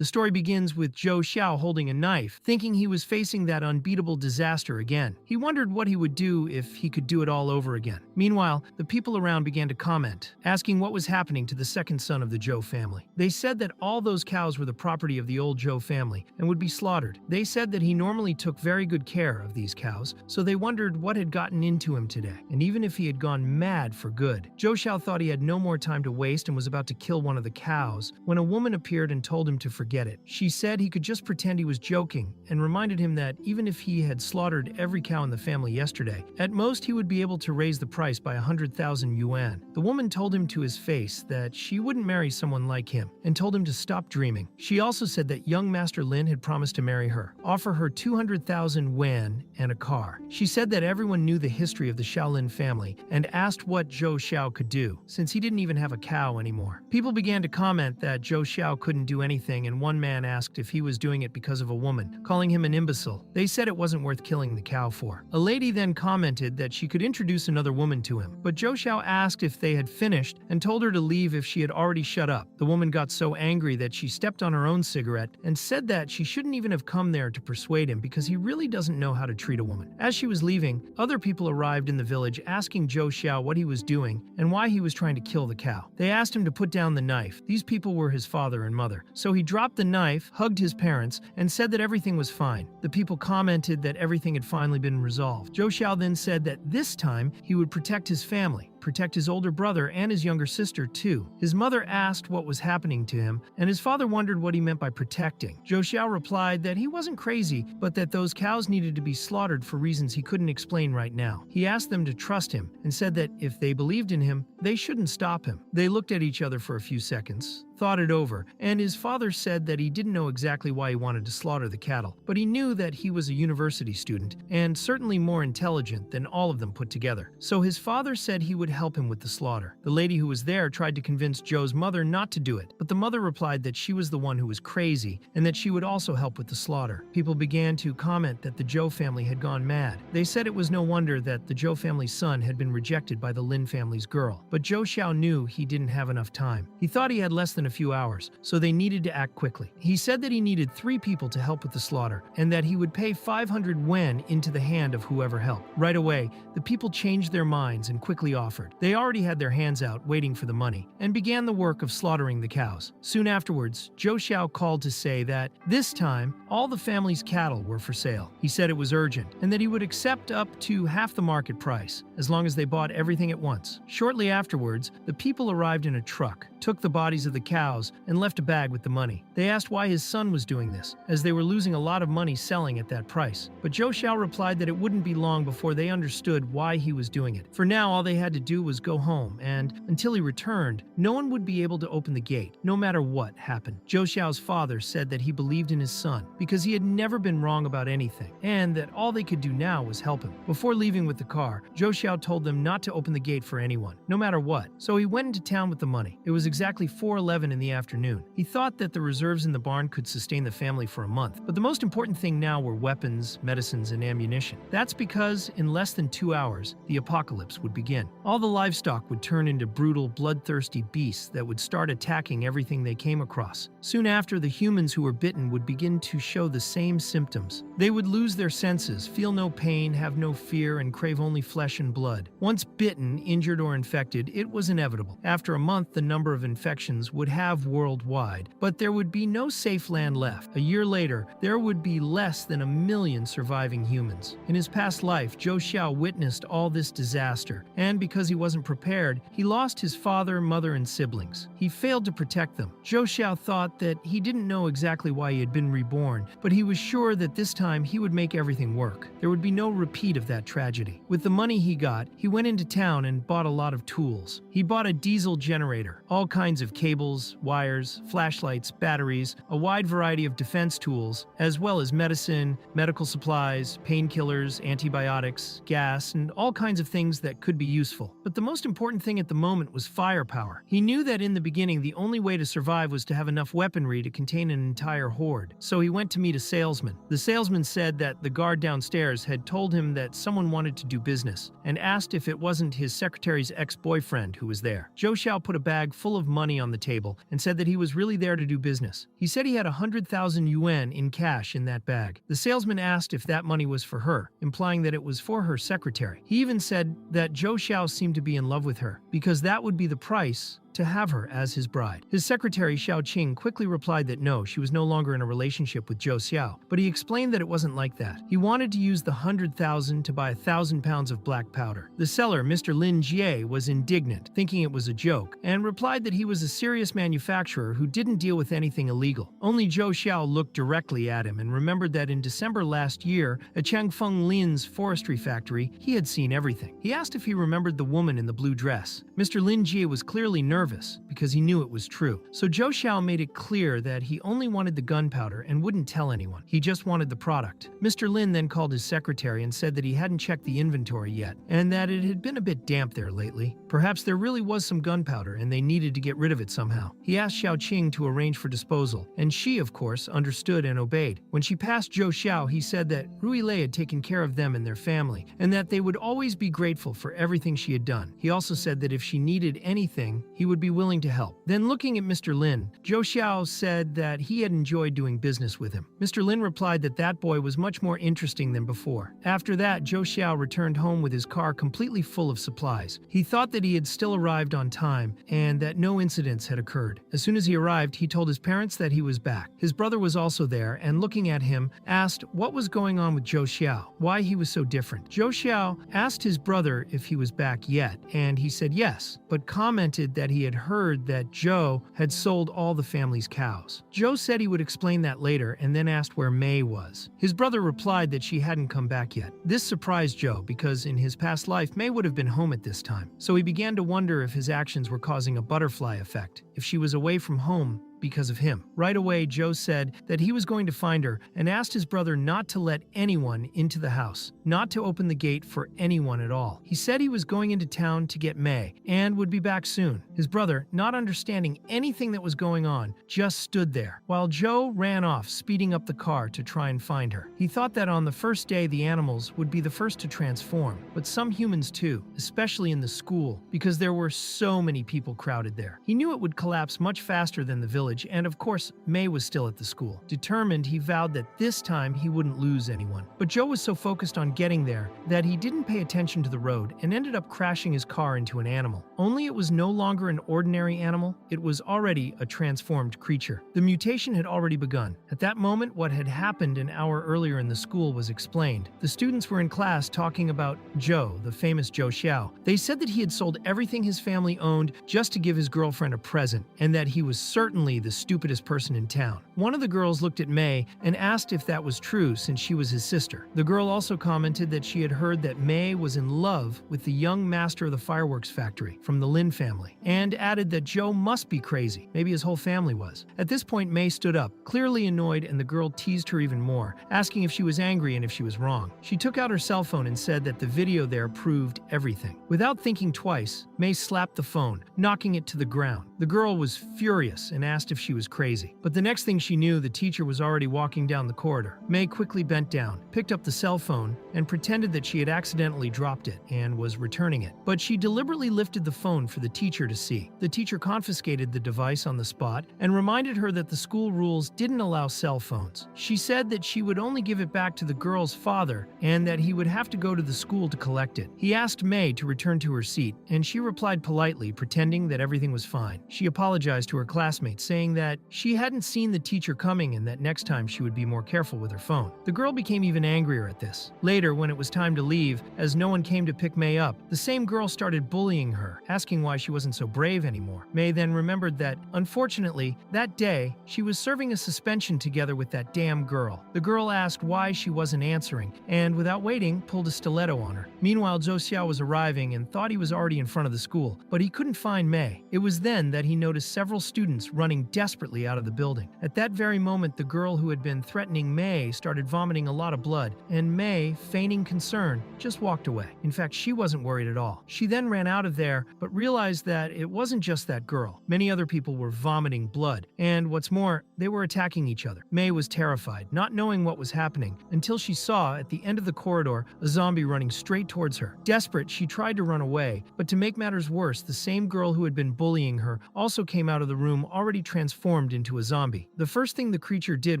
The story begins with Zhou Xiao holding a knife, thinking he was facing that unbeatable disaster again. He wondered what he would do if he could do it all over again. Meanwhile, the people around began to comment, asking what was happening to the second son of the Zhou family. They said that all those cows were the property of the old Zhou family and would be slaughtered. They said that he normally took very good care of these cows, so they wondered what had gotten into him today, and even if he had gone mad for good. Zhou Xiao thought he had no more time to waste and was about to kill one of the cows when a woman appeared and told him to forget it. She said he could just pretend he was joking and reminded him that even if he had slaughtered every cow in the family yesterday, at most he would be able to raise the price by 100,000 yuan. The woman told him to his face that she wouldn't marry someone like him and told him to stop dreaming. She also said that young Master Lin had promised to marry her, offer her 200,000 yuan and a car. She said that everyone knew the history of the Shaolin family and asked what Zhou Xiao could do, since he didn't even have a cow anymore. People began to comment that Zhou Xiao couldn't do anything, and one man asked if he was doing it because of a woman, calling him an imbecile. They said it wasn't worth killing the cow for. A lady then commented that she could introduce another woman to him, but Zhou Xiao asked if they had finished and told her to leave if she had already shut up. The woman got so angry that she stepped on her own cigarette and said that she shouldn't even have come there to persuade him because he really doesn't know how to treat a woman. As she was leaving, other people arrived in the village asking Zhou Xiao what he was doing and why he was trying to kill the cow. They asked him to put down the knife. These people were his father and mother. So he dropped the knife, hugged his parents, and said that everything was fine. The people commented that everything had finally been resolved. Zhou Xiao then said that this time he would protect his family, protect his older brother and his younger sister too. His mother asked what was happening to him, and his father wondered what he meant by protecting. Zhou Xiao replied that he wasn't crazy, but that those cows needed to be slaughtered for reasons he couldn't explain right now. He asked them to trust him and said that if they believed in him, they shouldn't stop him. They looked at each other for a few seconds, thought it over, and his father said that he didn't know exactly why he wanted to slaughter the cattle, but he knew that he was a university student and certainly more intelligent than all of them put together. So his father said he would help him with the slaughter. The lady who was there tried to convince Zhou's mother not to do it, but the mother replied that she was the one who was crazy and that she would also help with the slaughter. People began to comment that the Zhou family had gone mad. They said it was no wonder that the Zhou family's son had been rejected by the Lin family's girl, but Zhou Xiao knew he didn't have enough time. He thought he had less than a few hours, so they needed to act quickly. He said that he needed 3 people to help with the slaughter and that he would pay 500 yuan into the hand of whoever helped. Right away, the people changed their minds and quickly offered. They already had their hands out waiting for the money and began the work of slaughtering the cows. Soon afterwards, Zhou Xiao called to say that this time all the family's cattle were for sale. He said it was urgent and that he would accept up to half the market price as long as they bought everything at once. Shortly afterwards, the people arrived in a truck, took the bodies of the cows, and left a bag with the money. They asked why his son was doing this, as they were losing a lot of money selling at that price. But Zhou Xiao replied that it wouldn't be long before they understood why he was doing it. For now, all they had to do was go home, and until he returned, no one would be able to open the gate, no matter what happened. Zhou Xiao's father said that he believed in his son because he had never been wrong about anything, and that all they could do now was help him. Before leaving with the car, Zhou Xiao told them not to open the gate for anyone, no matter what. So he went into town with the money. It was exactly 4:11 in the afternoon. He thought that the reserves in the barn could sustain the family for a month, but the most important thing now were weapons, medicines, and ammunition. That's because in less than 2 hours, the apocalypse would begin. All the livestock would turn into brutal, bloodthirsty beasts that would start attacking everything they came across. Soon after, the humans who were bitten would begin to show the same symptoms. They would lose their senses, feel no pain, have no fear, and crave only flesh and blood. Once bitten, injured, or infected, it was inevitable. After a month, the number of infections would have worldwide, but there would be no safe land left. A year later, there would be less than 1 million surviving humans. In his past life, Zhou Xiao witnessed all this disaster, and because he wasn't prepared, he lost his father, mother, and siblings. He failed to protect them. Zhou Xiao thought that he didn't know exactly why he had been reborn, but he was sure that this time he would make everything work. There would be no repeat of that tragedy. With the money he got, he went into town and bought a lot of tools. He bought a diesel generator, all kinds of cables, wires, flashlights, batteries, a wide variety of defense tools, as well as medicine, medical supplies, painkillers, antibiotics, gas, and all kinds of things that could be useful. But the most important thing at the moment was firepower. He knew that in the beginning the only way to survive was to have enough weaponry to contain an entire horde. So he went to meet a salesman. The salesman said that the guard downstairs had told him that someone wanted to do business, and asked if it wasn't his secretary's ex-boyfriend who was there. Zhou Xiao put a bag full of money on the table table and said that he was really there to do business. He said he had 100,000 yuan in cash in that bag. The salesman asked if that money was for her, implying that it was for her secretary. He even said that Zhou Xiao seemed to be in love with her, because that would be the price to have her as his bride. His secretary Xiao Qing quickly replied that no, she was no longer in a relationship with Zhou Xiao, but he explained that it wasn't like that. He wanted to use the 100,000 to buy 1,000 pounds of black powder. The seller, Mr. Lin Jie, was indignant, thinking it was a joke, and replied that he was a serious manufacturer who didn't deal with anything illegal. Only Zhou Xiao looked directly at him and remembered that in December last year, at Changfeng Lin's forestry factory, he had seen everything. He asked if he remembered the woman in the blue dress. Mr. Lin Jie was clearly nervous because he knew it was true. So Zhou Xiao made it clear that he only wanted the gunpowder and wouldn't tell anyone. He just wanted the product. Mr. Lin then called his secretary and said that he hadn't checked the inventory yet and that it had been a bit damp there lately. Perhaps there really was some gunpowder and they needed to get rid of it somehow. He asked Xiao Qing to arrange for disposal, and she, of course, understood and obeyed. When she passed Zhou Xiao, he said that Rui Lei had taken care of them and their family, and that they would always be grateful for everything she had done. He also said that if she needed anything, he would be willing to help. Then looking at Mr. Lin, Zhou Xiao said that he had enjoyed doing business with him. Mr. Lin replied that that boy was much more interesting than before. After that, Zhou Xiao returned home with his car completely full of supplies. He thought that he had still arrived on time and that no incidents had occurred. As soon as he arrived, he told his parents that he was back. His brother was also there and looking at him, asked what was going on with Zhou Xiao, why he was so different. Zhou Xiao asked his brother if he was back yet, and he said yes, but commented that he had heard that Zhou had sold all the family's cows. Zhou said he would explain that later and then asked where Mei was. His brother replied that she hadn't come back yet. This surprised Zhou because in his past life, Mei would have been home at this time. So he began to wonder if his actions were causing a butterfly effect, if she was away from home because of him. Right away, Zhou said that he was going to find her and asked his brother not to let anyone into the house, not to open the gate for anyone at all. He said he was going into town to get Mei and would be back soon. His brother, not understanding anything that was going on, just stood there, while Zhou ran off, speeding up the car to try and find her. He thought that on the first day the animals would be the first to transform, but some humans too, especially in the school, because there were so many people crowded there. He knew it would collapse much faster than the village, and of course, Mei was still at the school. Determined, he vowed that this time he wouldn't lose anyone. But Zhou was so focused on getting there that he didn't pay attention to the road and ended up crashing his car into an animal. Only it was no longer an ordinary animal, it was already a transformed creature. The mutation had already begun. At that moment, what had happened an hour earlier in the school was explained. The students were in class talking about Zhou, the famous Zhou Xiao. They said that he had sold everything his family owned just to give his girlfriend a present, and that he was certainly the stupidest person in town. One of the girls looked at Mei and asked if that was true since she was his sister. The girl also commented that she had heard that Mei was in love with the young master of the fireworks factory from the Lin family, and added that Zhou must be crazy. Maybe his whole family was. At this point, Mei stood up, clearly annoyed, and the girl teased her even more, asking if she was angry and if she was wrong. She took out her cell phone and said that the video there proved everything. Without thinking twice, Mei slapped the phone, knocking it to the ground. The girl was furious and asked if she was crazy. But the next thing she knew, the teacher was already walking down the corridor. Mei quickly bent down, picked up the cell phone, and pretended that she had accidentally dropped it and was returning it. But she deliberately lifted the phone for the teacher to see. The teacher confiscated the device on the spot and reminded her that the school rules didn't allow cell phones. She said that she would only give it back to the girl's father and that he would have to go to the school to collect it. He asked Mei to return to her seat, and she replied politely, pretending that everything was fine. She apologized to her classmates, saying that she hadn't seen the teacher coming and that next time she would be more careful with her phone. The girl became even angrier at this. Later, when it was time to leave, as no one came to pick Mei up, the same girl started bullying her, asking why she wasn't so brave anymore. Mei then remembered that, unfortunately, that day, she was serving a suspension together with that damn girl. The girl asked why she wasn't answering, and without waiting, pulled a stiletto on her. Meanwhile, Zhou Xiao was arriving and thought he was already in front of the school, but he couldn't find Mei. It was then that he noticed several students running desperately out of the building. At that very moment, the girl who had been threatening May started vomiting a lot of blood, and May, feigning concern, just walked away. In fact, she wasn't worried at all. She then ran out of there, but realized that it wasn't just that girl. Many other people were vomiting blood, and what's more, they were attacking each other. May was terrified, not knowing what was happening, until she saw, at the end of the corridor, a zombie running straight towards her. Desperate, she tried to run away, but to make matters worse, the same girl who had been bullying her also came out of the room already transformed into a zombie. The first thing the creature did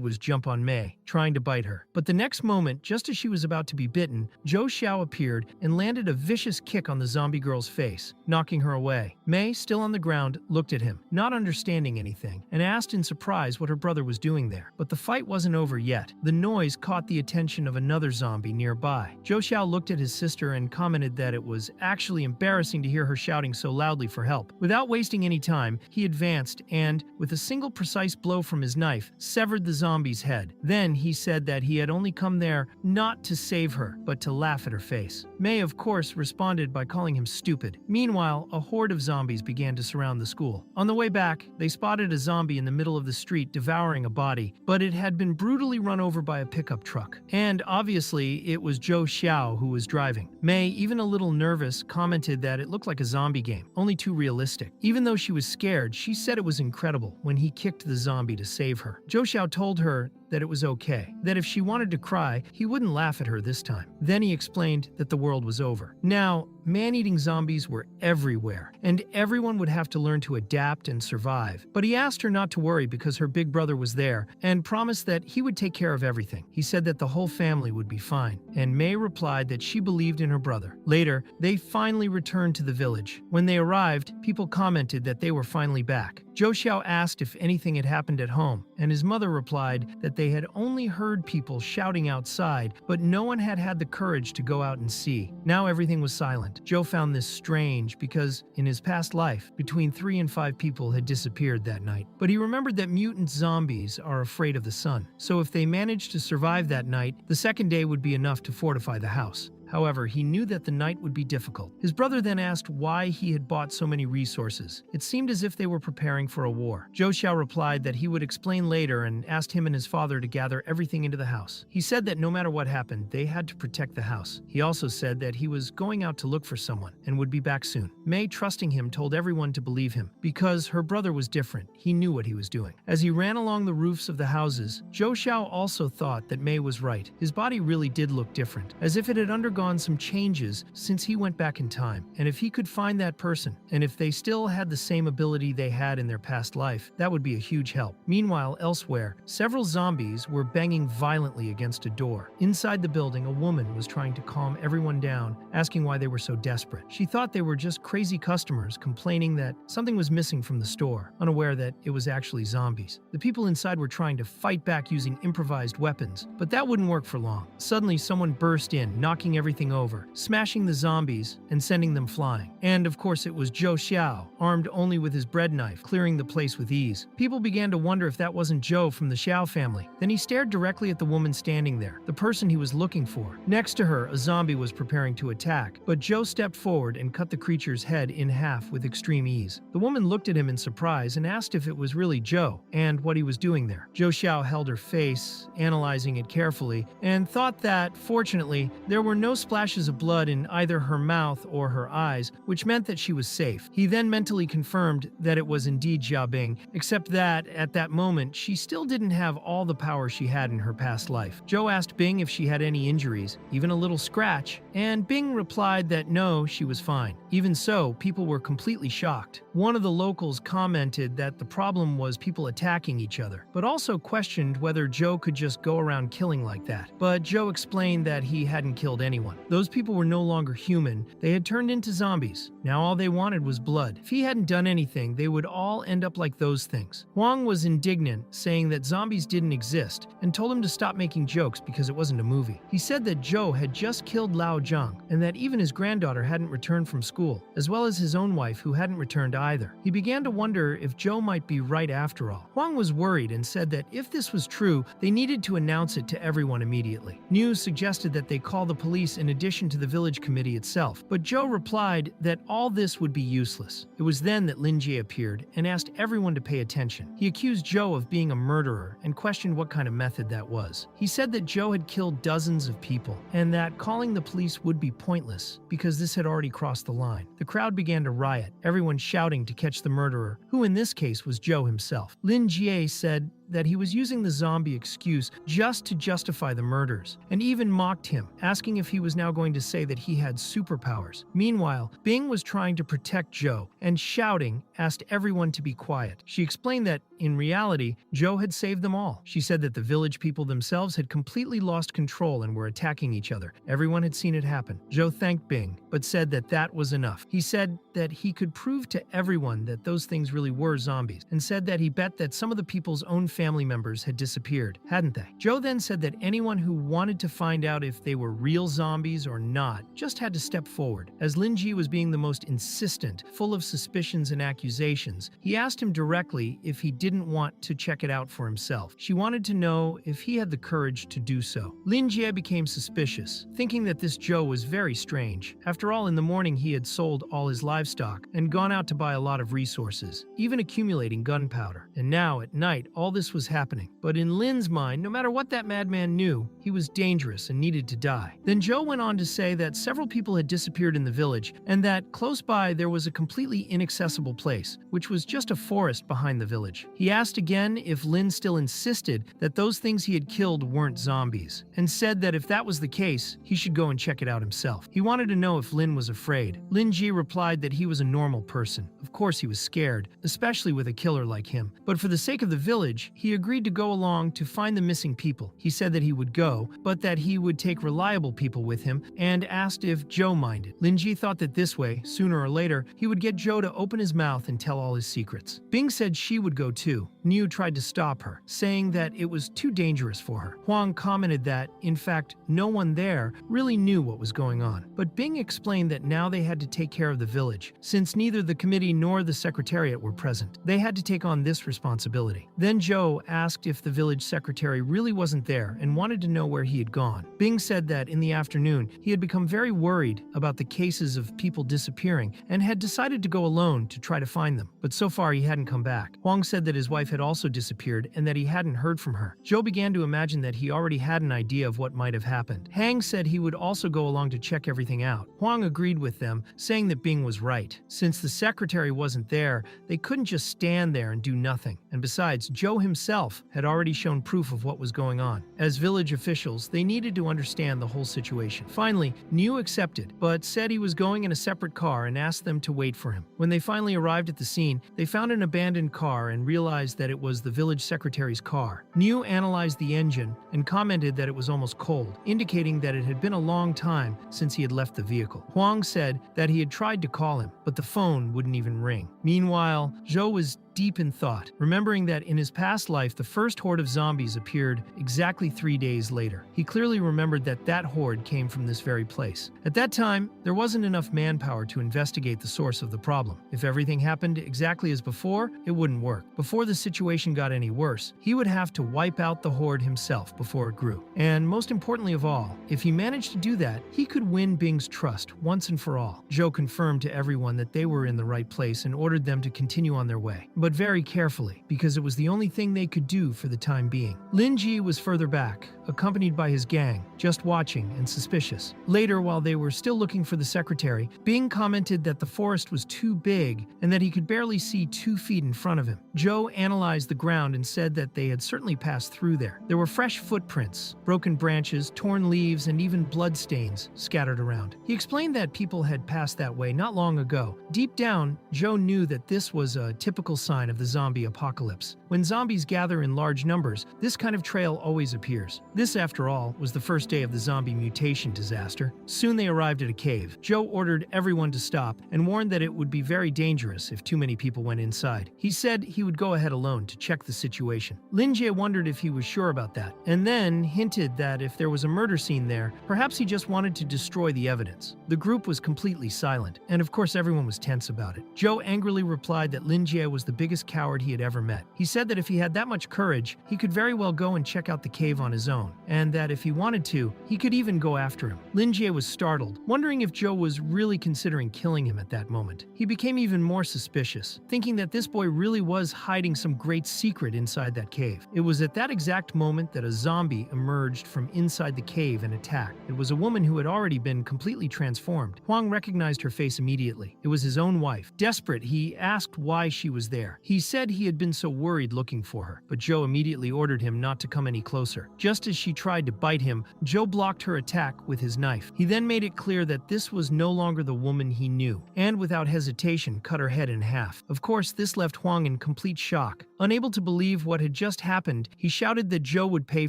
was jump on May, trying to bite her. But the next moment, just as she was about to be bitten, Zhou Xiao appeared and landed a vicious kick on the zombie girl's face, knocking her away. May, still on the ground, looked at him, not understanding anything, and asked in surprise what her brother was doing there. But the fight wasn't over yet. The noise caught the attention of another zombie nearby. Zhou Xiao looked at his sister and commented that it was actually embarrassing to hear her shouting so loudly for help. Without wasting any time, he advanced and, with a single precise blow from his knife, severed the zombie's head. Then he said that he had only come there not to save her, but to laugh at her face. May, of course, responded by calling him stupid. Meanwhile, a horde of zombies began to surround the school. On the way back, they spotted a zombie in the middle of the street devouring a body, but it had been brutally run over by a pickup truck. And obviously, it was Zhou Xiao who was driving. May, even a little nervous, commented that it looked like a zombie game, only too realistic. Even though she was scared, she said it was incredible when he kicked the zombie to save her. Zhou Xiao told her that it was okay, that if she wanted to cry, he wouldn't laugh at her this time. Then he explained that the world was over. Now, man-eating zombies were everywhere, and everyone would have to learn to adapt and survive. But he asked her not to worry because her big brother was there, and promised that he would take care of everything. He said that the whole family would be fine, and May replied that she believed in her brother. Later, they finally returned to the village. When they arrived, people commented that they were finally back. Zhou Xiao asked if anything had happened at home, and his mother replied that they had only heard people shouting outside, but no one had had the courage to go out and see. Now everything was silent. Zhou found this strange because, in his past life, between 3 and 5 people had disappeared that night. But he remembered that mutant zombies are afraid of the sun, so if they managed to survive that night, the second day would be enough to fortify the house. However, he knew that the night would be difficult. His brother then asked why he had bought so many resources. It seemed as if they were preparing for a war. Zhou Xiao replied that he would explain later and asked him and his father to gather everything into the house. He said that no matter what happened, they had to protect the house. He also said that he was going out to look for someone and would be back soon. May, trusting him, told everyone to believe him. Because her brother was different, he knew what he was doing. As he ran along the roofs of the houses, Zhou Xiao also thought that May was right. His body really did look different, as if it had undergone some changes since he went back in time. And if he could find that person, and if they still had the same ability they had in their past life, that would be a huge help. Meanwhile, elsewhere, several zombies were banging violently against a door. Inside the building, a woman was trying to calm everyone down, asking why they were so desperate. She thought they were just crazy customers complaining that something was missing from the store, unaware that it was actually zombies. The people inside were trying to fight back using improvised weapons, but that wouldn't work for long. Suddenly, someone burst in, knocking everything over, smashing the zombies and sending them flying. And of course it was Zhou Xiao, armed only with his bread knife, clearing the place with ease. People began to wonder if that wasn't Zhou from the Xiao family. Then he stared directly at the woman standing there, the person he was looking for. Next to her, a zombie was preparing to attack, but Zhou stepped forward and cut the creature's head in half with extreme ease. The woman looked at him in surprise and asked if it was really Zhou and what he was doing there. Zhou Xiao held her face, analyzing it carefully, and thought that, fortunately, there were no splashes of blood in either her mouth or her eyes, which meant that she was safe. He then mentally confirmed that it was indeed Xiaobing, except that, at that moment, she still didn't have all the power she had in her past life. Zhou asked Bing if she had any injuries, even a little scratch, and Bing replied that no, she was fine. Even so, people were completely shocked. One of the locals commented that the problem was people attacking each other, but also questioned whether Zhou could just go around killing like that. But Zhou explained that he hadn't killed anyone. Those people were no longer human, they had turned into zombies. Now all they wanted was blood. If he hadn't done anything, they would all end up like those things. Huang was indignant, saying that zombies didn't exist, and told him to stop making jokes because it wasn't a movie. He said that Zhou had just killed Lao Zhang, and that even his granddaughter hadn't returned from school, as well as his own wife who hadn't returned either. He began to wonder if Zhou might be right after all. Huang was worried and said that if this was true, they needed to announce it to everyone immediately. News suggested that they call the police police in addition to the village committee itself, but Joe replied that all this would be useless. It was then that Lin Jie appeared and asked everyone to pay attention. He accused Joe of being a murderer and questioned what kind of method that was. He said that Joe had killed dozens of people and that calling the police would be pointless because this had already crossed the line. The crowd began to riot, everyone shouting to catch the murderer, who in this case was Joe himself. Lin Jie said that he was using the zombie excuse just to justify the murders, and even mocked him, asking if he was now going to say that he had superpowers. Meanwhile, Bing was trying to protect Joe, and shouting asked everyone to be quiet. She explained that, in reality, Joe had saved them all. She said that the village people themselves had completely lost control and were attacking each other. Everyone had seen it happen. Joe thanked Bing, but said that that was enough. He said that he could prove to everyone that those things really were zombies, and said that he bet that some of the people's own family members had disappeared, hadn't they? Joe then said that anyone who wanted to find out if they were real zombies or not just had to step forward. As Lin Jie was being the most insistent, full of suspicions and accusations, he asked him directly if he didn't want to check it out for himself. She wanted to know if he had the courage to do so. Lin Jie became suspicious, thinking that this Joe was very strange. After all, in the morning he had sold all his livestock and gone out to buy a lot of resources, even accumulating gunpowder. And now, at night, all this was happening. But in Lin's mind, no matter what that madman knew, he was dangerous and needed to die. Then Joe went on to say that several people had disappeared in the village and that close by there was a completely inaccessible place, which was just a forest behind the village. He asked again if Lin still insisted that those things he had killed weren't zombies, and said that if that was the case, he should go and check it out himself. He wanted to know if Lin was afraid. Lin Jie replied that he was a normal person. Of course he was scared, especially with a killer like him. But for the sake of the village, he agreed to go along to find the missing people. He said that he would go, but that he would take reliable people with him, and asked if Joe minded. Lin Jie thought that this way, sooner or later, he would get Joe to open his mouth and tell all his secrets. Bing said she would go too. Niu tried to stop her, saying that it was too dangerous for her. Huang commented that, in fact, no one there really knew what was going on. But Bing explained that now they had to take care of the village, since neither the committee nor the secretariat were present. They had to take on this responsibility. Then Joe asked if the village secretary really wasn't there and wanted to know where he had gone. Bing said that in the afternoon, he had become very worried about the cases of people disappearing and had decided to go alone to try to find them. But so far he hadn't come back. Huang said that his wife had also disappeared and that he hadn't heard from her. Joe began to imagine that he already had an idea of what might have happened. Hang said he would also go along to check everything out. Huang agreed with them, saying that Bing was right. Since the secretary wasn't there, they couldn't just stand there and do nothing. And besides, Joe himself had already shown proof of what was going on. As village officials, they needed to understand the whole situation. Finally, Niu accepted, but said he was going in a separate car and asked them to wait for him. When they finally arrived at the scene, they found an abandoned car and realized that it was the village secretary's car. Niu analyzed the engine and commented that it was almost cold, indicating that it had been a long time since he had left the vehicle. Huang said that he had tried to call him, but the phone wouldn't even ring. Meanwhile, Zhou was deep in thought, remembering that in his past life the first horde of zombies appeared exactly 3 days later. He clearly remembered that that horde came from this very place. At that time, there wasn't enough manpower to investigate the source of the problem. If everything happened exactly as before, it wouldn't work. Before the situation got any worse, he would have to wipe out the horde himself before it grew. And most importantly of all, if he managed to do that, he could win Bing's trust once and for all. Zhou confirmed to everyone that they were in the right place and ordered them to continue on their way, but very carefully, because it was the only thing they could do for the time being. Lin Jie was further back, accompanied by his gang, just watching and suspicious. Later, while they were still looking for the secretary, Bing commented that the forest was too big and that he could barely see 2 feet in front of him. Zhou analyzed the ground and said that they had certainly passed through there. There were fresh footprints, broken branches, torn leaves, and even bloodstains scattered around. He explained that people had passed that way not long ago. Deep down, Zhou knew that this was a typical sign of the zombie apocalypse. When zombies gather in large numbers, this kind of trail always appears. This, after all, was the first day of the zombie mutation disaster. Soon they arrived at a cave. Zhou ordered everyone to stop and warned that it would be very dangerous if too many people went inside. He said he would go ahead alone to check the situation. Lin Jie wondered if he was sure about that, and then hinted that if there was a murder scene there, perhaps he just wanted to destroy the evidence. The group was completely silent, and of course everyone was tense about it. Zhou angrily replied that Lin Jie was the biggest coward he had ever met. He said said that if he had that much courage, he could very well go and check out the cave on his own, and that if he wanted to, he could even go after him. Lin Jie was startled, wondering if Joe was really considering killing him at that moment. He became even more suspicious, thinking that this boy really was hiding some great secret inside that cave. It was at that exact moment that a zombie emerged from inside the cave and attacked. It was a woman who had already been completely transformed. Huang recognized her face immediately. It was his own wife. Desperate, he asked why she was there. He said he had been so worried looking for her, but Joe immediately ordered him not to come any closer. Just as she tried to bite him, Joe blocked her attack with his knife. He then made it clear that this was no longer the woman he knew, and without hesitation cut her head in half. Of course, this left Huang in complete shock. Unable to believe what had just happened, he shouted that Joe would pay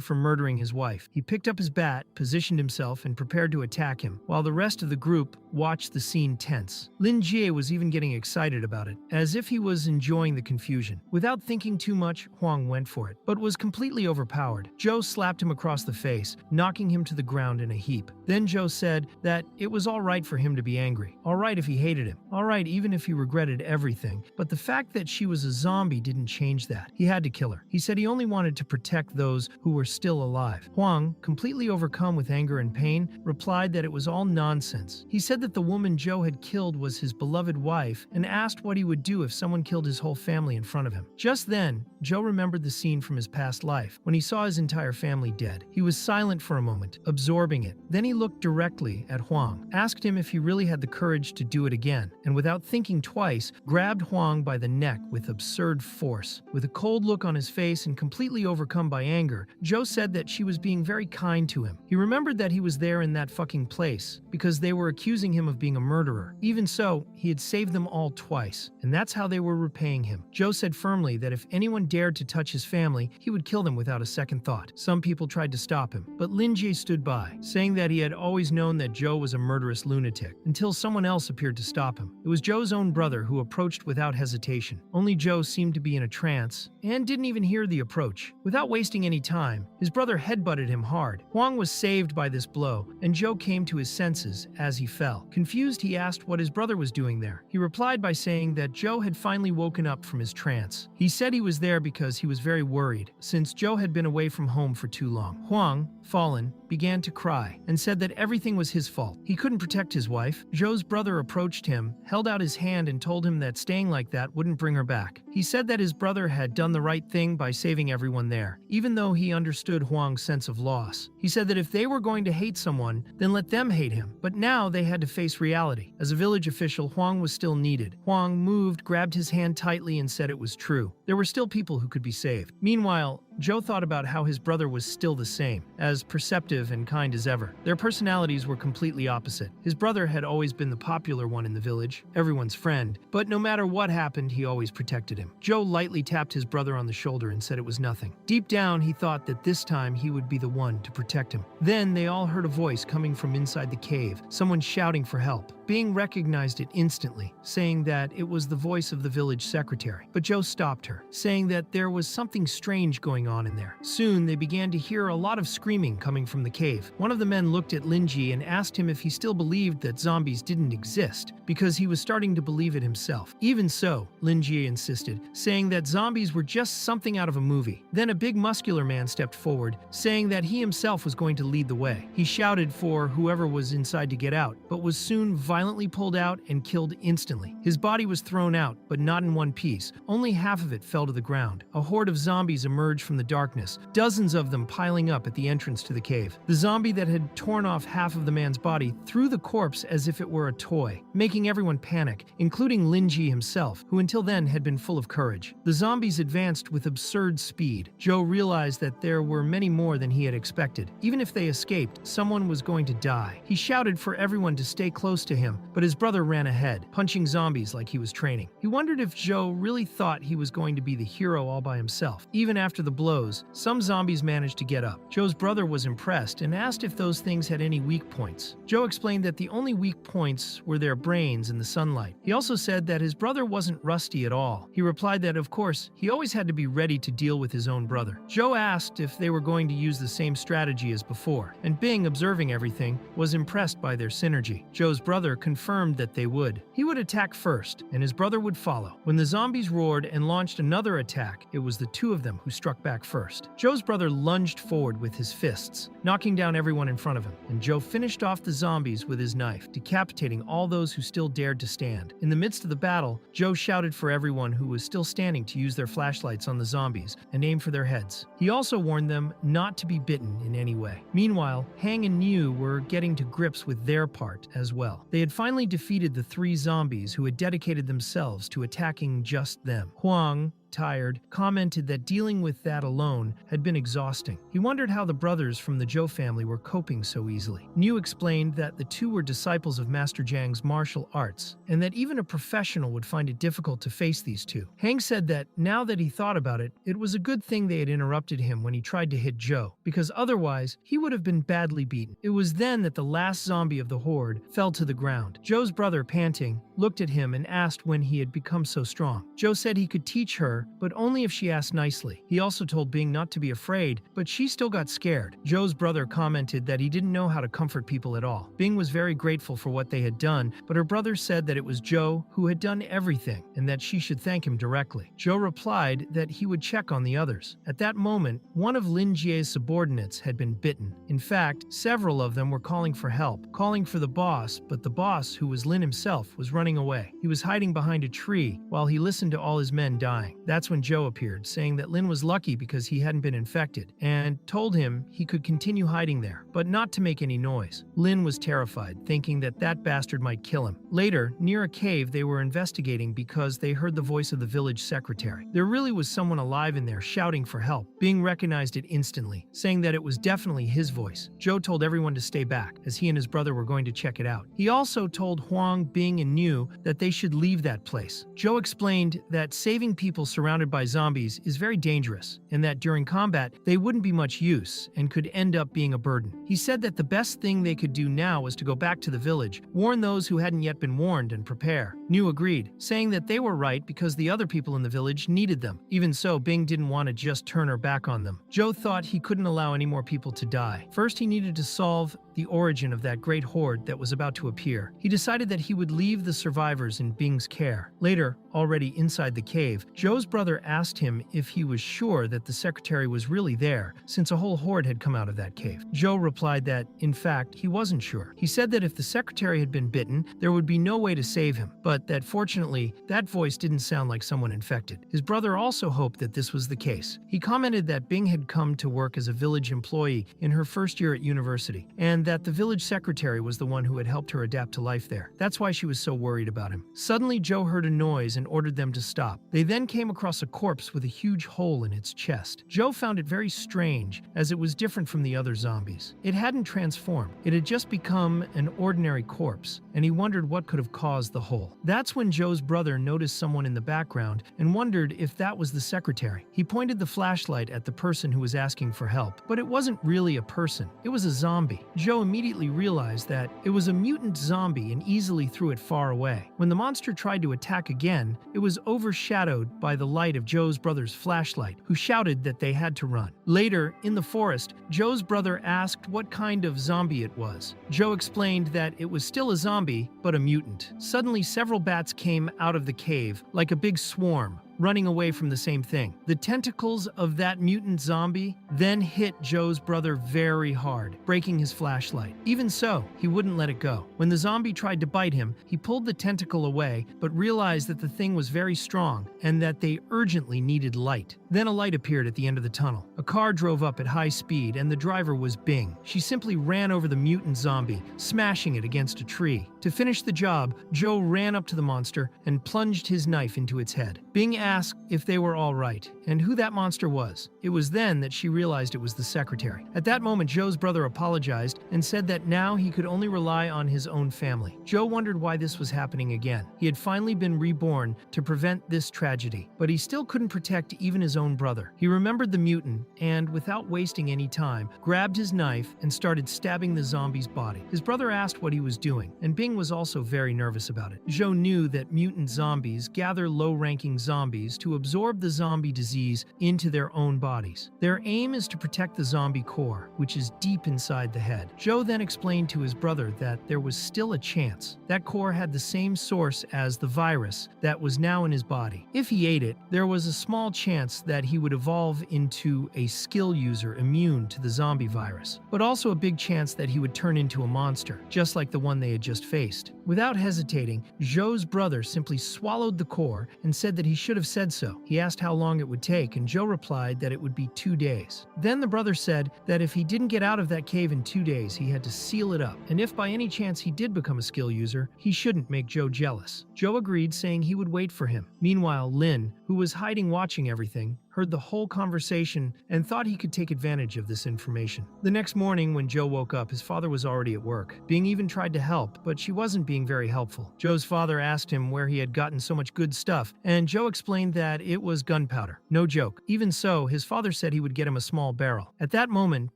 for murdering his wife. He picked up his bat, positioned himself, and prepared to attack him, while the rest of the group watched the scene tense. Lin Jie was even getting excited about it, as if he was enjoying the confusion. Without thinking too much, Huang went for it, but was completely overpowered. Joe slapped him across the face, knocking him to the ground in a heap. Then Joe said that it was all right for him to be angry. All right if he hated him. All right even if he regretted everything. But the fact that she was a zombie didn't change that. He had to kill her. He said he only wanted to protect those who were still alive. Huang, completely overcome with anger and pain, replied that it was all nonsense. He said that the woman Joe had killed was his beloved wife and asked what he would do if someone killed his whole family in front of him. Just then, Joe remembered the scene from his past life when he saw his entire family dead. He was silent for a moment, absorbing it. Then he looked directly at Huang, asked him if he really had the courage to do it again, and without thinking twice, grabbed Huang by the neck with absurd force. With a cold look on his face and completely overcome by anger, Joe said that she was being very kind to him. He remembered that he was there in that fucking place because they were accusing him of being a murderer. Even so, he had saved them all twice, and that's how they were repaying him. Joe said firmly that if anyone dared to touch his family, he would kill them without a second thought. Some people tried to stop him, but Lin Jie stood by, saying that he had always known that Joe was a murderous lunatic, until someone else appeared to stop him. It was Joe's own brother who approached without hesitation. Only Joe seemed to be in a trance, and didn't even hear the approach. Without wasting any time, his brother headbutted him hard. Huang was saved by this blow, and Joe came to his senses as he fell. Confused, he asked what his brother was doing there. He replied by saying that Joe had finally woken up from his trance. He said he was there because he was very worried, since Joe had been away from home for too long. Huang, fallen, began to cry, and said that everything was his fault. He couldn't protect his wife. Joe's brother approached him, held out his hand, and told him that staying like that wouldn't bring her back. He said that his brother had done the right thing by saving everyone there, even though he understood Huang's sense of loss. He said that if they were going to hate someone, then let them hate him. But now they had to face reality. As a village official, Huang was still needed. Huang moved, grabbed his hand tightly, and said it was true. There were still people who could be saved. Meanwhile, Joe thought about how his brother was still the same, as perceptive and kind as ever. Their personalities were completely opposite. His brother had always been the popular one in the village, everyone's friend, but no matter what happened, he always protected him. Joe lightly tapped his brother on the shoulder and said it was nothing. Deep down, he thought that this time he would be the one to protect him. Then they all heard a voice coming from inside the cave, someone shouting for help. Bing recognized it instantly, saying that it was the voice of the village secretary. But Joe stopped her, saying that there was something strange going on in there. Soon, they began to hear a lot of screaming coming from the cave. One of the men looked at Lin Jie and asked him if he still believed that zombies didn't exist, because he was starting to believe it himself. Even so, Lin Jie insisted, saying that zombies were just something out of a movie. Then a big muscular man stepped forward, saying that he himself was going to lead the way. He shouted for whoever was inside to get out, but was soon violently pulled out and killed instantly. His body was thrown out, but not in one piece. Only half of it fell to the ground. A horde of zombies emerged from the darkness, dozens of them piling up at the entrance to the cave. The zombie that had torn off half of the man's body threw the corpse as if it were a toy, making everyone panic, including Lin Jie himself, who until then had been full of courage. The zombies advanced with absurd speed. Joe realized that there were many more than he had expected. Even if they escaped, someone was going to die. He shouted for everyone to stay close to him, but his brother ran ahead, punching zombies like he was training. He wondered if Joe really thought he was going to be the hero all by himself. Even after the blows, some zombies managed to get up. Joe's brother was impressed and asked if those things had any weak points. Joe explained that the only weak points were their brains and the sunlight. He also said that his brother wasn't rusty at all. He replied that, of course, he always had to be ready to deal with his own brother. Joe asked if they were going to use the same strategy as before, and Bing, observing everything, was impressed by their synergy. Joe's brother confirmed that they would. He would attack first, and his brother would follow. When the zombies roared and launched another attack, it was the two of them who struck back first. Joe's brother lunged forward with his fists, knocking down everyone in front of him, and Joe finished off the zombies with his knife, decapitating all those who still dared to stand. In the midst of the battle, Joe shouted for everyone who was still standing to use their flashlights on the zombies and aim for their heads. He also warned them not to be bitten in any way. Meanwhile, Hang and Niu were getting to grips with their part as well. They had finally defeated the 3 zombies who had dedicated themselves to attacking just them. Huang, tired, commented that dealing with that alone had been exhausting. He wondered how the brothers from the Zhou family were coping so easily. Niu explained that the 2 were disciples of Master Zhang's martial arts, and that even a professional would find it difficult to face these 2. Hang said that, now that he thought about it, it was a good thing they had interrupted him when he tried to hit Zhou, because otherwise, he would have been badly beaten. It was then that the last zombie of the horde fell to the ground. Zhou's brother, panting, looked at him and asked when he had become so strong. Zhou said he could teach her, but only if she asked nicely. He also told Bing not to be afraid, but she still got scared. Zhou's brother commented that he didn't know how to comfort people at all. Bing was very grateful for what they had done, but her brother said that it was Zhou who had done everything and that she should thank him directly. Zhou replied that he would check on the others. At that moment, one of Lin Jie's subordinates had been bitten. In fact, several of them were calling for help, calling for the boss, but the boss, who was Lin himself, was running away. He was hiding behind a tree while he listened to all his men dying. That's when Zhou appeared, saying that Lin was lucky because he hadn't been infected, and told him he could continue hiding there, but not to make any noise. Lin was terrified, thinking that that bastard might kill him. Later, near a cave, they were investigating because they heard the voice of the village secretary. There really was someone alive in there shouting for help. Bing recognized it instantly, saying that it was definitely his voice. Zhou told everyone to stay back, as he and his brother were going to check it out. He also told Huang, Bing, and Niu that they should leave that place. Zhou explained that saving people surrounded by zombies is very dangerous, and that during combat, they wouldn't be much use and could end up being a burden. He said that the best thing they could do now was to go back to the village, warn those who hadn't yet been warned, and prepare. Niu agreed, saying that they were right because the other people in the village needed them. Even so, Bing didn't want to just turn her back on them. Zhou thought he couldn't allow any more people to die. First, he needed to solve the origin of that great horde that was about to appear. He decided that he would leave the survivors in Bing's care. Later, already inside the cave, Zhou's brother asked him if he was sure that the secretary was really there, since a whole horde had come out of that cave. Zhou replied that, in fact, he wasn't sure. He said that if the secretary had been bitten, there would be no way to save him, but that fortunately, that voice didn't sound like someone infected. His brother also hoped that this was the case. He commented that Bing had come to work as a village employee in her first year at university, and that the village secretary was the one who had helped her adapt to life there. That's why she was so worried about him. Suddenly, Zhou heard a noise and ordered them to stop. They then came across a corpse with a huge hole in its chest. Zhou found it very strange, as it was different from the other zombies. It hadn't transformed. It had just become an ordinary corpse, and he wondered what could have caused the hole. That's when Zhou's brother noticed someone in the background and wondered if that was the secretary. He pointed the flashlight at the person who was asking for help, but it wasn't really a person. It was a zombie. Zhou immediately realized that it was a mutant zombie and easily threw it far away. When the monster tried to attack again, it was overshadowed by the light of Zhou's brother's flashlight, who shouted that they had to run. Later, in the forest, Zhou's brother asked what kind of zombie it was. Zhou explained that it was still a zombie, but a mutant. Suddenly, several bats came out of the cave, like a big swarm, running away from the same thing. The tentacles of that mutant zombie then hit Zhou's brother very hard, breaking his flashlight. Even so, he wouldn't let it go. When the zombie tried to bite him, he pulled the tentacle away, but realized that the thing was very strong and that they urgently needed light. Then a light appeared at the end of the tunnel. A car drove up at high speed, and the driver was Bing. She simply ran over the mutant zombie, smashing it against a tree. To finish the job, Zhou ran up to the monster and plunged his knife into its head. Bing asked if they were all right, and who that monster was. It was then that she realized it was the secretary. At that moment, Joe's brother apologized and said that now he could only rely on his own family. Joe wondered why this was happening again. He had finally been reborn to prevent this tragedy, but he still couldn't protect even his own brother. He remembered the mutant and, without wasting any time, grabbed his knife and started stabbing the zombie's body. His brother asked what he was doing, and Bing was also very nervous about it. Joe knew that mutant zombies gather low-ranking zombies to absorb the zombie disease into their own bodies. Their aim is to protect the zombie core, which is deep inside the head. Joe then explained to his brother that there was still a chance. That core had the same source as the virus that was now in his body. If he ate it, there was a small chance that he would evolve into a skill user immune to the zombie virus, but also a big chance that he would turn into a monster, just like the one they had just faced. Without hesitating, Joe's brother simply swallowed the core and said that he should have said so. He asked how long it would take, and Joe replied that it would be 2 days. Then the brother said that if he didn't get out of that cave in 2 days, he had to seal it up, and if by any chance he did become a skill user, he shouldn't make Joe jealous. Joe agreed, saying he would wait for him. Meanwhile, Lynn, who was hiding watching everything, heard the whole conversation and thought he could take advantage of this information. The next morning, when Joe woke up, his father was already at work. Bing even tried to help, but she wasn't being very helpful. Joe's father asked him where he had gotten so much good stuff, and Joe explained that it was gunpowder. No joke. Even so, his father said he would get him a small barrel. At that moment,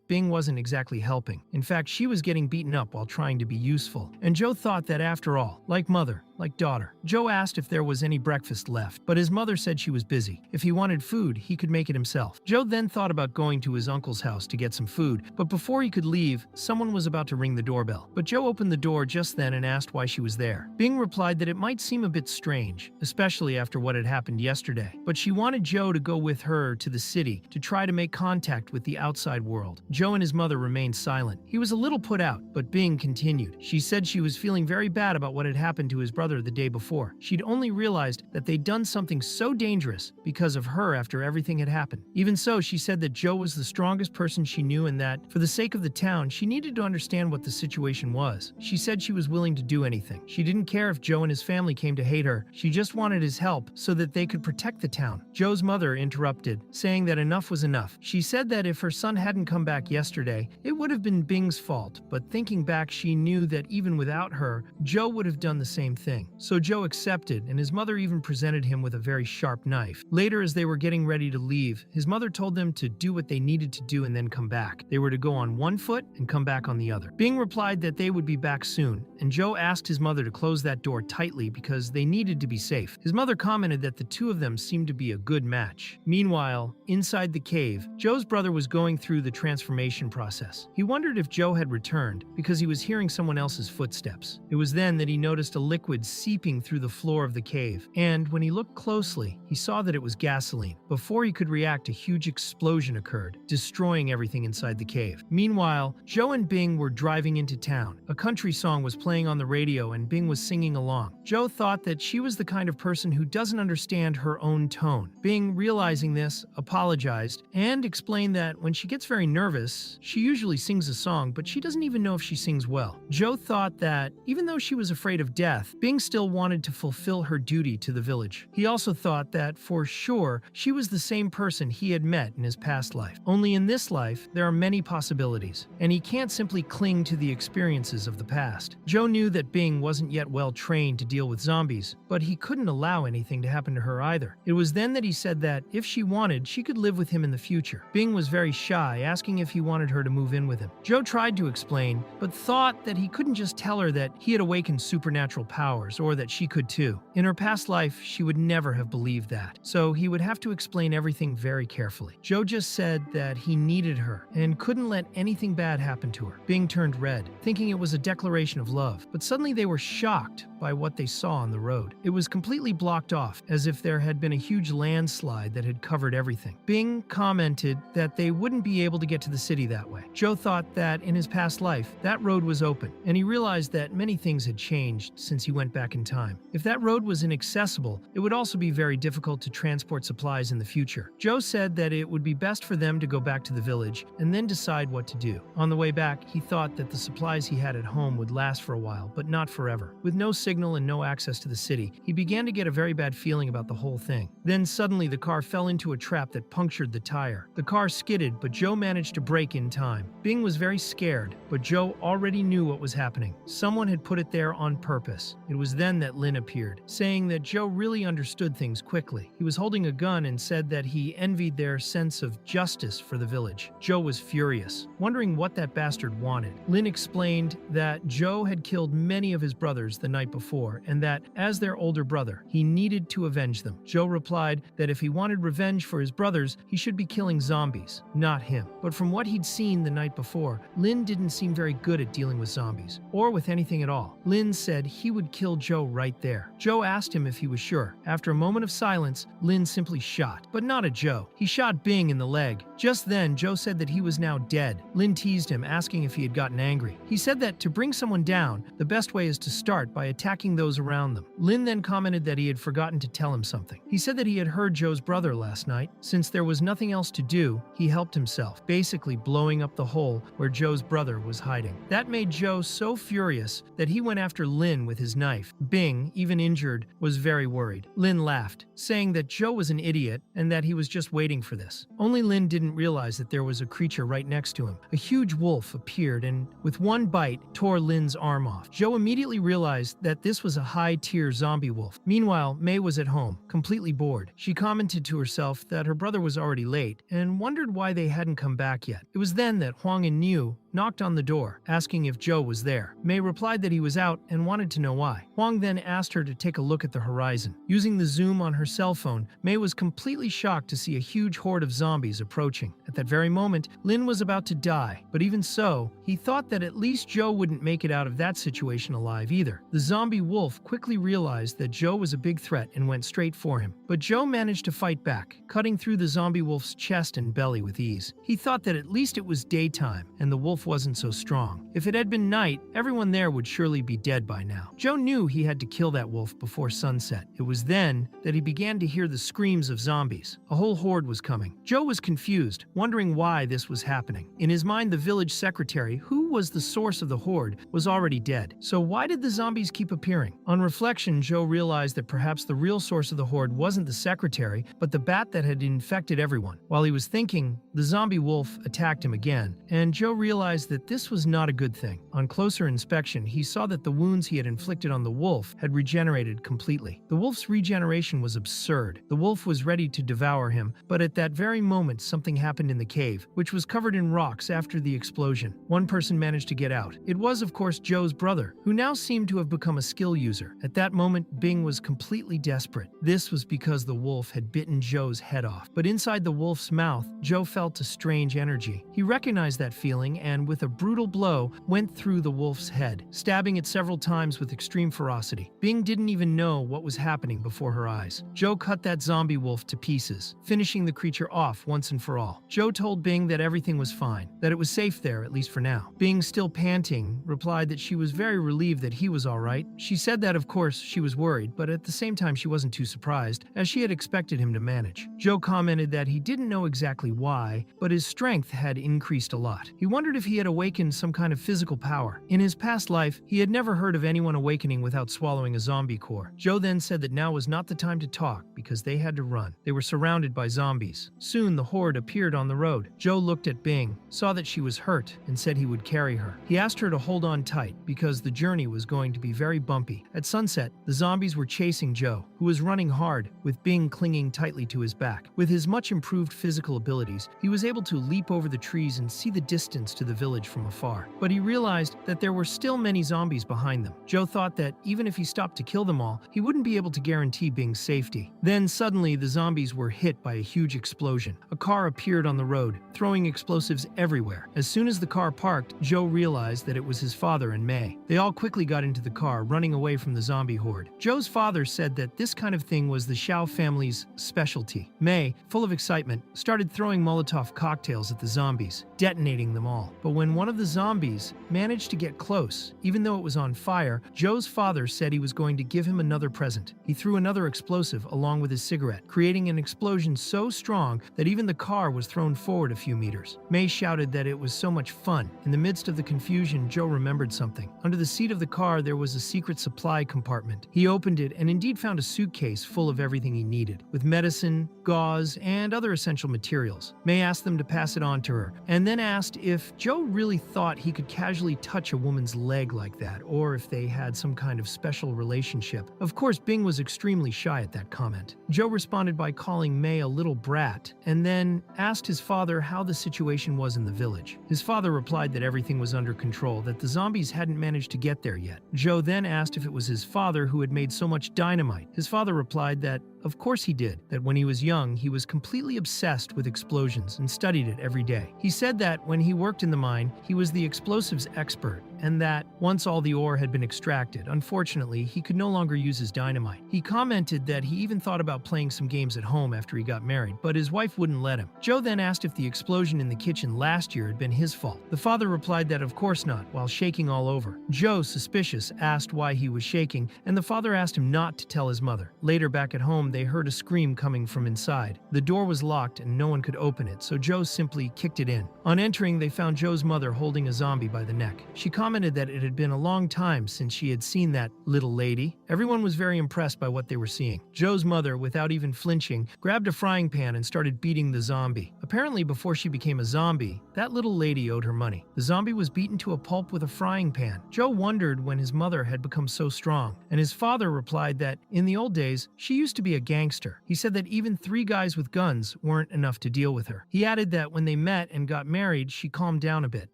Bing wasn't exactly helping. In fact, she was getting beaten up while trying to be useful. And Joe thought that after all, like mother, like daughter. Joe asked if there was any breakfast left, but his mother said she was busy. If he wanted food, he could make it himself. Joe then thought about going to his uncle's house to get some food, but before he could leave, someone was about to ring the doorbell. But Joe opened the door just then and asked why she was there. Bing replied that it might seem a bit strange, especially after what had happened yesterday, but she wanted Joe to go with her to the city to try to make contact with the outside world. Joe and his mother remained silent. He was a little put out, but Bing continued. She said she was feeling very bad about what had happened to his brother the day before. She'd only realized that they'd done something so dangerous because of her after everything had happened. Even so, she said that Joe was the strongest person she knew and that, for the sake of the town, she needed to understand what the situation was. She said she was willing to do anything. She didn't care if Joe and his family came to hate her. She just wanted his help so that they could protect the town. Joe's mother interrupted, saying that enough was enough. She said that if her son hadn't come back yesterday, it would have been Bing's fault, but thinking back, she knew that even without her, Joe would have done the same thing. So Joe accepted, and his mother even presented him with a very sharp knife. Later, as they were getting ready to leave, his mother told them to do what they needed to do and then come back. They were to go on one foot and come back on the other. Bing replied that they would be back soon, and Joe asked his mother to close that door tightly because they needed to be safe. His mother commented that the two of them seemed to be a good match. Meanwhile, inside the cave, Joe's brother was going through the transformation process. He wondered if Joe had returned because he was hearing someone else's footsteps. It was then that he noticed a liquid seeping through the floor of the cave, and when he looked closely, he saw that it was gasoline. Before he could react, a huge explosion occurred, destroying everything inside the cave. Meanwhile, Joe and Bing were driving into town. A country song was playing on the radio and Bing was singing along. Joe thought that she was the kind of person who doesn't understand her own tone. Bing, realizing this, apologized and explained that when she gets very nervous, she usually sings a song, but she doesn't even know if she sings well. Joe thought that, even though she was afraid of death, Bing still wanted to fulfill her duty to the village. He also thought that, for sure, she was the same person he had met in his past life. Only in this life, there are many possibilities, and he can't simply cling to the experiences of the past. Joe knew that Bing wasn't yet well trained to deal with zombies, but he couldn't allow anything to happen to her either. It was then that he said that, if she wanted, she could live with him in the future. Bing was very shy, asking if he wanted her to move in with him. Joe tried to explain, but thought that he couldn't just tell her that he had awakened supernatural powers, or that she could too. In her past life, she would never have believed that, so he would have to explain everything very carefully. Joe just said that he needed her and couldn't let anything bad happen to her. Bing turned red, thinking it was a declaration of love, but suddenly they were shocked by what they saw on the road. It was completely blocked off, as if there had been a huge landslide that had covered everything. Bing commented that they wouldn't be able to get to the city that way. Joe thought that in his past life, that road was open, and he realized that many things had changed since he went back in time. If that road was inaccessible, it would also be very difficult to transport supplies in the future. Joe said that it would be best for them to go back to the village and then decide what to do. On the way back, he thought that the supplies he had at home would last for a while, but not forever. With no signal signal and no access to the city, he began to get a very bad feeling about the whole thing. Then suddenly the car fell into a trap that punctured the tire. The car skidded, but Joe managed to brake in time. Bing was very scared, but Joe already knew what was happening. Someone had put it there on purpose. It was then that Lin appeared, saying that Joe really understood things quickly. He was holding a gun and said that he envied their sense of justice for the village. Joe was furious, wondering what that bastard wanted. Lin explained that Joe had killed many of his brothers the night before, and that, as their older brother, he needed to avenge them. Joe replied that if he wanted revenge for his brothers, he should be killing zombies, not him. But from what he'd seen the night before, Lin didn't seem very good at dealing with zombies, or with anything at all. Lin said he would kill Joe right there. Joe asked him if he was sure. After a moment of silence, Lin simply shot, but not at Joe. He shot Bing in the leg. Just then, Joe said that he was now dead. Lin teased him, asking if he had gotten angry. He said that to bring someone down, the best way is to start by attacking those around them. Lin then commented that he had forgotten to tell him something. He said that he had heard Joe's brother last night. Since there was nothing else to do, he helped himself, basically blowing up the hole where Joe's brother was hiding. That made Joe so furious that he went after Lin with his knife. Bing, even injured, was very worried. Lin laughed, saying that Joe was an idiot and that he was just waiting for this. Only Lin didn't realize that there was a creature right next to him. A huge wolf appeared and, with one bite, tore Lin's arm off. Joe immediately realized that this was a high-tier zombie wolf. Meanwhile, May was at home, completely bored. She commented to herself that her brother was already late and wondered why they hadn't come back yet. It was then that Huang and Niu knocked on the door, asking if Joe was there. May replied that he was out and wanted to know why. Huang then asked her to take a look at the horizon. Using the zoom on her cell phone, May was completely shocked to see a huge horde of zombies approaching. At that very moment, Lin was about to die, but even so, he thought that at least Joe wouldn't make it out of that situation alive either. The zombie wolf quickly realized that Joe was a big threat and went straight for him. But Joe managed to fight back, cutting through the zombie wolf's chest and belly with ease. He thought that at least it was daytime, and the wolf wasn't so strong. If it had been night, everyone there would surely be dead by now. Joe knew he had to kill that wolf before sunset. It was then that he began to hear the screams of zombies. A whole horde was coming. Joe was confused, wondering why this was happening. In his mind, the village secretary, who was the source of the horde, was already dead. So why did the zombies keep appearing? On reflection, Joe realized that perhaps the real source of the horde wasn't the secretary, but the bat that had infected everyone. While he was thinking, the zombie wolf attacked him again, and Joe realized that this was not a good thing. On closer inspection, he saw that the wounds he had inflicted on the wolf had regenerated completely. The wolf's regeneration was absurd. The wolf was ready to devour him, but at that very moment something happened in the cave, which was covered in rocks after the explosion. One person managed to get out. It was, of course, Joe's brother, who now seemed to have become a skill user. At that moment, Bing was completely desperate. This was because the wolf had bitten Joe's head off. But inside the wolf's mouth, Joe felt a strange energy. He recognized that feeling and, with a brutal blow, went through the wolf's head, stabbing it several times with extreme ferocity. Bing didn't even know what was happening before her eyes. Joe cut that zombie wolf to pieces, finishing the creature off once and for all. Joe told Bing that everything was fine, that it was safe there, at least for now. Bing, still panting, replied that she was very relieved that he was all right. She said that, of course, she was worried, but at the same time she wasn't too surprised, as she had expected him to manage. Joe commented that he didn't know exactly why, but his strength had increased a lot. He wondered if he had awakened some kind of physical power. In his past life, he had never heard of anyone awakening without swallowing a zombie core. Joe then said that now was not the time to talk because they had to run. They were surrounded by zombies. Soon the horde appeared on the road. Joe looked at Bing, saw that she was hurt, and said he would carry her. He asked her to hold on tight because the journey was going to be very bumpy. At sunset, the zombies were chasing Joe, who was running hard, with Bing clinging tightly to his back. With his much improved physical abilities, he was able to leap over the trees and see the distance to the village from afar. But he realized that there were still many zombies behind them. Joe thought that even if he stopped to kill them all, he wouldn't be able to guarantee Bing's safety. Then suddenly the zombies were hit by a huge explosion. A car appeared on the road, throwing explosives everywhere. As soon as the car parked, Joe realized that it was his father and May. They all quickly got into the car, running away from the zombie horde. Joe's father said that this kind of thing was the Xiao family's specialty. May, full of excitement, started throwing Molotov cocktails at the zombies, detonating them all. But when one of the zombies managed to get close, even though it was on fire, Joe's father said he was going to give him another present. He threw another explosive along with his cigarette, creating an explosion so strong that even the car was thrown forward a few meters. May shouted that it was so much fun. In the midst of the confusion, Joe remembered something. Under the seat of the car, there was a secret supply compartment. He opened it and indeed found a suitcase full of everything he needed, with medicine, gauze, and other essential materials. May asked them to pass it on to her, and then asked if Joe really thought he could casually touch a woman's leg like that, or if they had some kind of special relationship. Of course, Bing was extremely shy at that comment. Joe responded by calling May a little brat, and then asked his father how the situation was in the village. His father replied that everything was under control, that the zombies hadn't managed to get there yet. Joe then asked if it was his father who had made so much dynamite. His father replied that of course he did, that when he was young, he was completely obsessed with explosions and studied it every day. He said that when he worked in the mine, he was the explosives expert, and that once all the ore had been extracted, unfortunately, he could no longer use his dynamite. He commented that he even thought about playing some games at home after he got married, but his wife wouldn't let him. Joe then asked if the explosion in the kitchen last year had been his fault. The father replied that of course not, while shaking all over. Joe, suspicious, asked why he was shaking, and the father asked him not to tell his mother. Later, back at home, they heard a scream coming from inside. The door was locked and no one could open it, so Joe simply kicked it in. On entering, they found Joe's mother holding a zombie by the neck. She commented that it had been a long time since she had seen that little lady. Everyone was very impressed by what they were seeing. Joe's mother, without even flinching, grabbed a frying pan and started beating the zombie. Apparently, before she became a zombie, that little lady owed her money. The zombie was beaten to a pulp with a frying pan. Joe wondered when his mother had become so strong, and his father replied that in the old days, she used to be a gangster. He said that even 3 guys with guns weren't enough to deal with her. He added that when they met and got married, she calmed down a bit.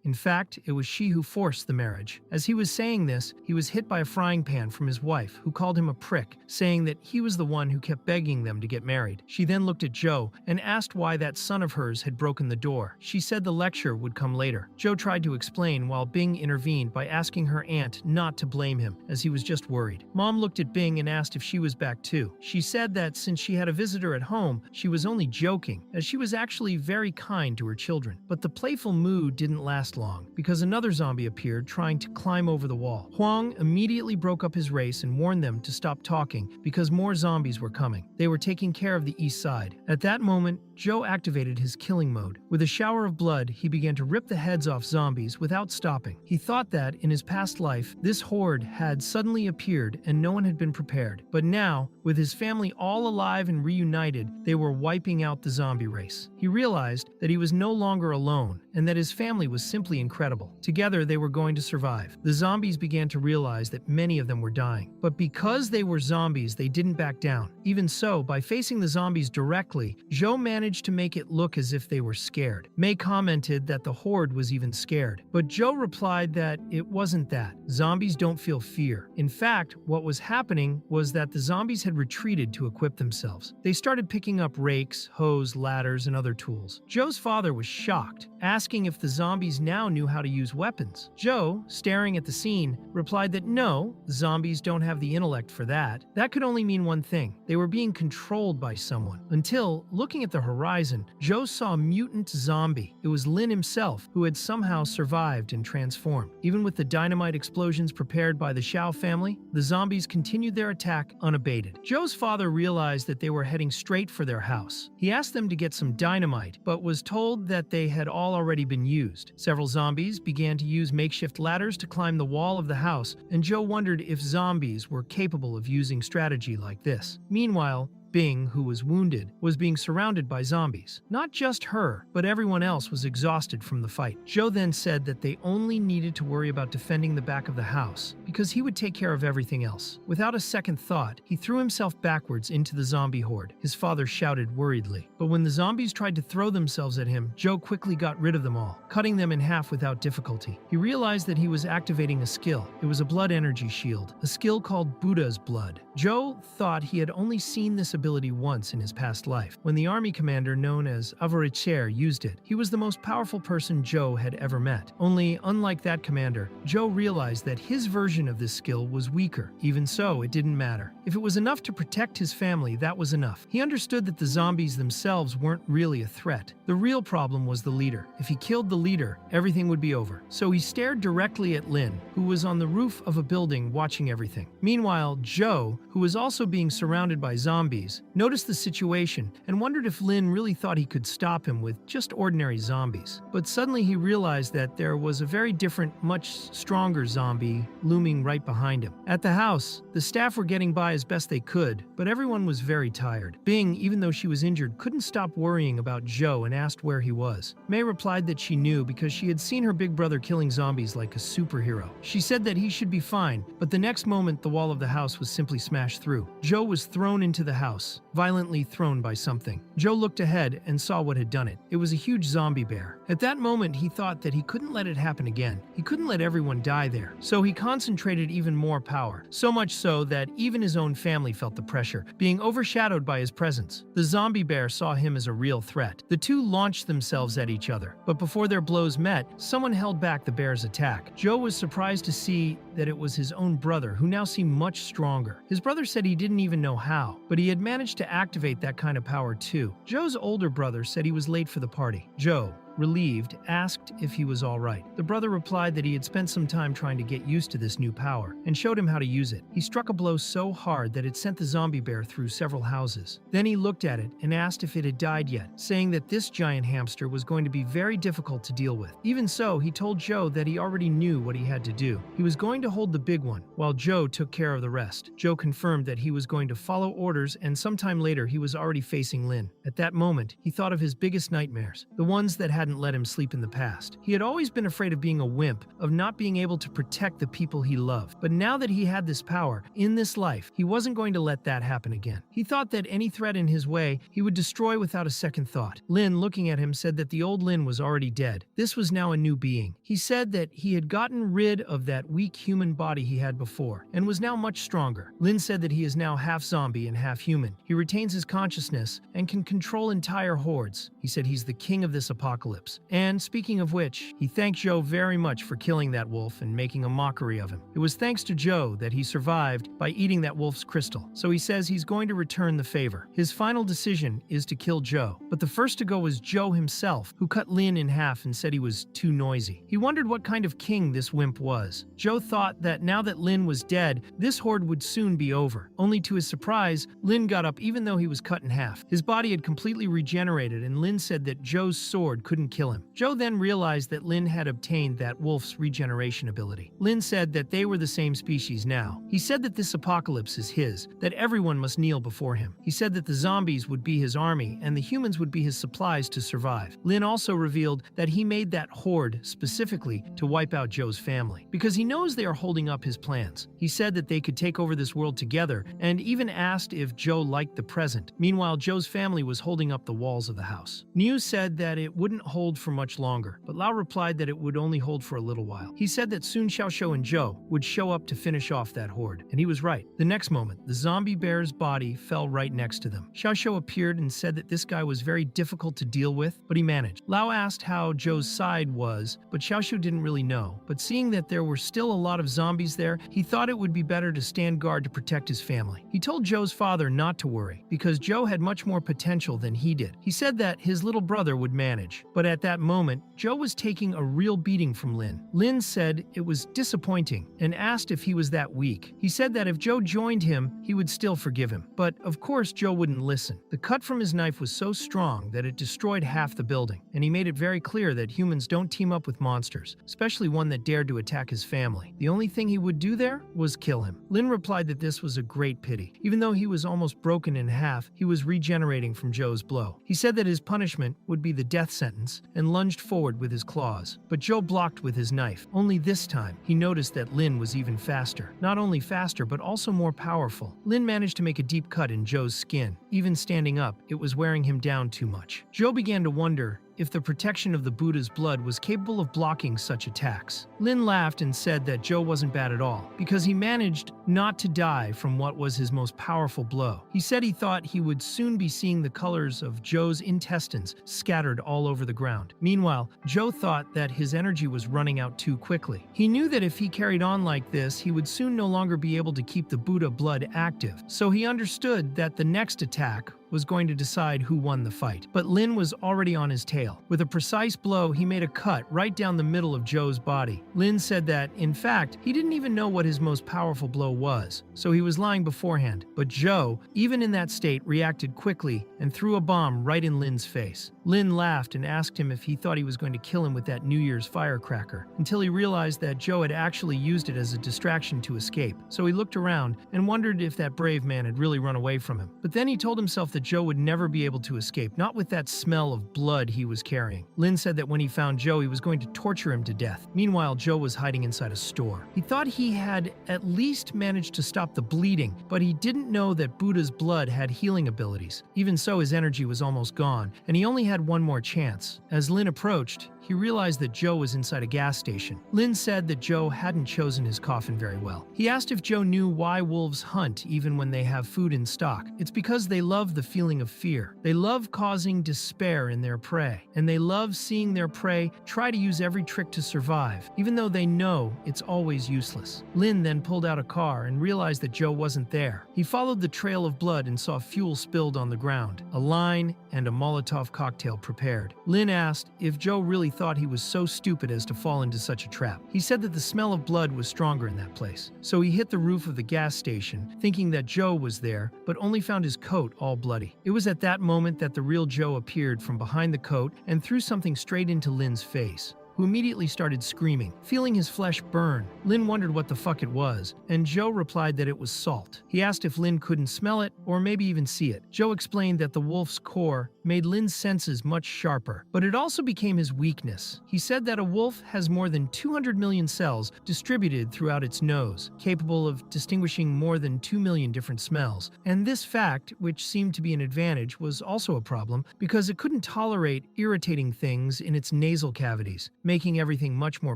In fact, it was she who forced the marriage. As he was saying this, he was hit by a frying pan from his wife, who called him a prick, saying that he was the one who kept begging them to get married. She then looked at Joe and asked why that son of hers had broken the door. She said the lecture would come later. Joe tried to explain while Bing intervened by asking her aunt not to blame him, as he was just worried. Mom looked at Bing and asked if she was back too. She said that since she had a visitor at home, she was only joking, as she was actually very kind to her children. But the playful mood didn't last long, because another zombie appeared trying to climb over the wall. Huang immediately broke up his race and warned them to stop talking because more zombies were coming. They were taking care of the east side. At that moment, Joe activated his killing mode. With a shower of blood, he began to rip the heads off zombies without stopping. He thought that, in his past life, this horde had suddenly appeared and no one had been prepared. But now, with his family all alive and reunited, they were wiping out the zombie race. He realized that he was no longer alone and that his family was simply incredible. Together, they were going to survive. The zombies began to realize that many of them were dying. But because they were zombies, they didn't back down. Even so, by facing the zombies directly, Joe managed to make it look as if they were scared. May commented that the horde was even scared, but Joe replied that it wasn't that. Zombies don't feel fear. In fact, what was happening was that the zombies had retreated to equip themselves. They started picking up rakes, hoes, ladders, and other tools. Joe's father was shocked, asking if the zombies now knew how to use weapons. Joe, staring at the scene, replied that no, zombies don't have the intellect for that. That could only mean one thing. They were being controlled by someone. Until, looking at the horizon, Joe saw a mutant zombie. It was Lin himself, who had somehow survived and transformed. Even with the dynamite explosions prepared by the Xiao family, the zombies continued their attack unabated. Joe's father realized that they were heading straight for their house. He asked them to get some dynamite, but was told that they had all already been used. Several zombies began to use makeshift ladders to climb the wall of the house, and Joe wondered if zombies were capable of using strategy like this. Meanwhile, Bing, who was wounded, was being surrounded by zombies. Not just her, but everyone else was exhausted from the fight. Joe then said that they only needed to worry about defending the back of the house, because he would take care of everything else. Without a second thought, he threw himself backwards into the zombie horde. His father shouted worriedly. But when the zombies tried to throw themselves at him, Joe quickly got rid of them all, cutting them in half without difficulty. He realized that he was activating a skill. It was a blood energy shield, a skill called Buddha's blood. Joe thought he had only seen this ability once in his past life, when the army commander known as Avaricher used it. He was the most powerful person Joe had ever met. Only, unlike that commander, Joe realized that his version of this skill was weaker. Even so, it didn't matter. If it was enough to protect his family, that was enough. He understood that the zombies themselves weren't really a threat. The real problem was the leader. If he killed the leader, everything would be over. So he stared directly at Lin, who was on the roof of a building watching everything. Meanwhile, Joe, who was also being surrounded by zombies, noticed the situation and wondered if Lin really thought he could stop him with just ordinary zombies. But suddenly he realized that there was a very different, much stronger zombie looming right behind him. At the house, the staff were getting by as best they could, but everyone was very tired. Bing, even though she was injured, couldn't stop worrying about Joe and asked where he was. May replied that she knew because she had seen her big brother killing zombies like a superhero. She said that he should be fine, but the next moment the wall of the house was simply smashed through. Joe was thrown into the house, violently thrown by something. Joe looked ahead and saw what had done it. It was a huge zombie bear. At that moment, he thought that he couldn't let it happen again. He couldn't let everyone die there. So he concentrated even more power, so much so that even his own family felt the pressure, being overshadowed by his presence. The zombie bear saw him as a real threat. The two launched themselves at each other, but before their blows met, someone held back the bear's attack. Joe was surprised to see that it was his own brother, who now seemed much stronger. His brother said he didn't even know how, but he had managed to activate that kind of power too. Joe's older brother said he was late for the party. Joe, relieved, asked if he was all right. The brother replied that he had spent some time trying to get used to this new power and showed him how to use it. He struck a blow so hard that it sent the zombie bear through several houses. Then he looked at it and asked if it had died yet, saying that this giant hamster was going to be very difficult to deal with. Even so, he told Joe that he already knew what he had to do. He was going to hold the big one, while Joe took care of the rest. Joe confirmed that he was going to follow orders, and sometime later he was already facing Lin. At that moment, he thought of his biggest nightmares, the ones that hadn't let him sleep in the past. He had always been afraid of being a wimp, of not being able to protect the people he loved. But now that he had this power, in this life, he wasn't going to let that happen again. He thought that any threat in his way, he would destroy without a second thought. Lin, looking at him, said that the old Lin was already dead. This was now a new being. He said that he had gotten rid of that weak human body he had before, and was now much stronger. Lin said that he is now half zombie and half human. He retains his consciousness and can control entire hordes. He said he's the king of this apocalypse. And speaking of which, he thanked Joe very much for killing that wolf and making a mockery of him. It was thanks to Joe that he survived by eating that wolf's crystal. So he says he's going to return the favor. His final decision is to kill Joe. But the first to go was Joe himself, who cut Lin in half and said he was too noisy. He wondered what kind of king this wimp was. Joe thought that now that Lin was dead, this horde would soon be over. Only to his surprise, Lin got up even though he was cut in half. His body had completely regenerated, and Lin said that Joe's sword couldn't kill him. Joe then realized that Lin had obtained that wolf's regeneration ability. Lin said that they were the same species now. He said that this apocalypse is his, that everyone must kneel before him. He said that the zombies would be his army and the humans would be his supplies to survive. Lin also revealed that he made that horde specifically to wipe out Joe's family, because he knows they are holding up his plans. He said that they could take over this world together, and even asked if Joe liked the present. Meanwhile, Joe's family was holding up the walls of the house. News said that it wouldn't hold for much longer, but Lao replied that it would only hold for a little while. He said that soon Xiaoxiu and Joe would show up to finish off that horde, and he was right. The next moment, the zombie bear's body fell right next to them. Xiaoxiu appeared and said that this guy was very difficult to deal with, but he managed. Lao asked how Joe's side was, but Xiaoxiu didn't really know. But seeing that there were still a lot of zombies there, he thought it would be better to stand guard to protect his family. He told Joe's father not to worry, because Joe had much more potential than he did. He said that his little brother would manage. But at that moment, Joe was taking a real beating from Lin. Lin said it was disappointing and asked if he was that weak. He said that if Joe joined him, he would still forgive him. But of course, Joe wouldn't listen. The cut from his knife was so strong that it destroyed half the building, and he made it very clear that humans don't team up with monsters, especially one that dared to attack his family. The only thing he would do there was kill him. Lin replied that this was a great pity. Even though he was almost broken in half, he was regenerating from Joe's blow. He said that his punishment would be the death sentence and lunged forward with his claws. But Joe blocked with his knife. Only this time, he noticed that Lin was even faster. Not only faster, but also more powerful. Lin managed to make a deep cut in Joe's skin. Even standing up, it was wearing him down too much. Joe began to wonder if the protection of the Buddha's blood was capable of blocking such attacks. Lin laughed and said that Joe wasn't bad at all, because he managed not to die from what was his most powerful blow. He said he thought he would soon be seeing the colors of Joe's intestines scattered all over the ground. Meanwhile, Joe thought that his energy was running out too quickly. He knew that if he carried on like this, he would soon no longer be able to keep the Buddha blood active, so he understood that the next attack was going to decide who won the fight. But Lin was already on his tail. With a precise blow, he made a cut right down the middle of Joe's body. Lin said that, in fact, he didn't even know what his most powerful blow was, so he was lying beforehand. But Joe, even in that state, reacted quickly and threw a bomb right in Lin's face. Lin laughed and asked him if he thought he was going to kill him with that New Year's firecracker, until he realized that Joe had actually used it as a distraction to escape. So he looked around and wondered if that brave man had really run away from him. But then he told himself that Joe would never be able to escape, not with that smell of blood he was carrying. Lin said that when he found Joe, he was going to torture him to death. Meanwhile, Joe was hiding inside a store. He thought he had at least managed to stop the bleeding, but he didn't know that Buddha's blood had healing abilities. Even so, his energy was almost gone, and he only had one more chance. As Lin approached, he realized that Joe was inside a gas station. Lin said that Joe hadn't chosen his coffin very well. He asked if Joe knew why wolves hunt even when they have food in stock. It's because they love the feeling of fear. They love causing despair in their prey, and they love seeing their prey try to use every trick to survive, even though they know it's always useless. Lin then pulled out a car and realized that Joe wasn't there. He followed the trail of blood and saw fuel spilled on the ground, a line, and a Molotov cocktail prepared. Lin asked if Joe really thought he was so stupid as to fall into such a trap. He said that the smell of blood was stronger in that place, so he hit the roof of the gas station, thinking that Joe was there, but only found his coat all bloody. It was at that moment that the real Joe appeared from behind the coat and threw something straight into Lin's face, who immediately started screaming, feeling his flesh burn. Lin wondered what the fuck it was, and Joe replied that it was salt. He asked if Lin couldn't smell it, or maybe even see it. Joe explained that the wolf's core made Lin's senses much sharper, but it also became his weakness. He said that a wolf has more than 200 million cells distributed throughout its nose, capable of distinguishing more than 2 million different smells. And this fact, which seemed to be an advantage, was also a problem because it couldn't tolerate irritating things in its nasal cavities, making everything much more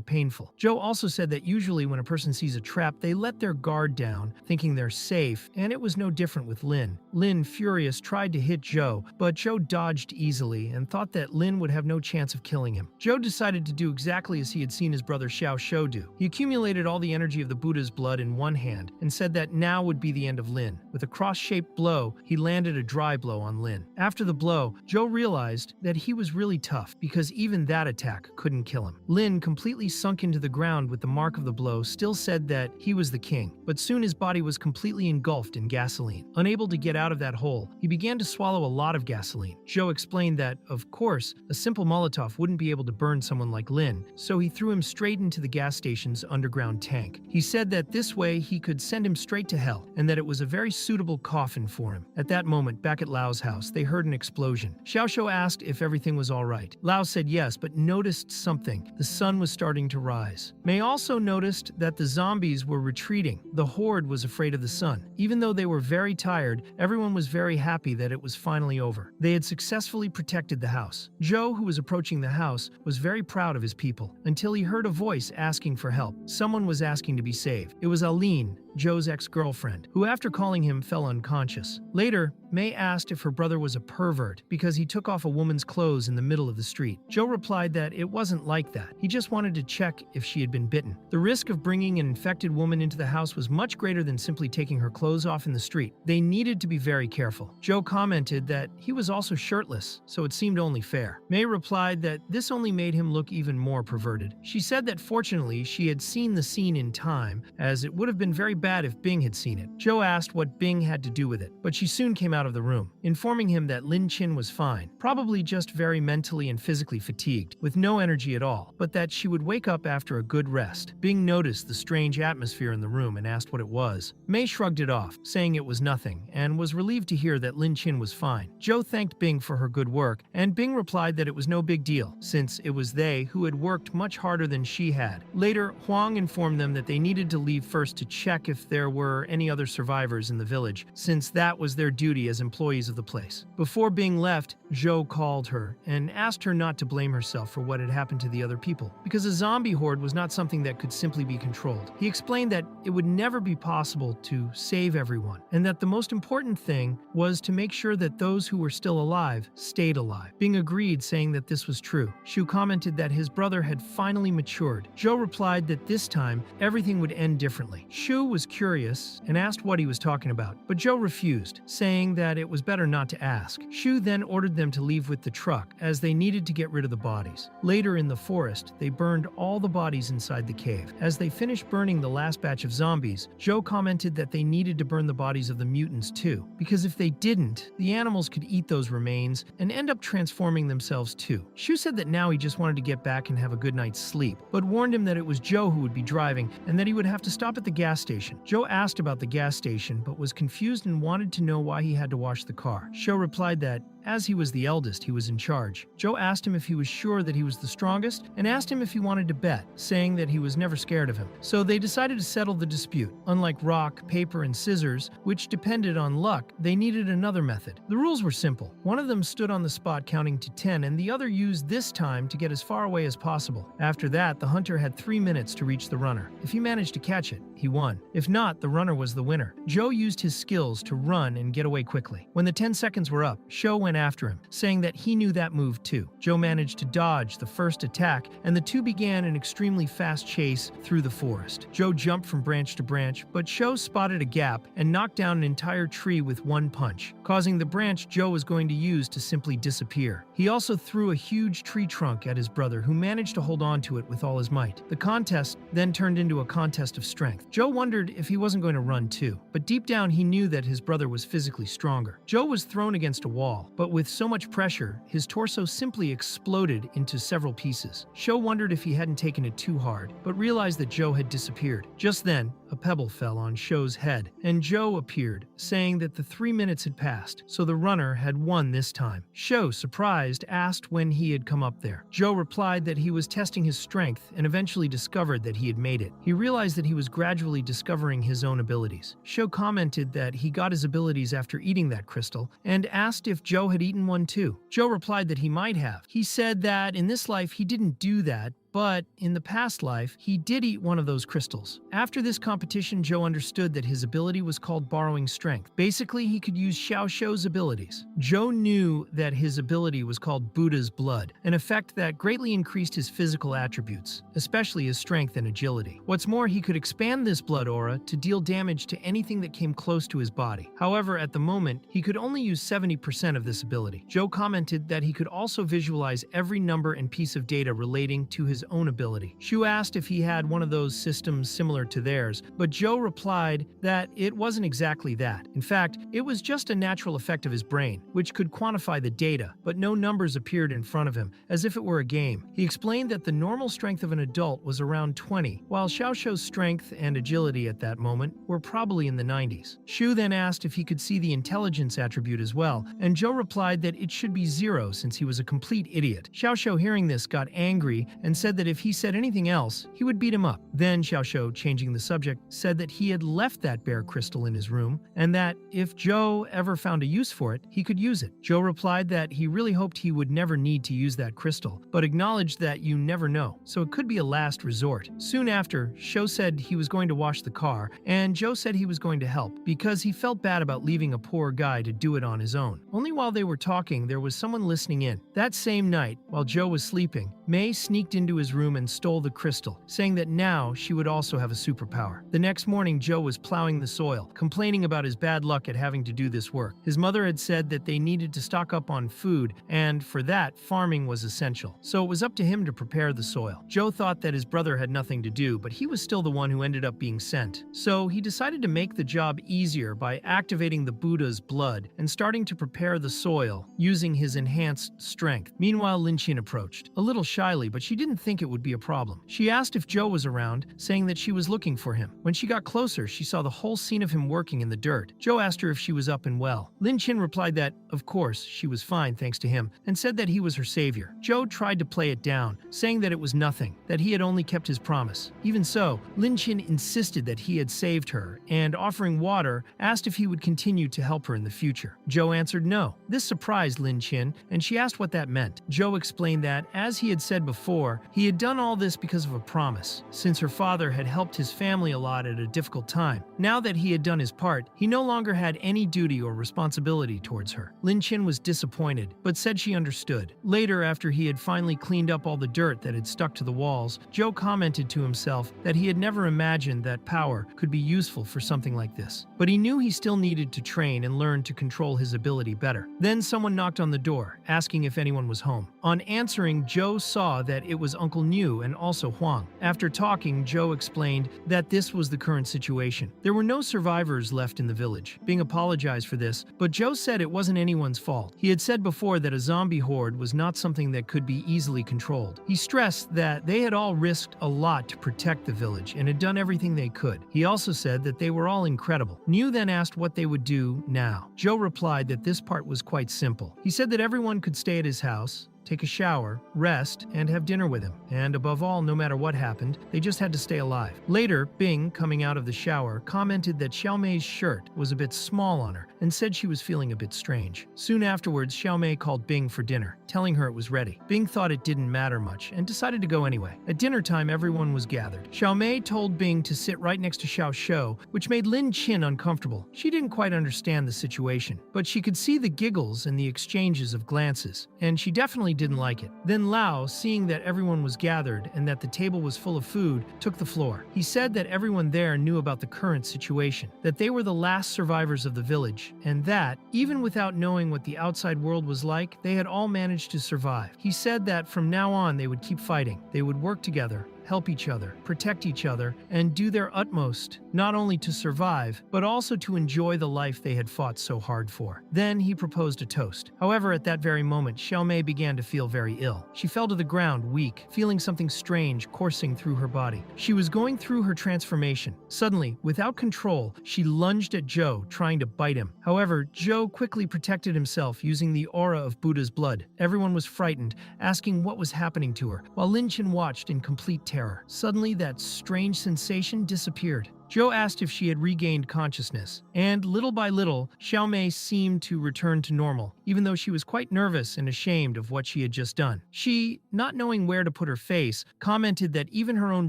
painful. Joe also said that usually when a person sees a trap, they let their guard down, thinking they're safe, and it was no different with Lin. Lin, furious, tried to hit Joe, but Joe dodged easily and thought that Lin would have no chance of killing him. Joe decided to do exactly as he had seen his brother Xiao Shou do. He accumulated all the energy of the Buddha's blood in one hand and said that now would be the end of Lin. With a cross-shaped blow, he landed a dry blow on Lin. After the blow, Joe realized that he was really tough because even that attack couldn't kill him. Lin, completely sunk into the ground with the mark of the blow, still said that he was the king, but soon his body was completely engulfed in gasoline. Unable to get out of that hole, he began to swallow a lot of gasoline. Joe explained that, of course, a simple Molotov wouldn't be able to burn someone like Lin, so he threw him straight into the gas station's underground tank. He said that this way he could send him straight to hell, and that it was a very suitable coffin for him. At that moment, back at Lao's house, they heard an explosion. Xiao Shou asked if everything was all right. Lao said yes, but noticed something. The sun was starting to rise. Mei also noticed that the zombies were retreating. The horde was afraid of the sun. Even though they were very tired, everyone was very happy that it was finally over. They had successfully protected the house. Joe, who was approaching the house, was very proud of his people, until he heard a voice asking for help. Someone was asking to be saved. It was Aline, Joe's ex-girlfriend, who after calling him fell unconscious. Later, Mei asked if her brother was a pervert because he took off a woman's clothes in the middle of the street. Joe replied that it wasn't like that. He just wanted to check if she had been bitten. The risk of bringing an infected woman into the house was much greater than simply taking her clothes off in the street. They needed to be very careful. Joe commented that he was also shirtless, so it seemed only fair. Mei replied that this only made him look even more perverted. She said that fortunately she had seen the scene in time, as it would have been very bad if Bing had seen it. Joe asked what Bing had to do with it, but she soon came out of the room, informing him that Lin Chin was fine, probably just very mentally and physically fatigued, with no energy at all, but that she would wake up after a good rest. Bing noticed the strange atmosphere in the room and asked what it was. Mei shrugged it off, saying it was nothing, and was relieved to hear that Lin Chin was fine. Joe thanked Bing for her good work, and Bing replied that it was no big deal, since it was they who had worked much harder than she had. Later, Huang informed them that they needed to leave first to check if there were any other survivors in the village, since that was their duty as employees of the place. Before being left, Joe called her and asked her not to blame herself for what had happened to the other people, because a zombie horde was not something that could simply be controlled. He explained that it would never be possible to save everyone, and that the most important thing was to make sure that those who were still alive stayed alive. Bing agreed, saying that this was true. Shu commented that his brother had finally matured. Joe replied that this time, everything would end differently. Shu was curious and asked what he was talking about, but Joe refused, saying that it was better not to ask. Shu then ordered them to leave with the truck, as they needed to get rid of the bodies. Later in the forest, they burned all the bodies inside the cave. As they finished burning the last batch of zombies, Joe commented that they needed to burn the bodies of the mutants too, because if they didn't, the animals could eat those remains and end up transforming themselves too. Shu said that now he just wanted to get back and have a good night's sleep, but warned him that it was Joe who would be driving and that he would have to stop at the gas station. Joe asked about the gas station, but was confused and wanted to know why he had to wash the car. Shu replied that as he was the eldest, he was in charge. Joe asked him if he was sure that he was the strongest and asked him if he wanted to bet, saying that he was never scared of him. So they decided to settle the dispute. Unlike rock, paper, and scissors, which depended on luck, they needed another method. The rules were simple. One of them stood on the spot counting to 10, and the other used this time to get as far away as possible. After that, the hunter had 3 minutes to reach the runner. If he managed to catch it, he won. If not, the runner was the winner. Joe used his skills to run and get away quickly. When the 10 seconds were up, Sho went after him, saying that he knew that move too. Joe managed to dodge the first attack, and the two began an extremely fast chase through the forest. Joe jumped from branch to branch, but Sho spotted a gap and knocked down an entire tree with one punch, causing the branch Joe was going to use to simply disappear. He also threw a huge tree trunk at his brother, who managed to hold on to it with all his might. The contest then turned into a contest of strength. Joe wondered if he wasn't going to run too, but deep down he knew that his brother was physically stronger. Joe was thrown against a wall, but with so much pressure, his torso simply exploded into several pieces. Sho wondered if he hadn't taken it too hard, but realized that Joe had disappeared. Just then, a pebble fell on Sho's head, and Joe appeared, saying that the 3 minutes had passed, so the runner had won this time. Sho, surprised, asked when he had come up there. Joe replied that he was testing his strength and eventually discovered that he had made it. He realized that he was gradually discovering his own abilities. Sho commented that he got his abilities after eating that crystal, and asked if Joe had eaten one too. Joe replied that he might have. He said that in this life he didn't do that, but in the past life, he did eat one of those crystals. After this competition, Joe understood that his ability was called borrowing strength. Basically, he could use Xiao Shou's abilities. Joe knew that his ability was called Buddha's Blood, an effect that greatly increased his physical attributes, especially his strength and agility. What's more, he could expand this blood aura to deal damage to anything that came close to his body. However, at the moment, he could only use 70% of this ability. Joe commented that he could also visualize every number and piece of data relating to his own ability. Shu asked if he had one of those systems similar to theirs, but Joe replied that it wasn't exactly that. In fact, it was just a natural effect of his brain, which could quantify the data, but no numbers appeared in front of him, as if it were a game. He explained that the normal strength of an adult was around 20, while Xiao Shou's strength and agility at that moment were probably in the 90s. Shu then asked if he could see the intelligence attribute as well, and Joe replied that it should be 0 since he was a complete idiot. Xiao Shou, hearing this, got angry and said that if he said anything else, he would beat him up. Then Xiao Shou, changing the subject, said that he had left that bear crystal in his room, and that if Joe ever found a use for it, he could use it. Joe replied that he really hoped he would never need to use that crystal, but acknowledged that you never know, so it could be a last resort. Soon after, Sho said he was going to wash the car, and Joe said he was going to help, because he felt bad about leaving a poor guy to do it on his own. Only while they were talking, there was someone listening in. That same night, while Joe was sleeping, Mei sneaked into his room and stole the crystal, saying that now she would also have a superpower. The next morning, Joe was plowing the soil, complaining about his bad luck at having to do this work. His mother had said that they needed to stock up on food, and for that, farming was essential. So it was up to him to prepare the soil. Joe thought that his brother had nothing to do, but he was still the one who ended up being sent. So he decided to make the job easier by activating the Buddha's blood and starting to prepare the soil using his enhanced strength. Meanwhile, Lin Qin approached. A little shyly, but she didn't think it would be a problem. She asked if Joe was around, saying that she was looking for him. When she got closer, she saw the whole scene of him working in the dirt. Joe asked her if she was up and well. Lin Chin replied that, of course, she was fine thanks to him, and said that he was her savior. Joe tried to play it down, saying that it was nothing, that he had only kept his promise. Even so, Lin Chin insisted that he had saved her, and offering water, asked if he would continue to help her in the future. Joe answered no. This surprised Lin Chin, and she asked what that meant. Joe explained that, as he had said before, he had done all this because of a promise, since her father had helped his family a lot at a difficult time. Now that he had done his part, he no longer had any duty or responsibility towards her. Lin Chin was disappointed, but said she understood. Later, after he had finally cleaned up all the dirt that had stuck to the walls, Joe commented to himself that he had never imagined that power could be useful for something like this. But he knew he still needed to train and learn to control his ability better. Then someone knocked on the door, asking if anyone was home. On answering, Joe saw that it was Uncle Niu and also Huang. After talking, Joe explained that this was the current situation. There were no survivors left in the village. Bing apologized for this, but Joe said it wasn't anyone's fault. He had said before that a zombie horde was not something that could be easily controlled. He stressed that they had all risked a lot to protect the village and had done everything they could. He also said that they were all incredible. Niu then asked what they would do now. Joe replied that this part was quite simple. He said that everyone could stay at his house, take a shower, rest, and have dinner with him. And above all, no matter what happened, they just had to stay alive. Later, Bing, coming out of the shower, commented that Xiaomei's shirt was a bit small on her and said she was feeling a bit strange. Soon afterwards, Xiaomei called Bing for dinner, telling her it was ready. Bing thought it didn't matter much and decided to go anyway. At dinner time, everyone was gathered. Xiaomei told Bing to sit right next to Xiao Shou, which made Lin Chin uncomfortable. She didn't quite understand the situation, but she could see the giggles and the exchanges of glances, and she definitely didn't like it. Then Lao, seeing that everyone was gathered and that the table was full of food, took the floor. He said that everyone there knew about the current situation, that they were the last survivors of the village, and that, even without knowing what the outside world was like, they had all managed to survive. He said that from now on they would keep fighting. They would work together, help each other, protect each other, and do their utmost, not only to survive, but also to enjoy the life they had fought so hard for. Then he proposed a toast. However, at that very moment, Xiaomei began to feel very ill. She fell to the ground, weak, feeling something strange coursing through her body. She was going through her transformation. Suddenly, without control, she lunged at Zhou, trying to bite him. However, Zhou quickly protected himself using the aura of Buddha's blood. Everyone was frightened, asking what was happening to her, while Lin Chin watched in complete terror. Suddenly, that strange sensation disappeared. Joe asked if she had regained consciousness, and little by little, Xiaomei seemed to return to normal, even though she was quite nervous and ashamed of what she had just done. She, not knowing where to put her face, commented that even her own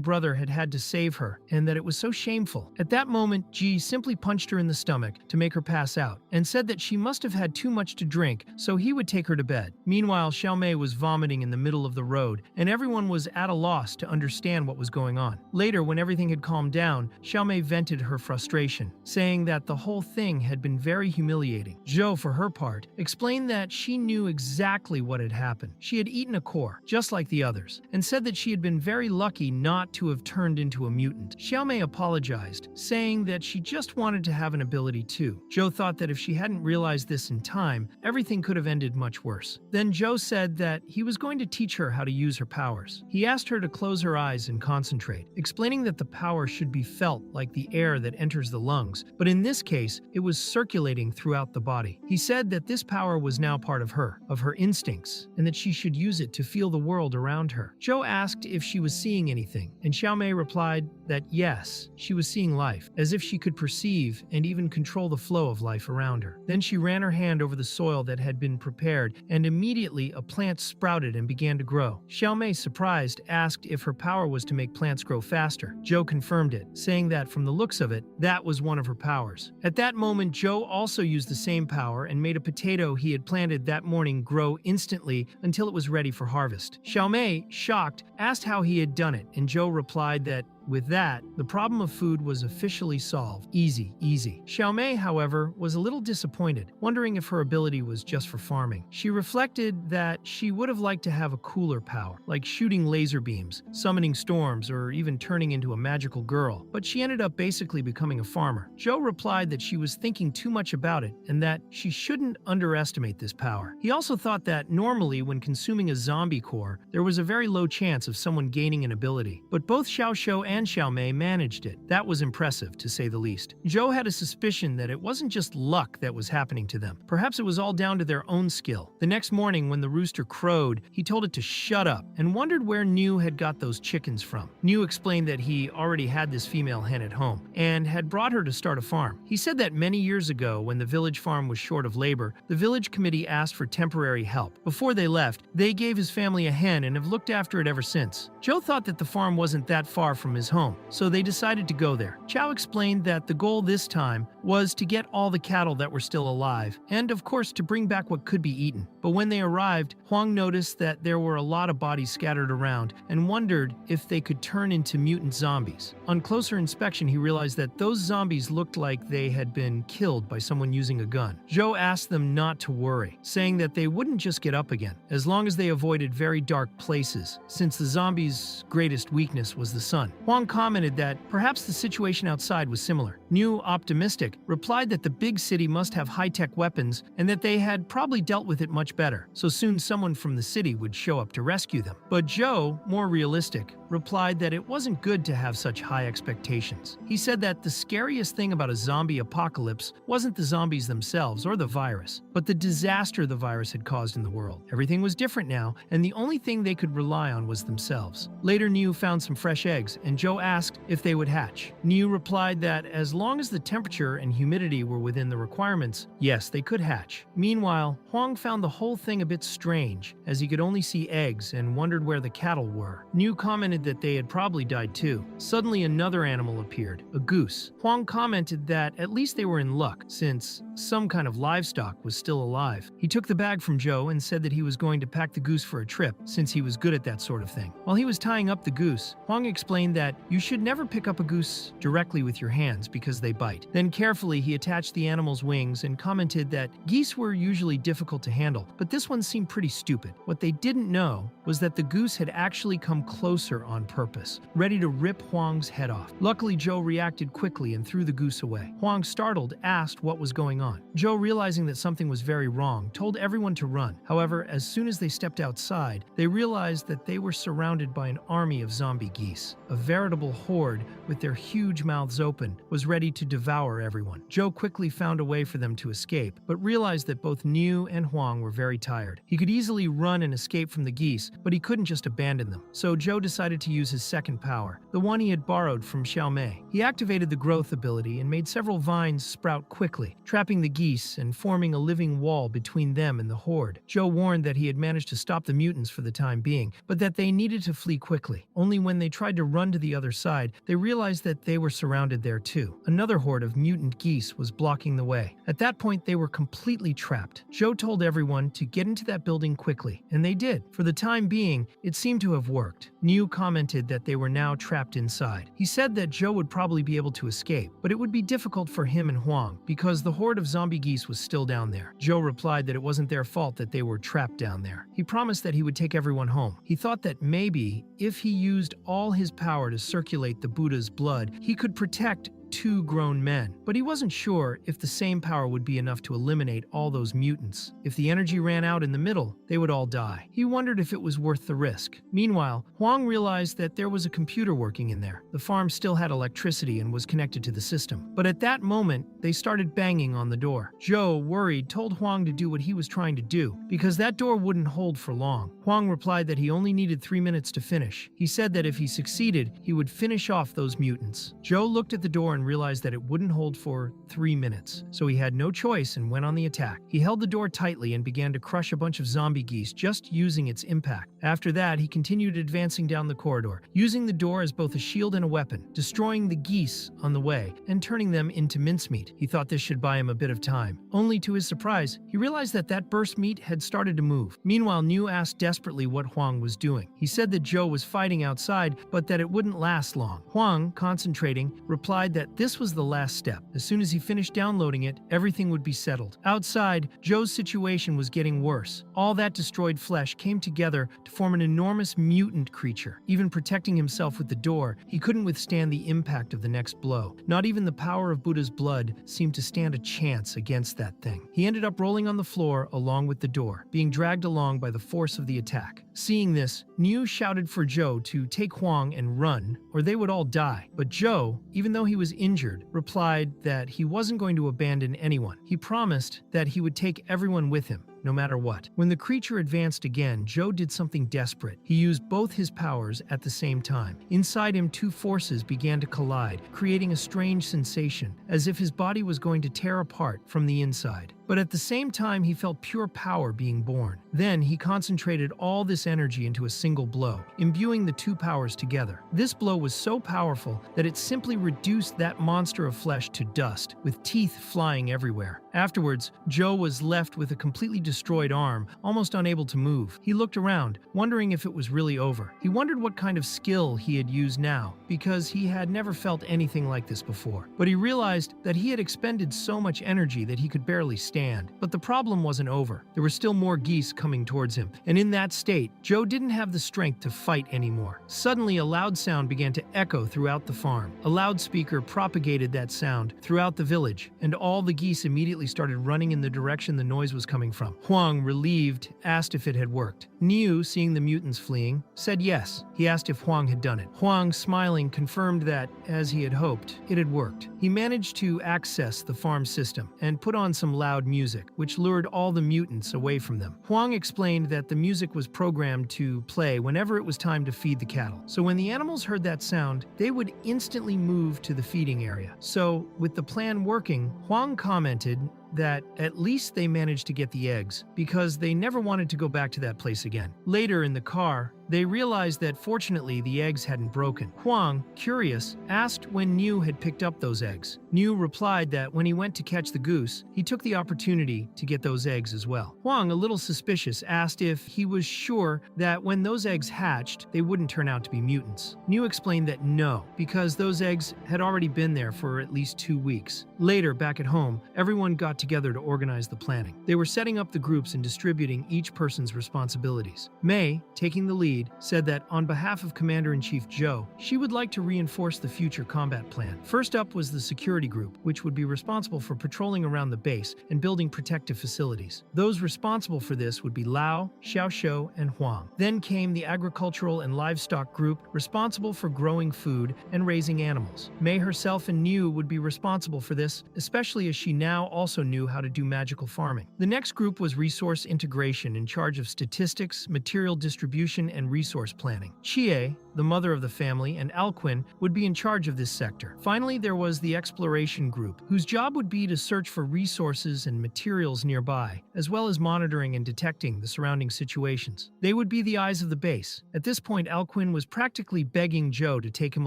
brother had had to save her, and that it was so shameful. At that moment, Ji simply punched her in the stomach to make her pass out, and said that she must have had too much to drink, so he would take her to bed. Meanwhile, Xiaomei was vomiting in the middle of the road, and everyone was at a loss to understand what was going on. Later, when everything had calmed down, Xiaomei vented her frustration, saying that the whole thing had been very humiliating. Zhou, for her part, explained that she knew exactly what had happened. She had eaten a core, just like the others, and said that she had been very lucky not to have turned into a mutant. Xiaomei apologized, saying that she just wanted to have an ability too. Zhou thought that if she hadn't realized this in time, everything could have ended much worse. Then Zhou said that he was going to teach her how to use her powers. He asked her to close her eyes and concentrate, explaining that the power should be felt like the air that enters the lungs, but in this case, it was circulating throughout the body. He said that this power was now part of her instincts, and that she should use it to feel the world around her. Zhou asked if she was seeing anything, and Xiaomei replied that yes, she was seeing life, as if she could perceive and even control the flow of life around her. Then she ran her hand over the soil that had been prepared, and immediately a plant sprouted and began to grow. Xiaomei, surprised, asked if her power was to make plants grow faster. Zhou confirmed it, saying that from the looks of it, that was one of her powers. At that moment, Zhou also used the same power and made a potato he had planted that morning grow instantly until it was ready for harvest. Xiaomei, shocked, asked how he had done it, and Zhou replied that With that, the problem of food was officially solved. Easy, easy. Xiaomei, however, was a little disappointed, wondering if her ability was just for farming. She reflected that she would have liked to have a cooler power, like shooting laser beams, summoning storms, or even turning into a magical girl, but she ended up basically becoming a farmer. Joe replied that she was thinking too much about it and that she shouldn't underestimate this power. He also thought that normally when consuming a zombie core, there was a very low chance of someone gaining an ability, but both Xiaoxiu and Xiaomei managed it. That was impressive, to say the least. Joe had a suspicion that it wasn't just luck that was happening to them. Perhaps it was all down to their own skill. The next morning, when the rooster crowed, he told it to shut up and wondered where Niu had got those chickens from. Niu explained that he already had this female hen at home and had brought her to start a farm. He said that many years ago, when the village farm was short of labor, the village committee asked for temporary help. Before they left, they gave his family a hen and have looked after it ever since. Joe thought that the farm wasn't that far from his home, so they decided to go there. Chow explained that the goal this time was to get all the cattle that were still alive, and of course to bring back what could be eaten. But when they arrived, Huang noticed that there were a lot of bodies scattered around and wondered if they could turn into mutant zombies. On closer inspection, he realized that those zombies looked like they had been killed by someone using a gun. Joe asked them not to worry, saying that they wouldn't just get up again, as long as they avoided very dark places, since the zombies' greatest weakness was the sun. Huang commented that perhaps the situation outside was similar. Niu, optimistic, replied that the big city must have high-tech weapons and that they had probably dealt with it much better, so soon someone from the city would show up to rescue them. But Joe, more realistic, replied that it wasn't good to have such high expectations. He said that the scariest thing about a zombie apocalypse wasn't the zombies themselves or the virus, but the disaster the virus had caused in the world. Everything was different now, and the only thing they could rely on was themselves. Later, Niu found some fresh eggs, and Joe asked if they would hatch. Niu replied that as long as the temperature and humidity were within the requirements, yes, they could hatch. Meanwhile, Huang found the whole thing a bit strange, as he could only see eggs and wondered where the cattle were. Niu commented that they had probably died too. Suddenly, another animal appeared, a goose. Huang commented that at least they were in luck, since some kind of livestock was still alive. He took the bag from Joe and said that he was going to pack the goose for a trip, since he was good at that sort of thing. While he was tying up the goose, Huang explained that you should never pick up a goose directly with your hands because they bite. Then carefully he attached the animal's wings and commented that geese were usually difficult to handle, but this one seemed pretty stupid. What they didn't know was that the goose had actually come closer on purpose, ready to rip Huang's head off. Luckily, Joe reacted quickly and threw the goose away. Huang, startled, asked what was going on. Joe, realizing that something was very wrong, told everyone to run. However, as soon as they stepped outside, they realized that they were surrounded by an army of zombie geese. A veritable horde, with their huge mouths open, was ready to devour everyone. Joe quickly found a way for them to escape, but realized that both Niu and Huang were very tired. He could easily run and escape from the geese, but he couldn't just abandon them. So Joe decided to use his second power, the one he had borrowed from Xiaomei. He activated the growth ability and made several vines sprout quickly, trapping the geese and forming a living wall between them and the horde. Joe warned that he had managed to stop the mutants for the time being, but that they needed to flee quickly. Only when they tried to run to the other side, they realized that they were surrounded there too. Another horde of mutant geese was blocking the way. At that point, they were completely trapped. Joe told everyone to get into that building quickly, and they did. For the time being, it seemed to have worked. Niu commented that they were now trapped inside. He said that Joe would probably be able to escape, but it would be difficult for him and Huang because the horde of zombie geese was still down there. Joe replied that it wasn't their fault that they were trapped down there. He promised that he would take everyone home. He thought that maybe, if he used all his power to circulate the Buddha's blood, he could protect two grown men, but he wasn't sure if the same power would be enough to eliminate all those mutants. If the energy ran out in the middle, they would all die. He wondered if it was worth the risk. Meanwhile, Huang realized that there was a computer working in there. The farm still had electricity and was connected to the system. But at that moment, they started banging on the door. Joe, worried, told Huang to do what he was trying to do, because that door wouldn't hold for long. Huang replied that he only needed 3 minutes to finish. He said that if he succeeded, he would finish off those mutants. Joe looked at the door and realized that it wouldn't hold for 3 minutes, so he had no choice and went on the attack. He held the door tightly and began to crush a bunch of zombie geese just using its impact. After that, he continued advancing down the corridor, using the door as both a shield and a weapon, destroying the geese on the way and turning them into mincemeat. He thought this should buy him a bit of time. Only to his surprise, he realized that burst meat had started to move. Meanwhile, Niu asked desperately what Huang was doing. He said that Zhou was fighting outside, but that it wouldn't last long. Huang, concentrating, replied that this was the last step. As soon as he finished downloading it, everything would be settled. Outside, Zhou's situation was getting worse. All that destroyed flesh came together to form an enormous mutant creature. Even protecting himself with the door, he couldn't withstand the impact of the next blow. Not even the power of Buddha's blood seemed to stand a chance against that thing. He ended up rolling on the floor along with the door, being dragged along by the force of the attack. Seeing this, Niu shouted for Zhou to take Huang and run, or they would all die. But Zhou, even though he was injured, replied that he wasn't going to abandon anyone. He promised that he would take everyone with him, no matter what. When the creature advanced again, Zhou did something desperate. He used both his powers at the same time. Inside him, two forces began to collide, creating a strange sensation, as if his body was going to tear apart from the inside. But at the same time, he felt pure power being born. Then he concentrated all this energy into a single blow, imbuing the two powers together. This blow was so powerful that it simply reduced that monster of flesh to dust, with teeth flying everywhere. Afterwards, Zhou was left with a completely destroyed arm, almost unable to move. He looked around, wondering if it was really over. He wondered what kind of skill he had used now, because he had never felt anything like this before. But he realized that he had expended so much energy that he could barely stand. But the problem wasn't over. There were still more geese coming towards him, and in that state, Zhou didn't have the strength to fight anymore. Suddenly, a loud sound began to echo throughout the farm. A loudspeaker propagated that sound throughout the village, and all the geese immediately started running in the direction the noise was coming from. Huang, relieved, asked if it had worked. Niu, seeing the mutants fleeing, said yes. He asked if Huang had done it. Huang, smiling, confirmed that, as he had hoped, it had worked. He managed to access the farm system and put on some loud music, which lured all the mutants away from them. Huang explained that the music was programmed to play whenever it was time to feed the cattle. So when the animals heard that sound, they would instantly move to the feeding area. So, with the plan working, Huang commented that at least they managed to get the eggs, because they never wanted to go back to that place again. Later in the car, they realized that fortunately the eggs hadn't broken. Huang, curious, asked when Niu had picked up those eggs. Niu replied that when he went to catch the goose, he took the opportunity to get those eggs as well. Huang, a little suspicious, asked if he was sure that when those eggs hatched, they wouldn't turn out to be mutants. Niu explained that no, because those eggs had already been there for at least 2 weeks. Later, back at home, everyone got together to organize the planning. They were setting up the groups and distributing each person's responsibilities. Mei, taking the lead, said that on behalf of Commander-in-Chief Zhou, she would like to reinforce the future combat plan. First up was the security group, which would be responsible for patrolling around the base and building protective facilities. Those responsible for this would be Lao, Xiaoshou, and Huang. Then came the agricultural and livestock group, responsible for growing food and raising animals. Mei herself and Niu would be responsible for this, especially as she now also knew how to do magical farming. The next group was resource integration, in charge of statistics, material distribution, and resource planning. Chie, the mother of the family, and Alquin would be in charge of this sector. Finally, there was the exploration group, whose job would be to search for resources and materials nearby, as well as monitoring and detecting the surrounding situations. They would be the eyes of the base. At this point, Alquin was practically begging Zhou to take him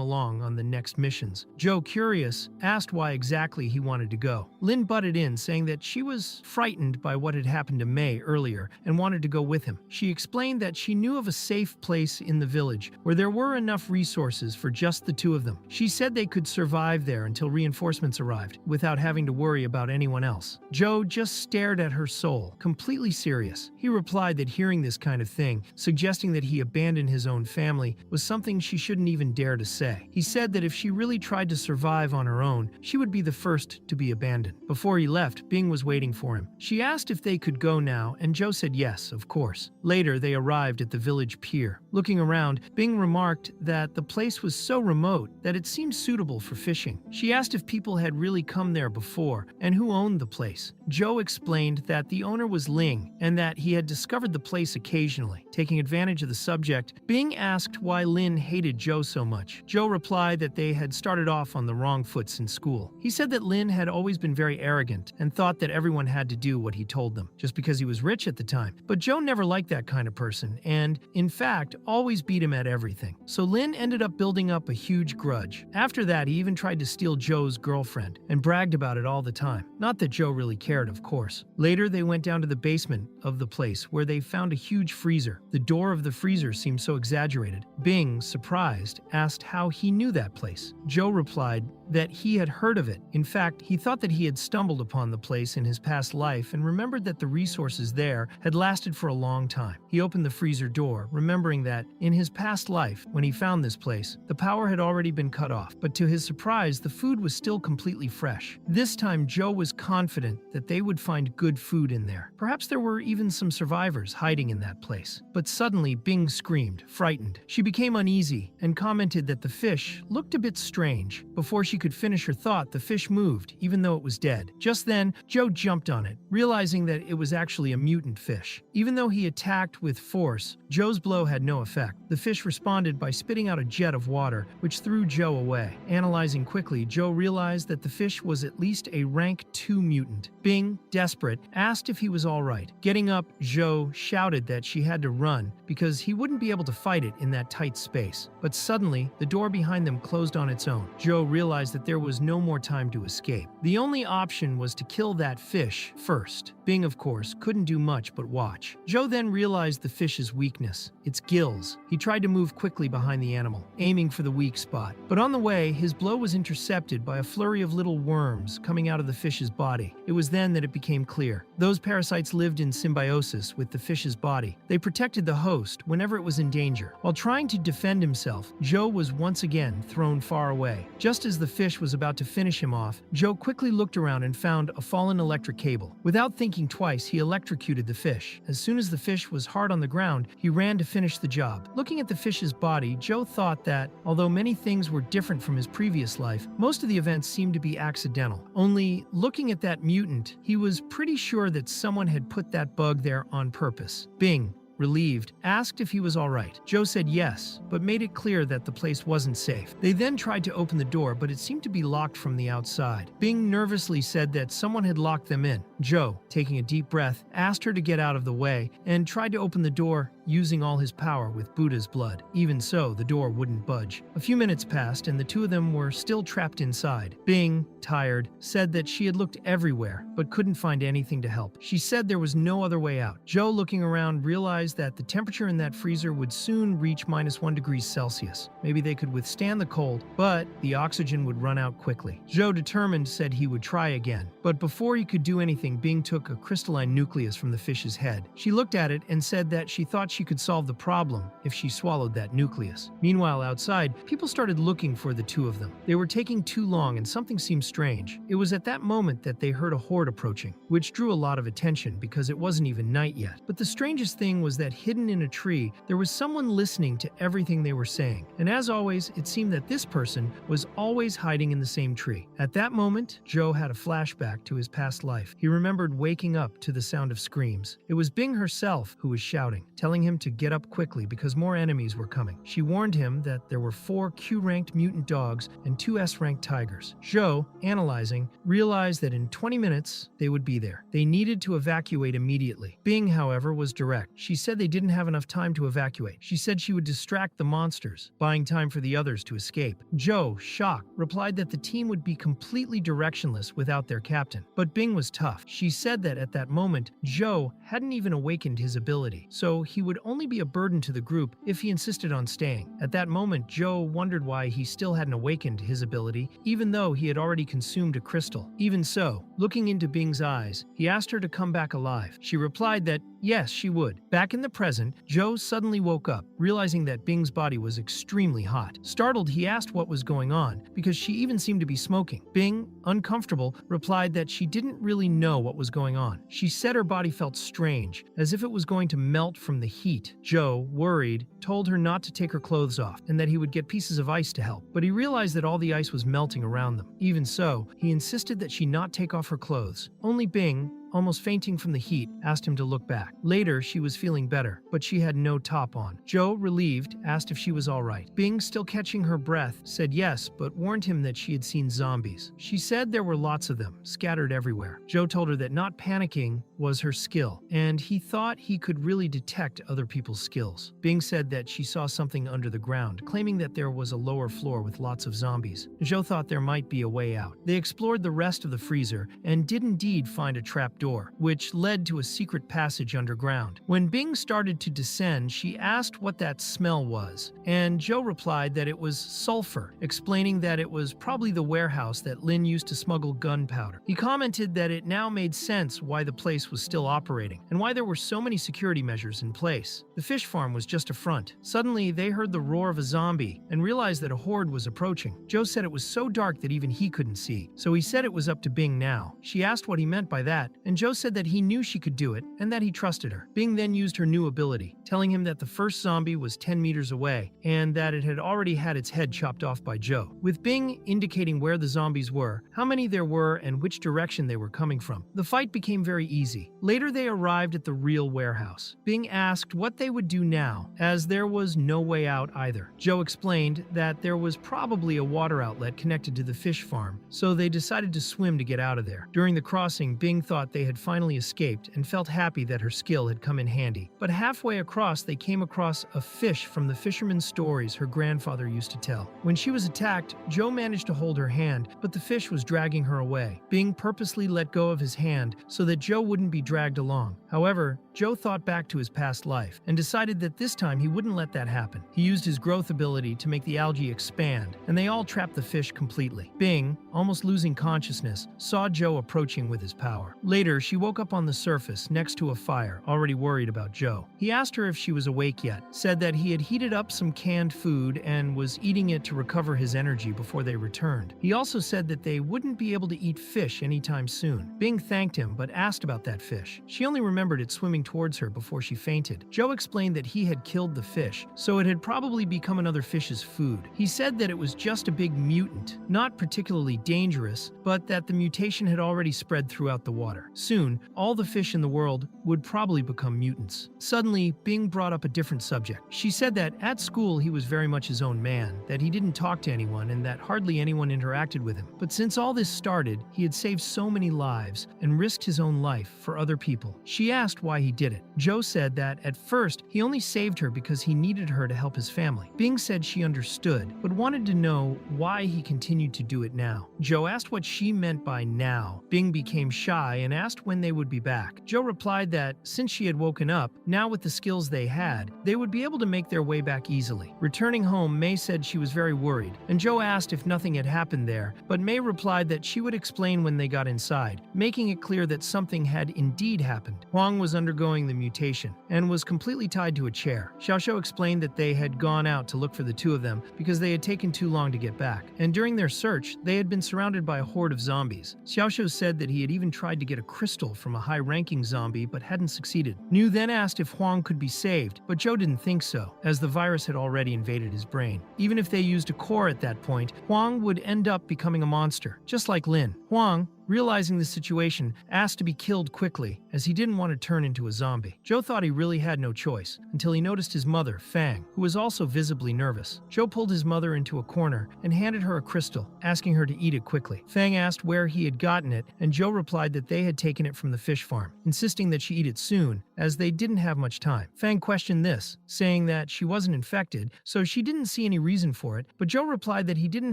along on the next missions. Zhou, curious, asked why exactly he wanted to go. Lin butted in, saying that she was frightened by what had happened to Mei earlier and wanted to go with him. She explained that she knew of a safe place in the village where there were enough resources for just the two of them. She said they could survive there until reinforcements arrived, without having to worry about anyone else. Zhou just stared at her soul, completely serious. He replied that hearing this kind of thing, suggesting that he abandoned his own family, was something she shouldn't even dare to say. He said that if she really tried to survive on her own, she would be the first to be abandoned. Before he left, Bing was waiting for him. She asked if they could go now, and Zhou said yes, of course. Later, they arrived at the village pier. Looking around, Bing remarked that the place was so remote that it seemed suitable for fishing. She asked if people had really come there before and who owned the place. Zhou explained that the owner was Ling and that he had discovered the place occasionally. Taking advantage of the subject, Bing asked why Lin hated Zhou so much. Zhou replied that they had started off on the wrong foot in school. He said that Lin had always been very arrogant and thought that everyone had to do what he told them, just because he was rich at the time. But Zhou never liked that kind of person, and, in fact, fact, always beat him at everything. So Lin ended up building up a huge grudge. After that, he even tried to steal Joe's girlfriend and bragged about it all the time. Not that Joe really cared, of course. Later, they went down to the basement of the place where they found a huge freezer. The door of the freezer seemed so exaggerated. Bing, surprised, asked how he knew that place. Joe replied that he had heard of it. In fact, he thought that he had stumbled upon the place in his past life and remembered that the resources there had lasted for a long time. He opened the freezer door, remembering that in his past life, when he found this place, the power had already been cut off, but to his surprise, the food was still completely fresh. This time, Joe was confident that they would find good food in there. Perhaps there were even some survivors hiding in that place. But suddenly, Bing screamed, frightened. She became uneasy and commented that the fish looked a bit strange. Before she could finish her thought, the fish moved, even though it was dead. Just then, Joe jumped on it, realizing that it was actually a mutant fish. Even though he attacked with force, Joe's blow had no effect. The fish responded by spitting out a jet of water, which threw Joe away. Analyzing quickly, Joe realized that the fish was at least a rank 2 mutant. Bing, desperate, asked if he was all right. Getting up, Joe shouted that she had to run because he wouldn't be able to fight it in that tight space. But suddenly, the door behind them closed on its own. Joe realized that there was no more time to escape. The only option was to kill that fish first. Bing, of course, couldn't do much but watch. Joe then realized the fish's weakness, its gills. He tried to move quickly behind the animal, aiming for the weak spot. But on the way, his blow was intercepted by a flurry of little worms coming out of the fish's body. It was then that it became clear. Those parasites lived in symbiosis with the fish's body. They protected the host whenever it was in danger. While trying to defend himself, Joe was once again thrown far away. Just as the fish was about to finish him off, Joe quickly looked around and found a fallen electric cable. Without thinking twice, he electrocuted the fish. As soon as the fish was hard on the ground, he ran to finish the job. Looking at the fish's body, Joe thought that, although many things were different from his previous life, most of the events seemed to be accidental. Only, looking at that mutant, he was pretty sure that someone had put that bug there on purpose. Bing, relieved, asked if he was all right. Joe said yes, but made it clear that the place wasn't safe. They then tried to open the door, but it seemed to be locked from the outside. Bing nervously said that someone had locked them in. Joe, taking a deep breath, asked her to get out of the way and tried to open the door using all his power with Buddha's blood. Even so, the door wouldn't budge. A few minutes passed and the two of them were still trapped inside. Bing, tired, said that she had looked everywhere but couldn't find anything to help. She said there was no other way out. Joe, looking around, realized that the temperature in that freezer would soon reach -1°C. Maybe they could withstand the cold, but the oxygen would run out quickly. Joe, determined, said he would try again. But before he could do anything, Bing took a crystalline nucleus from the fish's head. She looked at it and said that she thought she could solve the problem if she swallowed that nucleus. Meanwhile, outside, people started looking for the two of them. They were taking too long and something seemed strange. It was at that moment that they heard a horde approaching, which drew a lot of attention because it wasn't even night yet. But the strangest thing was that hidden in a tree, there was someone listening to everything they were saying. And as always, it seemed that this person was always hiding in the same tree. At that moment, Joe had a flashback to his past life. He remembered waking up to the sound of screams. It was Bing herself who was shouting, telling him to get up quickly because more enemies were coming. She warned him that there were 4 Q-ranked mutant dogs and 2 S-ranked tigers. Joe, analyzing, realized that in 20 minutes, they would be there. They needed to evacuate immediately. Bing, however, was direct. She said they didn't have enough time to evacuate. She said she would distract the monsters, buying time for the others to escape. Joe, shocked, replied that the team would be completely directionless without their captain. But Bing was tough. She said that at that moment, Joe hadn't even awakened his ability, so he would only be a burden to the group if he insisted on staying. At that moment, Joe wondered why he still hadn't awakened his ability, even though he had already consumed a crystal. Even so, looking into Bing's eyes, he asked her to come back alive. She replied that yes, she would. Back in the present, Joe suddenly woke up, realizing that Bing's body was extremely hot. Startled, he asked what was going on, because she even seemed to be smoking. Bing, uncomfortable, replied that she didn't really know what was going on. She said her body felt strange, as if it was going to melt from the heat. Joe, worried, told her not to take her clothes off, and that he would get pieces of ice to help. But he realized that all the ice was melting around them. Even so, he insisted that she not take off her clothes. Only Bing, almost fainting from the heat, asked him to look back. Later, she was feeling better, but she had no top on. Joe, relieved, asked if she was all right. Bing, still catching her breath, said yes, but warned him that she had seen zombies. She said there were lots of them, scattered everywhere. Joe told her that not panicking was her skill, and he thought he could really detect other people's skills. Bing said that she saw something under the ground, claiming that there was a lower floor with lots of zombies. Joe thought there might be a way out. They explored the rest of the freezer and did indeed find a trap door, which led to a secret passage underground. When Bing started to descend, she asked what that smell was, and Joe replied that it was sulfur, explaining that it was probably the warehouse that Lin used to smuggle gunpowder. He commented that it now made sense why the place was still operating, and why there were so many security measures in place. The fish farm was just a front. Suddenly, they heard the roar of a zombie and realized that a horde was approaching. Joe said it was so dark that even he couldn't see, so he said it was up to Bing now. She asked what he meant by that, and Joe said that he knew she could do it and that he trusted her. Bing then used her new ability, telling him that the first zombie was 10 meters away and that it had already had its head chopped off by Joe, with Bing indicating where the zombies were, how many there were, and which direction they were coming from. The fight became very easy. Later, they arrived at the real warehouse. Bing asked what they would do now, as there was no way out either. Joe explained that there was probably a water outlet connected to the fish farm, so they decided to swim to get out of there. During the crossing, Bing thought they had finally escaped and felt happy that her skill had come in handy. But halfway across, they came across a fish from the fisherman's stories her grandfather used to tell. When she was attacked, Joe managed to hold her hand, but the fish was dragging her away. Bing purposely let go of his hand so that Joe wouldn't be dragged along. However, Joe thought back to his past life and decided that this time he wouldn't let that happen. He used his growth ability to make the algae expand, and they all trapped the fish completely. Bing, almost losing consciousness, saw Joe approaching with his power. Later, she woke up on the surface next to a fire, already worried about Joe. He asked her if she was awake yet, said that he had heated up some canned food and was eating it to recover his energy before they returned. He also said that they wouldn't be able to eat fish anytime soon. Bing thanked him but asked about that fish. She only remembered it swimming towards her before she fainted. Joe explained that he had killed the fish, so it had probably become another fish's food. He said that it was just a big mutant, not particularly dangerous, but that the mutation had already spread throughout the water. Soon, all the fish in the world would probably become mutants. Suddenly, Bing brought up a different subject. She said that at school he was very much his own man, that he didn't talk to anyone, and that hardly anyone interacted with him. But since all this started, he had saved so many lives and risked his own life for other people. She asked why he did it. Joe said that at first he only saved her because he needed her to help his family. Bing said she understood, but wanted to know why he continued to do it now. Joe asked what she meant by now. Bing became shy and asked when they would be back. Joe replied that since she had woken up, now with the skills they had, they would be able to make their way back easily. Returning home, May said she was very worried, and Joe asked if nothing had happened there, but May replied that she would explain when they got inside, making it clear that something had indeed happened. Huang was undergoing the mutation and was completely tied to a chair. Xiaoxiao explained that they had gone out to look for the two of them because they had taken too long to get back, and during their search, they had been surrounded by a horde of zombies. Xiaoxiao said that he had even tried to get a crystal from a high-ranking zombie but hadn't succeeded. Niu then asked if Huang could be saved, but Joe didn't think so, as the virus had already invaded his brain. Even if they used a core at that point, Huang would end up becoming a monster, just like Lin. Huang, realizing the situation, asked to be killed quickly, as he didn't want to turn into a zombie. Joe thought he really had no choice, until he noticed his mother, Fang, who was also visibly nervous. Joe pulled his mother into a corner and handed her a crystal, asking her to eat it quickly. Fang asked where he had gotten it, and Joe replied that they had taken it from the fish farm, insisting that she eat it soon, as they didn't have much time. Fang questioned this, saying that she wasn't infected, so she didn't see any reason for it, but Joe replied that he didn't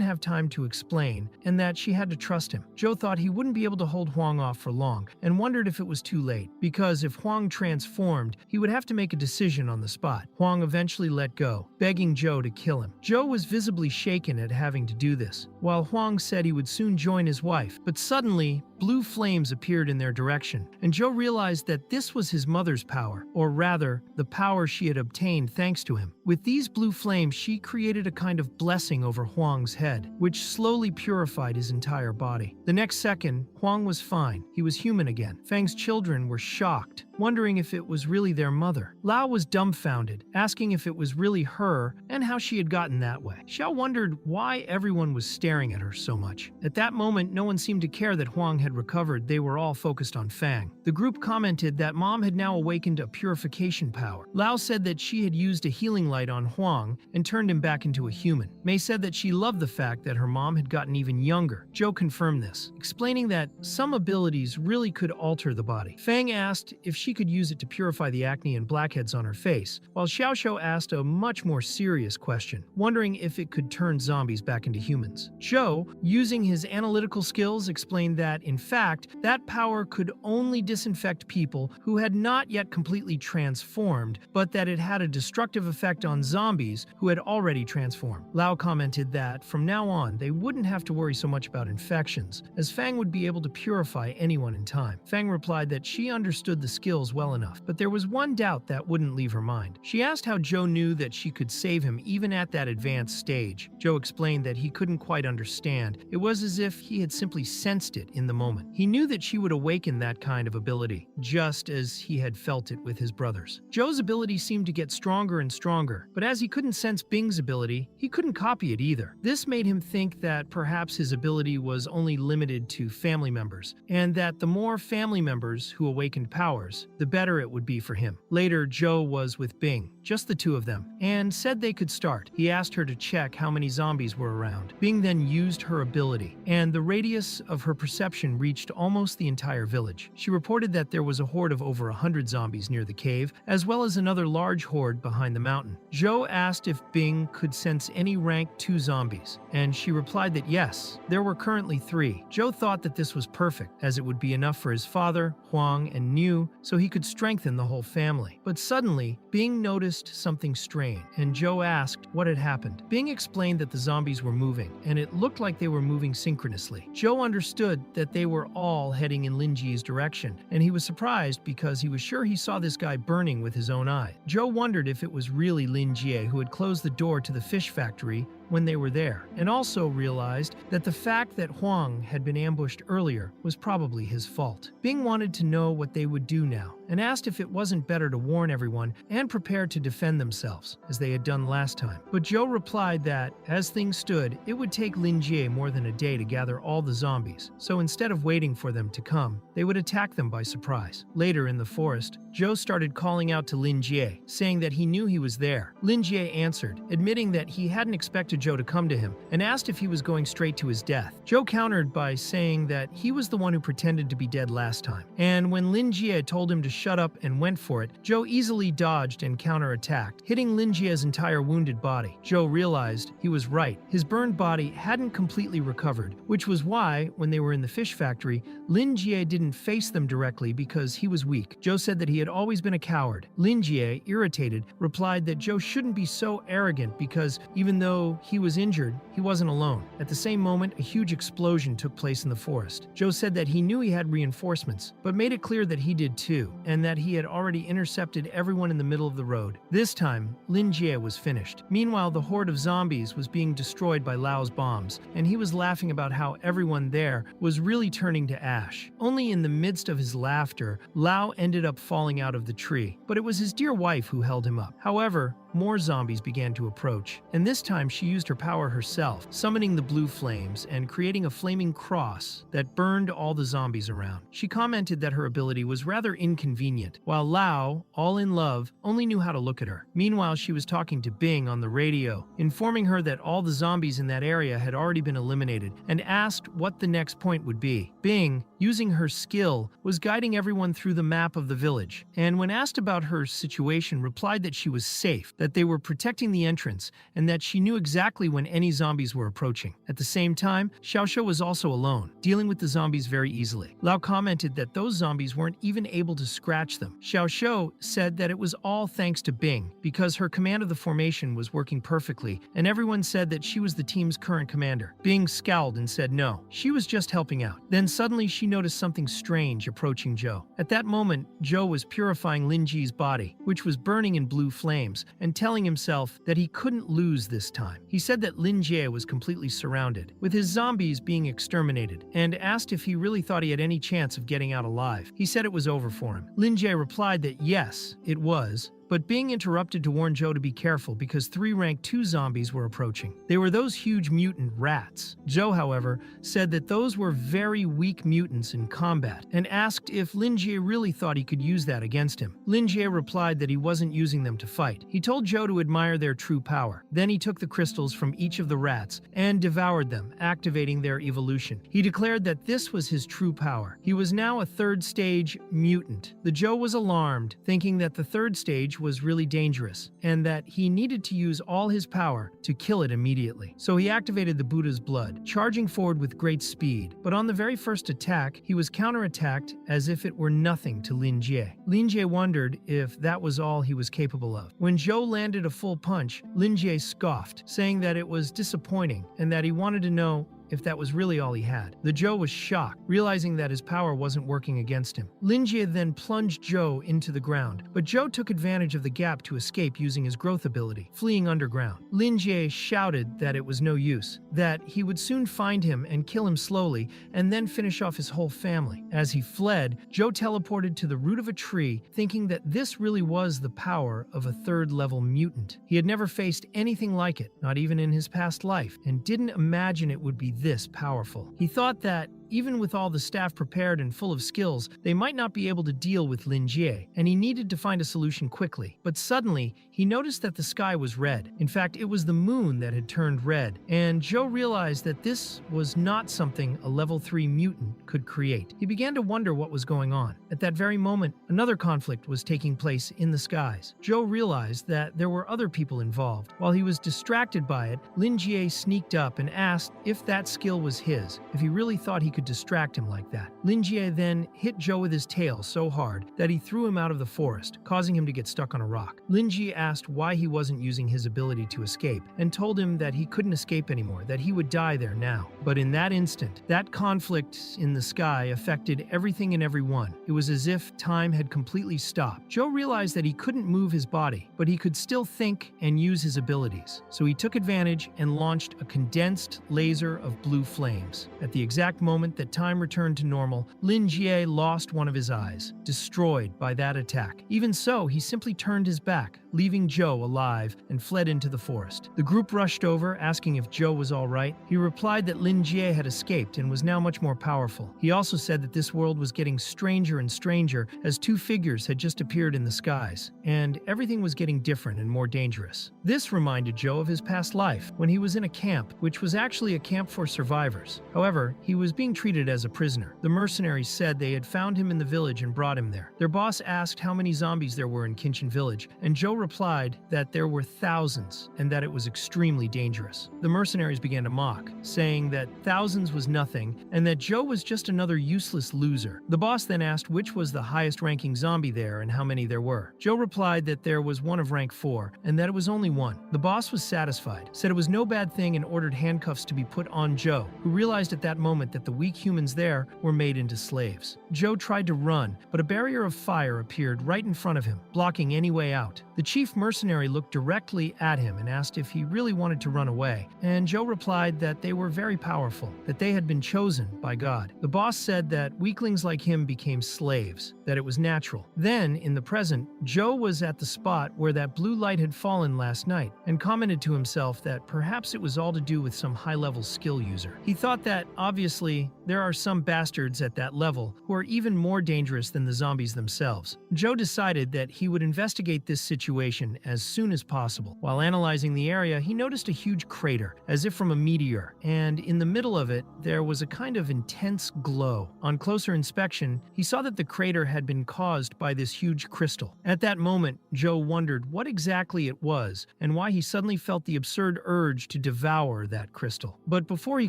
have time to explain, and that she had to trust him. Joe thought he wouldn't be able to hold Huang off for long, and wondered if it was too late, because if Huang transformed, he would have to make a decision on the spot. Huang eventually let go, begging Joe to kill him. Joe was visibly shaken at having to do this, while Huang said he would soon join his wife, but suddenly, blue flames appeared in their direction, and Joe realized that this was his mother's power, or rather, the power she had obtained thanks to him. With these blue flames, she created a kind of blessing over Huang's head, which slowly purified his entire body. The next second, Huang was fine. He was human again. Fang's children were shocked, wondering if it was really their mother. Lao was dumbfounded, asking if it was really her and how she had gotten that way. Xiao wondered why everyone was staring at her so much. At that moment, no one seemed to care that Huang had recovered. They were all focused on Fang. The group commented that Mom had now awakened a purification power. Lao said that she had used a healing light on Huang and turned him back into a human. Mei said that she loved the fact that her mom had gotten even younger. Zhou confirmed this, explaining that some abilities really could alter the body. Fang asked if she could use it to purify the acne and blackheads on her face, while Xiaoxiu asked a much more serious question, wondering if it could turn zombies back into humans. Zhou, using his analytical skills, explained that, in fact, that power could only disinfect people who had not yet completely transformed, but that it had a destructive effect on zombies who had already transformed. Lao commented that, from now on, they wouldn't have to worry so much about infections, as Fang would be able to purify anyone in time. Fang replied that she understood the skills well enough, but there was one doubt that wouldn't leave her mind. She asked how Zhou knew that she could save him even at that advanced stage. Zhou explained that he couldn't quite understand. It was as if he had simply sensed it in the moment. He knew that she would awaken that kind of ability, just as he had felt it with his brothers. Zhou's ability seemed to get stronger and stronger, but as he couldn't sense Bing's ability, he couldn't copy it either. This made him think that perhaps his ability was only limited to family members, and that the more family members who awakened powers, the better it would be for him. Later, Zhou was with Bing, just the two of them, and said they could start. He asked her to check how many zombies were around. Bing then used her ability, and the radius of her perception reached almost the entire village. She reported that there was a horde of over 100 zombies near the cave, as well as another large horde behind the mountain. Zhou asked if Bing could sense any rank 2 zombies, and she replied that yes, there were currently 3. Zhou thought that this was perfect, as it would be enough for his father, Huang, and Niu, so he could strengthen the whole family. But suddenly, Bing noticed something strange, and Zhou asked what had happened. Bing explained that the zombies were moving, and it looked like they were moving synchronously. Zhou understood that they were all heading in Lin Ji's direction, and he was surprised because he was sure he saw this guy burning with his own eye. Zhou wondered if it was really Lin Jie who had closed the door to the fish factory when they were there, and also realized that the fact that Huang had been ambushed earlier was probably his fault. Bing wanted to know what they would do now, and asked if it wasn't better to warn everyone and prepare to defend themselves, as they had done last time. But Zhou replied that, as things stood, it would take Lin Jie more than a day to gather all the zombies, so instead of waiting for them to come, they would attack them by surprise. Later in the forest, Zhou started calling out to Lin Jie, saying that he knew he was there. Lin Jie answered, admitting that he hadn't expected Zhou to come to him, and asked if he was going straight to his death. Zhou countered by saying that he was the one who pretended to be dead last time, and when Lin Jie told him to shut up and went for it, Zhou easily dodged and counterattacked, hitting Lin Jie's entire wounded body. Zhou realized he was right. His burned body hadn't completely recovered, which was why, when they were in the fish factory, Lin Jie didn't face them directly because he was weak. Zhou said that he had always been a coward. Lin Jie, irritated, replied that Zhou shouldn't be so arrogant because, even though he was injured, he wasn't alone. At the same moment, a huge explosion took place in the forest. Zhou said that he knew he had reinforcements, but made it clear that he did too, and that he had already intercepted everyone in the middle of the road. This time, Lin Jie was finished. Meanwhile, the horde of zombies was being destroyed by Lao's bombs, and he was laughing about how everyone there was really turning to ash. Only in the midst of his laughter, Lao ended up falling out of the tree, but it was his dear wife who held him up. However, more zombies began to approach, and this time she used her power herself, summoning the blue flames and creating a flaming cross that burned all the zombies around. She commented that her ability was rather inconvenient, while Lao, all in love, only knew how to look at her. Meanwhile, she was talking to Bing on the radio, informing her that all the zombies in that area had already been eliminated, and asked what the next point would be. Bing, using her skill, was guiding everyone through the map of the village, and when asked about her situation, replied that she was safe, that they were protecting the entrance, and that she knew exactly when any zombies were approaching. At the same time, Xiaoxiu was also alone, dealing with the zombies very easily. Lao commented that those zombies weren't even able to scratch them. Xiaoxiu said that it was all thanks to Bing, because her command of the formation was working perfectly, and everyone said that she was the team's current commander. Bing scowled and said no, she was just helping out. Then suddenly she noticed something strange approaching Zhou. At that moment, Zhou was purifying Lin Ji's body, which was burning in blue flames, and and telling himself that he couldn't lose this time. He said that Lin Jie was completely surrounded, with his zombies being exterminated, and asked if he really thought he had any chance of getting out alive. He said it was over for him. Lin Jie replied that yes, it was, but being interrupted to warn Joe to be careful because 3 rank 2 zombies were approaching. They were those huge mutant rats. Joe, however, said that those were very weak mutants in combat and asked if Lin Jie really thought he could use that against him. Lin Jie replied that he wasn't using them to fight. He told Joe to admire their true power. Then he took the crystals from each of the rats and devoured them, activating their evolution. He declared that this was his true power. He was now a 3rd stage mutant. The Joe was alarmed, thinking that the 3rd stage was really dangerous, and that he needed to use all his power to kill it immediately. So he activated the Buddha's blood, charging forward with great speed. But on the very first attack, he was counterattacked as if it were nothing to Lin Jie. Lin Jie wondered if that was all he was capable of. When Joe landed a full punch, Lin Jie scoffed, saying that it was disappointing and that he wanted to know if that was really all he had. The Joe was shocked, realizing that his power wasn't working against him. Lin Jie then plunged Joe into the ground, but Joe took advantage of the gap to escape using his growth ability, fleeing underground. Lin Jie shouted that it was no use, that he would soon find him and kill him slowly, and then finish off his whole family. As he fled, Joe teleported to the root of a tree, thinking that this really was the power of a 3rd level mutant. He had never faced anything like it, not even in his past life, and didn't imagine it would be this powerful. He thought that even with all the staff prepared and full of skills, they might not be able to deal with Lin Jie, and he needed to find a solution quickly. But suddenly, he noticed that the sky was red. In fact, it was the moon that had turned red, and Joe realized that this was not something a level 3 mutant could create. He began to wonder what was going on. At that very moment, another conflict was taking place in the skies. Joe realized that there were other people involved. While he was distracted by it, Lin Jie sneaked up and asked if that skill was his, if he really thought he could distract him like that. Lin Jie then hit Joe with his tail so hard that he threw him out of the forest, causing him to get stuck on a rock. Lin Jie asked why he wasn't using his ability to escape, and told him that he couldn't escape anymore, that he would die there now. But in that instant, that conflict in the sky affected everything and everyone. It was as if time had completely stopped. Joe realized that he couldn't move his body, but he could still think and use his abilities. So he took advantage and launched a condensed laser of blue flames. At the exact moment that time returned to normal, Lin Jie lost one of his eyes, destroyed by that attack. Even so, he simply turned his back, leaving Joe alive, and fled into the forest. The group rushed over, asking if Joe was all right. He replied that Lin Jie had escaped and was now much more powerful. He also said that this world was getting stranger and stranger as 2 figures had just appeared in the skies, and everything was getting different and more dangerous. This reminded Joe of his past life, when he was in a camp, which was actually a camp for survivors. However, he was being treated as a prisoner. The mercenaries said they had found him in the village and brought him there. Their boss asked how many zombies there were in Kinchin village, and Joe replied that there were thousands and that it was extremely dangerous. The mercenaries began to mock, saying that thousands was nothing and that Joe was just another useless loser. The boss then asked which was the highest ranking zombie there and how many there were. Joe replied that there was one of rank 4 and that it was only one. The boss was satisfied, said it was no bad thing, and ordered handcuffs to be put on Joe, who realized at that moment that the weak humans there were made into slaves. Joe tried to run, but a barrier of fire appeared right in front of him, blocking any way out. The chief mercenary looked directly at him and asked if he really wanted to run away, and Joe replied that they were very powerful, that they had been chosen by God. The boss said that weaklings like him became slaves, that it was natural. Then, in the present, Joe was at the spot where that blue light had fallen last night, and commented to himself that perhaps it was all to do with some high-level skill user. He thought that, obviously, there are some bastards at that level who are even more dangerous than the zombies themselves. Joe decided that he would investigate this situation as soon as possible. While analyzing the area, he noticed a huge crater, as if from a meteor, and in the middle of it, there was a kind of intense glow. On closer inspection, he saw that the crater had been caused by this huge crystal. At that moment, Joe wondered what exactly it was, and why he suddenly felt the absurd urge to devour that crystal. But before he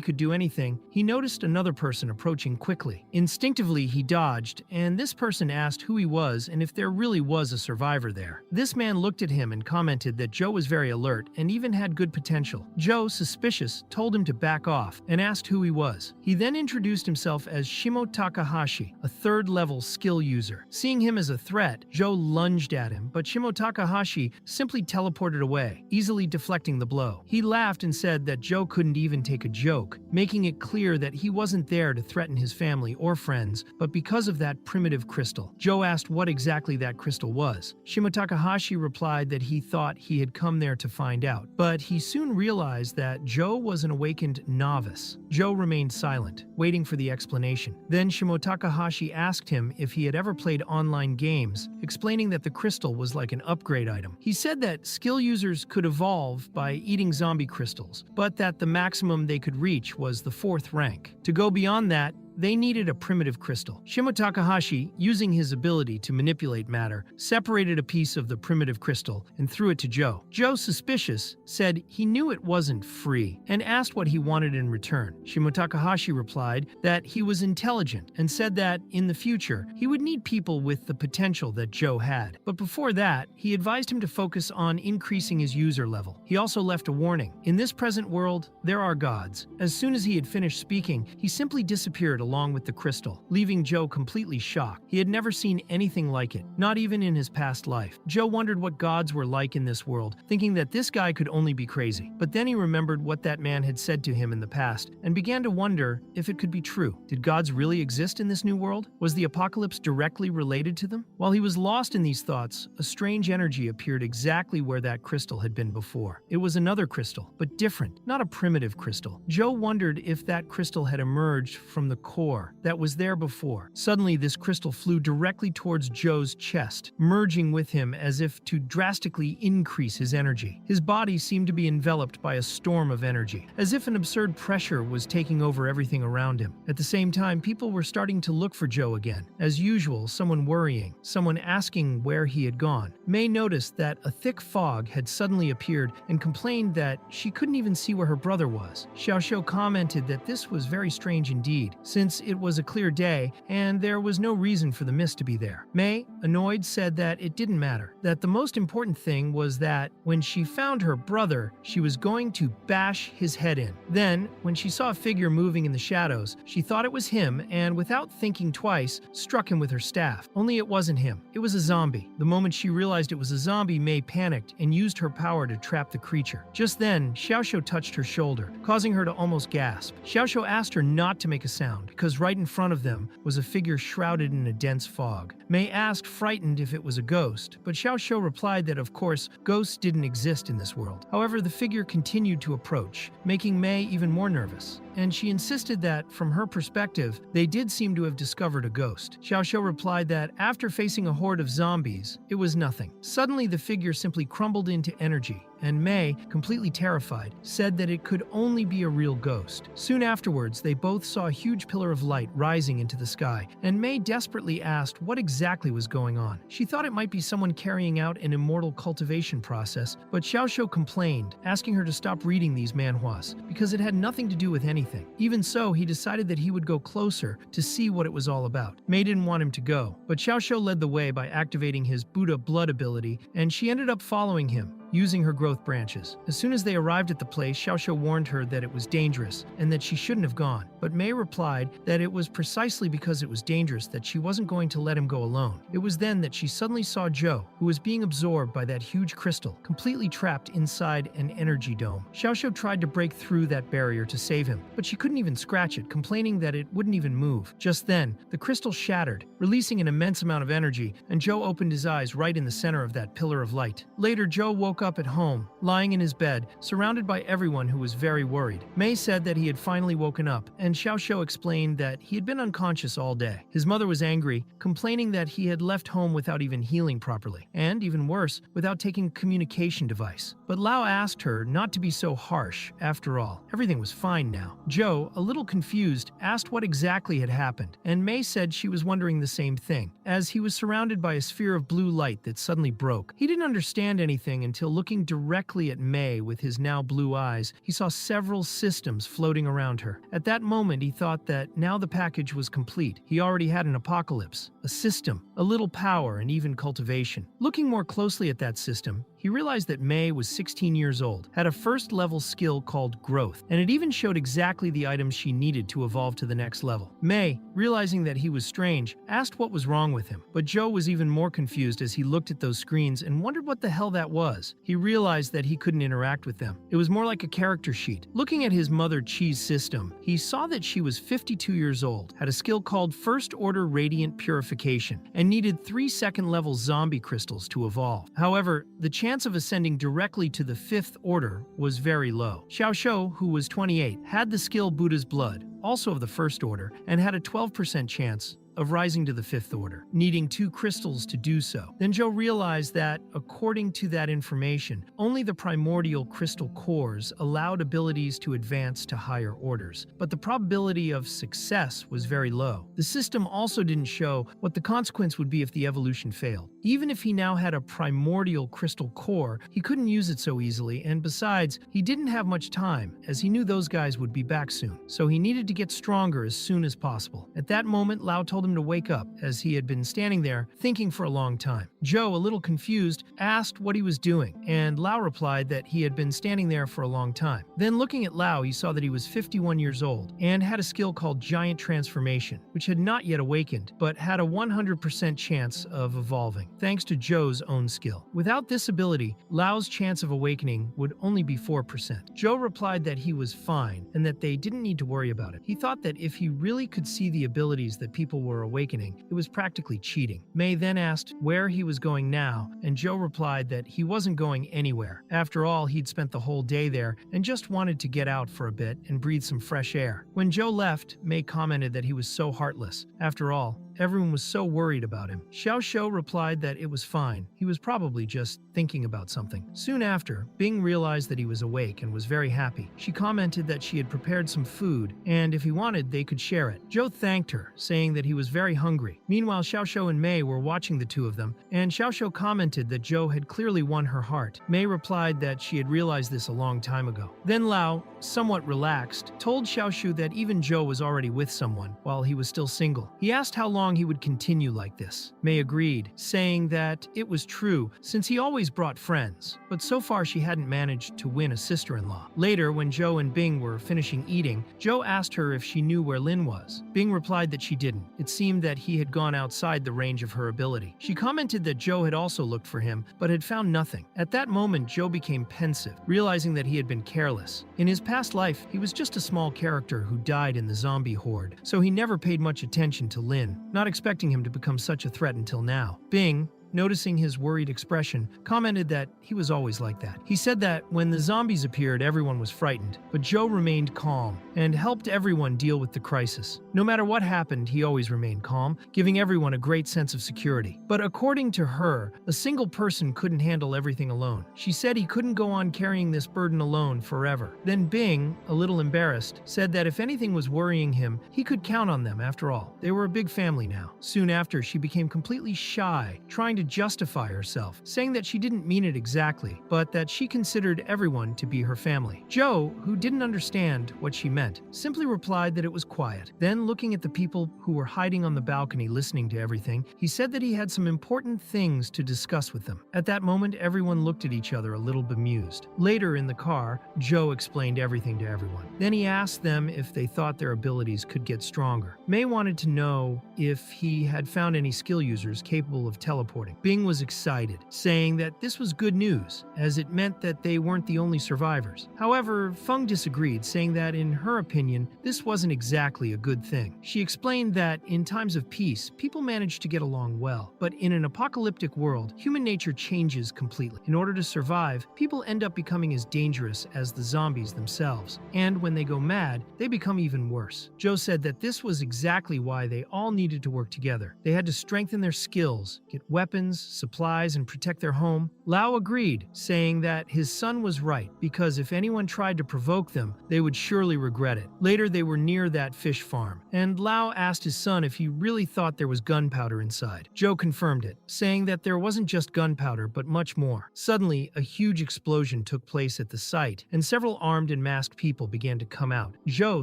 could do anything, he noticed another person person approaching quickly. Instinctively, he dodged, and this person asked who he was and if there really was a survivor there. This man looked at him and commented that Joe was very alert and even had good potential. Joe, suspicious, told him to back off and asked who he was. He then introduced himself as Shimo Takahashi, a third-level skill user. Seeing him as a threat, Joe lunged at him, but Shimo Takahashi simply teleported away, easily deflecting the blow. He laughed and said that Joe couldn't even take a joke, making it clear that he wasn't there to threaten his family or friends, but because of that primitive crystal. Joe asked what exactly that crystal was. Shimo Takahashi replied that he thought he had come there to find out, but he soon realized that Joe was an awakened novice. Joe remained silent, waiting for the explanation. Then Shimo Takahashi asked him if he had ever played online games, explaining that the crystal was like an upgrade item. He said that skill users could evolve by eating zombie crystals, but that the maximum they could reach was the 4th rank. To go beyond that, they needed a primitive crystal. Shimo Takahashi, using his ability to manipulate matter, separated a piece of the primitive crystal and threw it to Joe. Joe, suspicious, said he knew it wasn't free and asked what he wanted in return. Shimo Takahashi replied that he was intelligent and said that, in the future, he would need people with the potential that Joe had. But before that, he advised him to focus on increasing his user level. He also left a warning. In this present world, there are gods. As soon as he had finished speaking, he simply disappeared along with the crystal, leaving Joe completely shocked. He had never seen anything like it, not even in his past life. Joe wondered what gods were like in this world, thinking that this guy could only be crazy. But then he remembered what that man had said to him in the past and began to wonder if it could be true. Did gods really exist in this new world? Was the apocalypse directly related to them? While he was lost in these thoughts, a strange energy appeared exactly where that crystal had been before. It was another crystal, but different, not a primitive crystal. Joe wondered if that crystal had emerged from the core that was there before. Suddenly, this crystal flew directly towards Joe's chest, merging with him as if to drastically increase his energy. His body seemed to be enveloped by a storm of energy, as if an absurd pressure was taking over everything around him. At the same time, people were starting to look for Joe again. As usual, someone worrying, someone asking where he had gone. May noticed that a thick fog had suddenly appeared and complained that she couldn't even see where her brother was. Xiaoxiu commented that this was very strange indeed, since it was a clear day and there was no reason for the mist to be there. May, annoyed, said that it didn't matter, that the most important thing was that when she found her brother, she was going to bash his head in. Then, when she saw a figure moving in the shadows, she thought it was him and, without thinking twice, struck him with her staff. Only it wasn't him. It was a zombie. The moment she realized it was a zombie, May panicked and used her power to trap the creature. Just then, Xiaoxiu touched her shoulder, causing her to almost gasp. Xiaoxiu asked her not to make a sound, because right in front of them was a figure shrouded in a dense fog. May asked, frightened, if it was a ghost, but Xiaoxiu replied that, of course, ghosts didn't exist in this world. However, the figure continued to approach, making May even more nervous, and she insisted that, from her perspective, they did seem to have discovered a ghost. Xiaoxiu replied that, after facing a horde of zombies, it was nothing. Suddenly, the figure simply crumbled into energy, and May, completely terrified, said that it could only be a real ghost. Soon afterwards, they both saw a huge pillar of light rising into the sky, and May desperately asked what exactly was going on. She thought it might be someone carrying out an immortal cultivation process, but Xiaoxiu complained, asking her to stop reading these manhwas, because it had nothing to do with anything. Even so, he decided that he would go closer to see what it was all about. May didn't want him to go, but Xiaoxiu led the way by activating his Buddha blood ability, and she ended up following him, using her growth branches. As soon as they arrived at the place, Xiaoxiu warned her that it was dangerous and that she shouldn't have gone. But May replied that it was precisely because it was dangerous that she wasn't going to let him go alone. It was then that she suddenly saw Joe, who was being absorbed by that huge crystal, completely trapped inside an energy dome. Xiaoxiu tried to break through that barrier to save him, but she couldn't even scratch it, complaining that it wouldn't even move. Just then, the crystal shattered, releasing an immense amount of energy, and Joe opened his eyes right in the center of that pillar of light. Later, Joe woke up at home, lying in his bed, surrounded by everyone who was very worried. May said that he had finally woken up, and Xiaoxiu explained that he had been unconscious all day. His mother was angry, complaining that he had left home without even healing properly, and, even worse, without taking a communication device. But Lao asked her not to be so harsh. After all, everything was fine now. Joe, a little confused, asked what exactly had happened, and May said she was wondering the same thing, as he was surrounded by a sphere of blue light that suddenly broke. He didn't understand anything until looking directly at Mei with his now blue eyes, he saw several systems floating around her. At that moment, he thought that now the package was complete. He already had an apocalypse, a system, a little power, and even cultivation. Looking more closely at that system, he realized that Mei was 16 years old, had a first-level skill called Growth, and it even showed exactly the items she needed to evolve to the next level. Mei, realizing that he was strange, asked what was wrong with him, but Joe was even more confused as he looked at those screens and wondered what the hell that was. He realized that he couldn't interact with them. It was more like a character sheet. Looking at his Mother Chi's system, he saw that she was 52 years old, had a skill called First Order Radiant Purification, and needed 3 second-level zombie crystals to evolve. However, the chance of ascending directly to the 5th order was very low. Xiaoshou, who was 28, had the skill Buddha's Blood, also of the 1st order, and had a 12% chance of rising to the 5th order, needing 2 crystals to do so. Then Joe realized that, according to that information, only the primordial crystal cores allowed abilities to advance to higher orders, but the probability of success was very low. The system also didn't show what the consequence would be if the evolution failed. Even if he now had a primordial crystal core, he couldn't use it so easily, and besides, he didn't have much time, as he knew those guys would be back soon, so he needed to get stronger as soon as possible. At that moment, Lao told him to wake up, as he had been standing there thinking for a long time. Joe, a little confused, asked what he was doing, and Lao replied that he had been standing there for a long time. Then looking at Lao, he saw that he was 51 years old and had a skill called Giant Transformation, which had not yet awakened, but had a 100% chance of evolving, thanks to Joe's own skill. Without this ability, Lao's chance of awakening would only be 4%. Joe replied that he was fine and that they didn't need to worry about it. He thought that if he really could see the abilities that people were awakening, it was practically cheating. Mei then asked where he was going now, and Joe replied that he wasn't going anywhere. After all, he'd spent the whole day there and just wanted to get out for a bit and breathe some fresh air. When Joe left, Mei commented that he was so heartless. After all, everyone was so worried about him. Xiaoshou replied that it was fine. He was probably just thinking about something. Soon after, Bing realized that he was awake and was very happy. She commented that she had prepared some food, and if he wanted, they could share it. Joe thanked her, saying that he was very hungry. Meanwhile, Xiaoshou and Mei were watching the two of them, and Xiaoshou commented that Joe had clearly won her heart. Mei replied that she had realized this a long time ago. Then Lao, somewhat relaxed, told Xiaoshou that even Joe was already with someone while he was still single. He asked how long he would continue like this. Mei agreed, saying that it was true since he always brought friends, but so far she hadn't managed to win a sister-in-law. Later, when Joe and Bing were finishing eating, Joe asked her if she knew where Lin was. Bing replied that she didn't. It seemed that he had gone outside the range of her ability. She commented that Joe had also looked for him, but had found nothing. At that moment, Joe became pensive, realizing that he had been careless. In his past life, he was just a small character who died in the zombie horde, so he never paid much attention to Lin, not expecting him to become such a threat until now. Bing, noticing his worried expression, commented that he was always like that. He said that when the zombies appeared, everyone was frightened, but Joe remained calm and helped everyone deal with the crisis. No matter what happened, he always remained calm, giving everyone a great sense of security. But according to her, a single person couldn't handle everything alone. She said he couldn't go on carrying this burden alone forever. Then Bing, a little embarrassed, said that if anything was worrying him, he could count on them after all. They were a big family now. Soon after, she became completely shy, trying to justify herself, saying that she didn't mean it exactly, but that she considered everyone to be her family. Joe, who didn't understand what she meant, simply replied that it was quiet. Then, looking at the people who were hiding on the balcony listening to everything, he said that he had some important things to discuss with them. At that moment, everyone looked at each other a little bemused. Later in the car, Joe explained everything to everyone. Then he asked them if they thought their abilities could get stronger. Mei wanted to know if he had found any skill users capable of teleporting. Bing was excited, saying that this was good news, as it meant that they weren't the only survivors. However, Feng disagreed, saying that in her opinion, this wasn't exactly a good thing. She explained that in times of peace, people manage to get along well, but in an apocalyptic world, human nature changes completely. In order to survive, people end up becoming as dangerous as the zombies themselves, and when they go mad, they become even worse. Joe said that this was exactly why they all needed to work together. They had to strengthen their skills, get weapons, weapons, supplies, and protect their home? Lau agreed, saying that his son was right because if anyone tried to provoke them, they would surely regret it. Later, they were near that fish farm, and Lau asked his son if he really thought there was gunpowder inside. Joe confirmed it, saying that there wasn't just gunpowder, but much more. Suddenly, a huge explosion took place at the site, and several armed and masked people began to come out. Joe,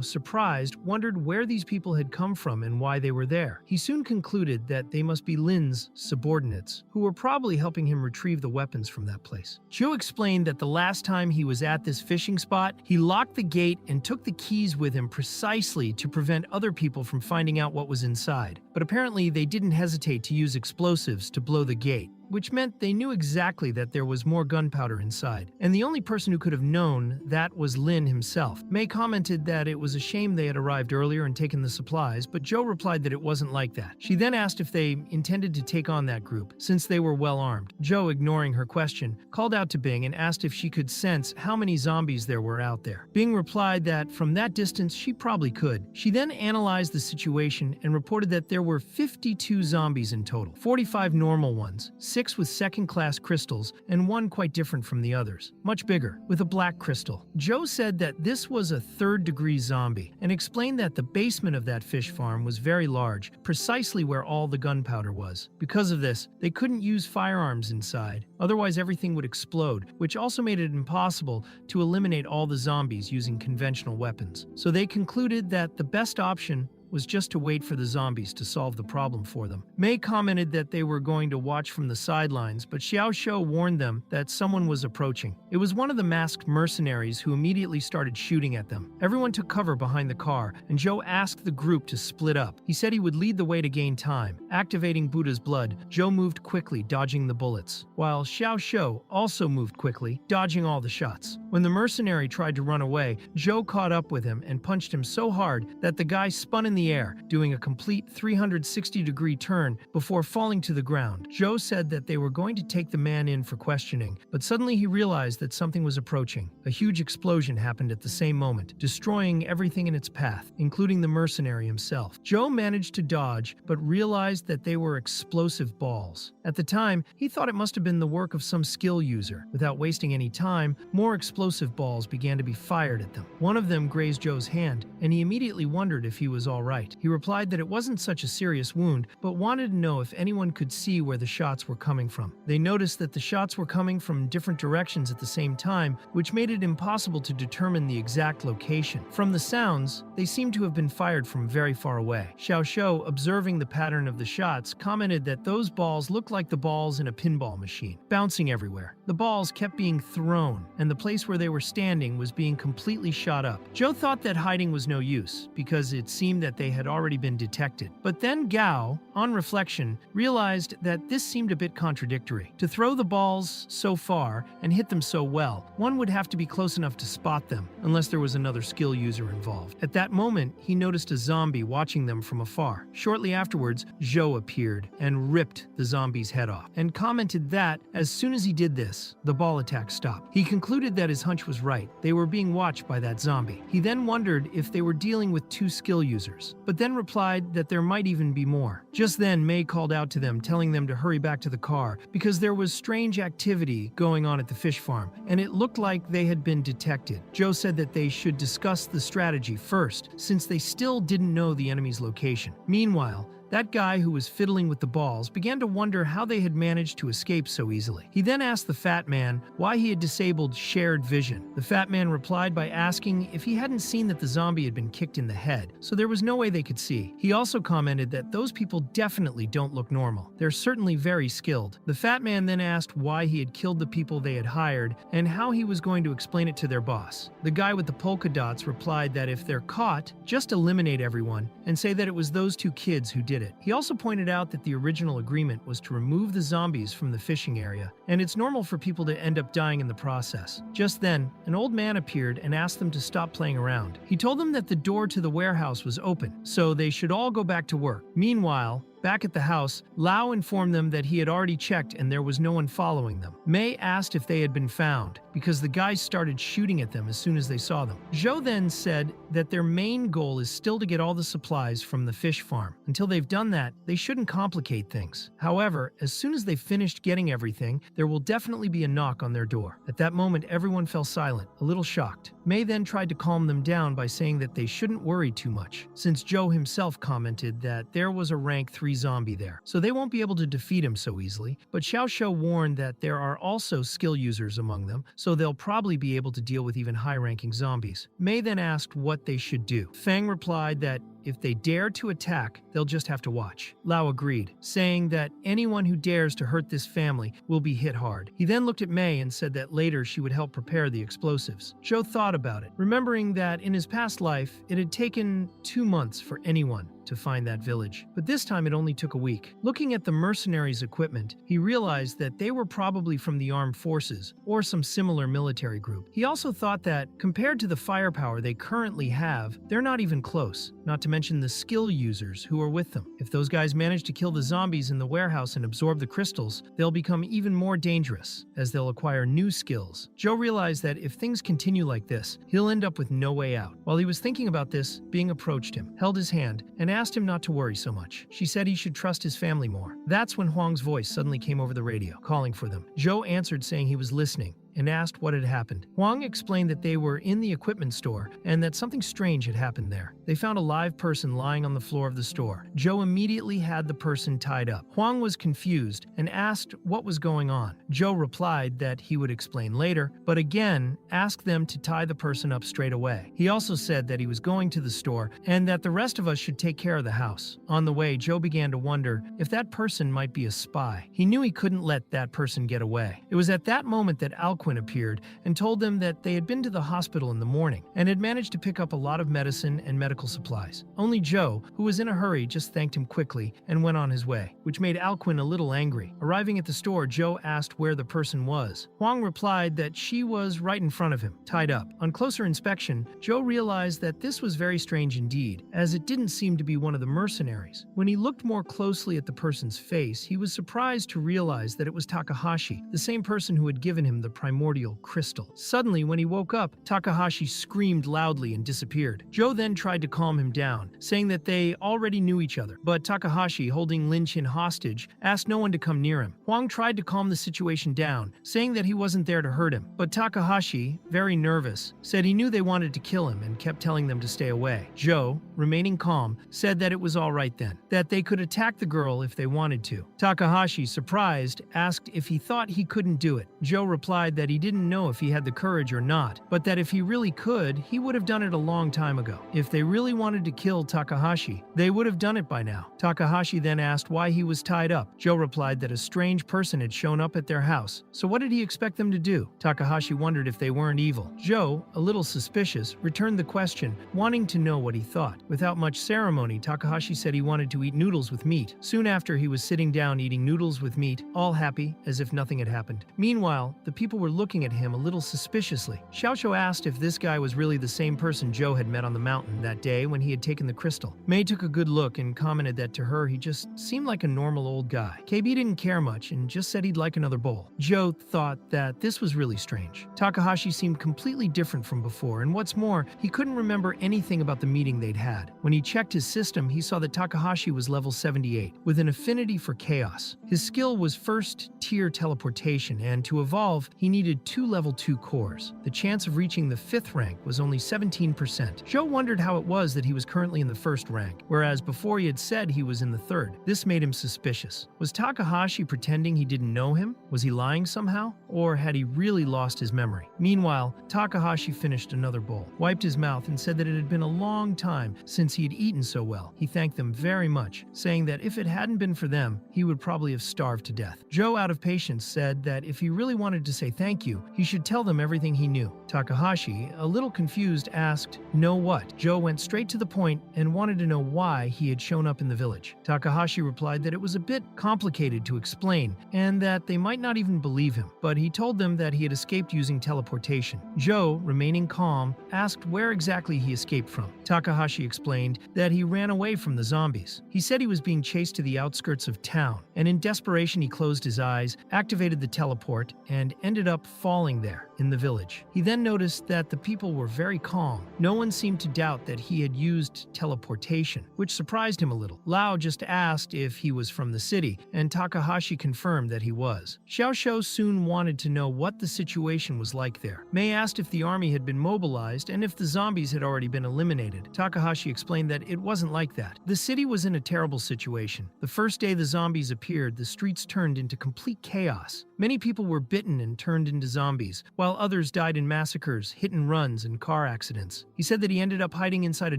surprised, wondered where these people had come from and why they were there. He soon concluded that they must be Lin's subordinates, who were probably helping him retrieve the weapons from that place. Joe explained that the last time he was at this fishing spot, he locked the gate and took the keys with him precisely to prevent other people from finding out what was inside. But apparently they didn't hesitate to use explosives to blow the gate, which meant they knew exactly that there was more gunpowder inside. And the only person who could have known that was Lin himself. May commented that it was a shame they had arrived earlier and taken the supplies, but Joe replied that it wasn't like that. She then asked if they intended to take on that group, since they were well armed. Joe, ignoring her question, called out to Bing and asked if she could sense how many zombies there were out there. Bing replied that from that distance she probably could. She then analyzed the situation and reported that there were 52 zombies in total, 45 normal ones, 6 with second-class crystals, and 1 quite different from the others, much bigger, with a black crystal. Joe said that this was a third-degree zombie, and explained that the basement of that fish farm was very large, precisely where all the gunpowder was. Because of this, they couldn't use firearms inside, otherwise everything would explode, which also made it impossible to eliminate all the zombies using conventional weapons. So they concluded that the best option was just to wait for the zombies to solve the problem for them. May commented that they were going to watch from the sidelines, but Xiao Shou warned them that someone was approaching. It was one of the masked mercenaries who immediately started shooting at them. Everyone took cover behind the car, and Joe asked the group to split up. He said he would lead the way to gain time. Activating Buddha's blood, Joe moved quickly, dodging the bullets, while Xiao Shou also moved quickly, dodging all the shots. When the mercenary tried to run away, Joe caught up with him and punched him so hard that the guy spun in the air, doing a complete 360-degree turn before falling to the ground. Joe said that they were going to take the man in for questioning, but suddenly he realized that something was approaching. A huge explosion happened at the same moment, destroying everything in its path, including the mercenary himself. Joe managed to dodge, but realized that they were explosive balls. At the time, he thought it must have been the work of some skill user. Without wasting any time, more explosive balls began to be fired at them. One of them grazed Joe's hand, and he immediately wondered if he was all right. He replied that it wasn't such a serious wound, but wanted to know if anyone could see where the shots were coming from. They noticed that the shots were coming from different directions at the same time, which made it impossible to determine the exact location. From the sounds, they seemed to have been fired from very far away. Xiao Shou, observing the pattern of the shots, commented that those balls looked like the balls in a pinball machine, bouncing everywhere. The balls kept being thrown, and the place where they were standing was being completely shot up. Joe thought that hiding was no use, because it seemed that they had already been detected. But then Gao, on reflection, realized that this seemed a bit contradictory. To throw the balls so far and hit them so well, one would have to be close enough to spot them, unless there was another skill user involved. At that moment, he noticed a zombie watching them from afar. Shortly afterwards, Zhou appeared and ripped the zombie's head off, and commented that, as soon as he did this, the ball attack stopped. He concluded that his hunch was right. They were being watched by that zombie. He then wondered if they were dealing with 2 skill users, but then replied that there might even be more. Just then, May called out to them, telling them to hurry back to the car because there was strange activity going on at the fish farm, and it looked like they had been detected. Joe said that they should discuss the strategy first, since they still didn't know the enemy's location. Meanwhile, that guy who was fiddling with the balls began to wonder how they had managed to escape so easily. He then asked the fat man why he had disabled shared vision. The fat man replied by asking if he hadn't seen that the zombie had been kicked in the head, so there was no way they could see. He also commented that those people definitely don't look normal. They're certainly very skilled. The fat man then asked why he had killed the people they had hired and how he was going to explain it to their boss. The guy with the polka dots replied that if they're caught, just eliminate everyone and say that it was those 2 kids who did it. He also pointed out that the original agreement was to remove the zombies from the fishing area, and it's normal for people to end up dying in the process. Just then, an old man appeared and asked them to stop playing around. He told them that the door to the warehouse was open, so they should all go back to work. Meanwhile, Back at the house, Lau informed them that he had already checked and there was no one following them. Mei asked if they had been found, because the guys started shooting at them as soon as they saw them. Zhou then said that their main goal is still to get all the supplies from the fish farm. Until they've done that, they shouldn't complicate things. However, as soon as they finished getting everything, there will definitely be a knock on their door. At that moment, everyone fell silent, a little shocked. Mei then tried to calm them down by saying that they shouldn't worry too much, since Zhou himself commented that there was a rank 3 zombie there, so they won't be able to defeat him so easily. But Xiaoxiu warned that there are also skill users among them, so they'll probably be able to deal with even high-ranking zombies. Mei then asked what they should do. Fang replied that if they dare to attack, they'll just have to watch. Lau agreed, saying that anyone who dares to hurt this family will be hit hard. He then looked at Mei and said that later she would help prepare the explosives. Zhou thought about it, remembering that in his past life, it had taken 2 months for anyone to find that village. But this time it only took a week. Looking at the mercenaries' equipment, he realized that they were probably from the armed forces or some similar military group. He also thought that, compared to the firepower they currently have, they're not even close, not to mention the skill users who are with them. If those guys manage to kill the zombies in the warehouse and absorb the crystals, they'll become even more dangerous, as they'll acquire new skills. Zhou realized that if things continue like this, he'll end up with no way out. While he was thinking about this, Bing approached him, held his hand, and asked him not to worry so much. She said he should trust his family more. That's when Huang's voice suddenly came over the radio, calling for them. Zhou answered saying he was listening, and asked what had happened. Huang explained that they were in the equipment store and that something strange had happened there. They found a live person lying on the floor of the store. Zhou immediately had the person tied up. Huang was confused and asked what was going on. Zhou replied that he would explain later, but again asked them to tie the person up straight away. He also said that he was going to the store and that the rest of us should take care of the house. On the way, Zhou began to wonder if that person might be a spy. He knew he couldn't let that person get away. It was at that moment that Alquin appeared and told them that they had been to the hospital in the morning and had managed to pick up a lot of medicine and medical supplies. Only Zhou, who was in a hurry, just thanked him quickly and went on his way, which made Alquin a little angry. Arriving at the store, Zhou asked where the person was. Huang replied that she was right in front of him, tied up. On closer inspection, Zhou realized that this was very strange indeed, as it didn't seem to be one of the mercenaries. When he looked more closely at the person's face, he was surprised to realize that it was Takahashi, the same person who had given him the primordial crystal. Suddenly, when he woke up, Takahashi screamed loudly and disappeared. Zhou then tried to calm him down, saying that they already knew each other, but Takahashi, holding Lin Qin hostage, asked no one to come near him. Huang tried to calm the situation down, saying that he wasn't there to hurt him, but Takahashi, very nervous, said he knew they wanted to kill him and kept telling them to stay away. Zhou, remaining calm, said that it was all right then, that they could attack the girl if they wanted to. Takahashi, surprised, asked if he thought he couldn't do it. Zhou replied that he didn't know if he had the courage or not, but that if he really could, he would have done it a long time ago. If they really wanted to kill Takahashi, they would have done it by now. Takahashi then asked why he was tied up. Zhou replied that a strange person had shown up at their house. So what did he expect them to do? Takahashi wondered if they weren't evil. Zhou, a little suspicious, returned the question, wanting to know what he thought. Without much ceremony, Takahashi said he wanted to eat noodles with meat. Soon after, he was sitting down eating noodles with meat, all happy, as if nothing had happened. Meanwhile, the people were looking at him a little suspiciously. Xiaoxiu asked if this guy was really the same person Zhou had met on the mountain that day when he had taken the crystal. Mei took a good look and commented that to her he just seemed like a normal old guy. KB didn't care much and just said he'd like another bowl. Zhou thought that this was really strange. Takahashi seemed completely different from before, and what's more, he couldn't remember anything about the meeting they'd had. When he checked his system, he saw that Takahashi was level 78, with an affinity for chaos. His skill was first tier teleportation, and to evolve, he needed 2 level 2 cores. The chance of reaching the 5th rank was only 17%. Zhou wondered how it was that he was currently in the 1st rank, whereas before he had said he was in the 3rd. This made him suspicious. Was Takahashi pretending he didn't know him? Was he lying somehow? Or had he really lost his memory? Meanwhile, Takahashi finished another bowl, wiped his mouth, and said that it had been a long time since he had eaten so well. He thanked them very much, saying that if it hadn't been for them, he would probably have starved to death. Zhou, out of patience, said that if he really wanted to say thank thank you, he should tell them everything he knew. Takahashi, a little confused, asked, "Know what?" Joe went straight to the point and wanted to know why he had shown up in the village. Takahashi replied that it was a bit complicated to explain and that they might not even believe him, but he told them that he had escaped using teleportation. Joe, remaining calm, asked where exactly he escaped from. Takahashi explained that he ran away from the zombies. He said he was being chased to the outskirts of town, and in desperation he closed his eyes, activated the teleport, and ended up falling there in the village. He then noticed that the people were very calm. No one seemed to doubt that he had used teleportation, which surprised him a little. Lao just asked if he was from the city, and Takahashi confirmed that he was. Xiaoshu soon wanted to know what the situation was like there. Mei asked if the army had been mobilized and if the zombies had already been eliminated. Takahashi explained that it wasn't like that. The city was in a terrible situation. The first day the zombies appeared, the streets turned into complete chaos. Many people were bitten and turned into zombies, while others died in massacres, hit-and-runs, and car accidents. He said that he ended up hiding inside a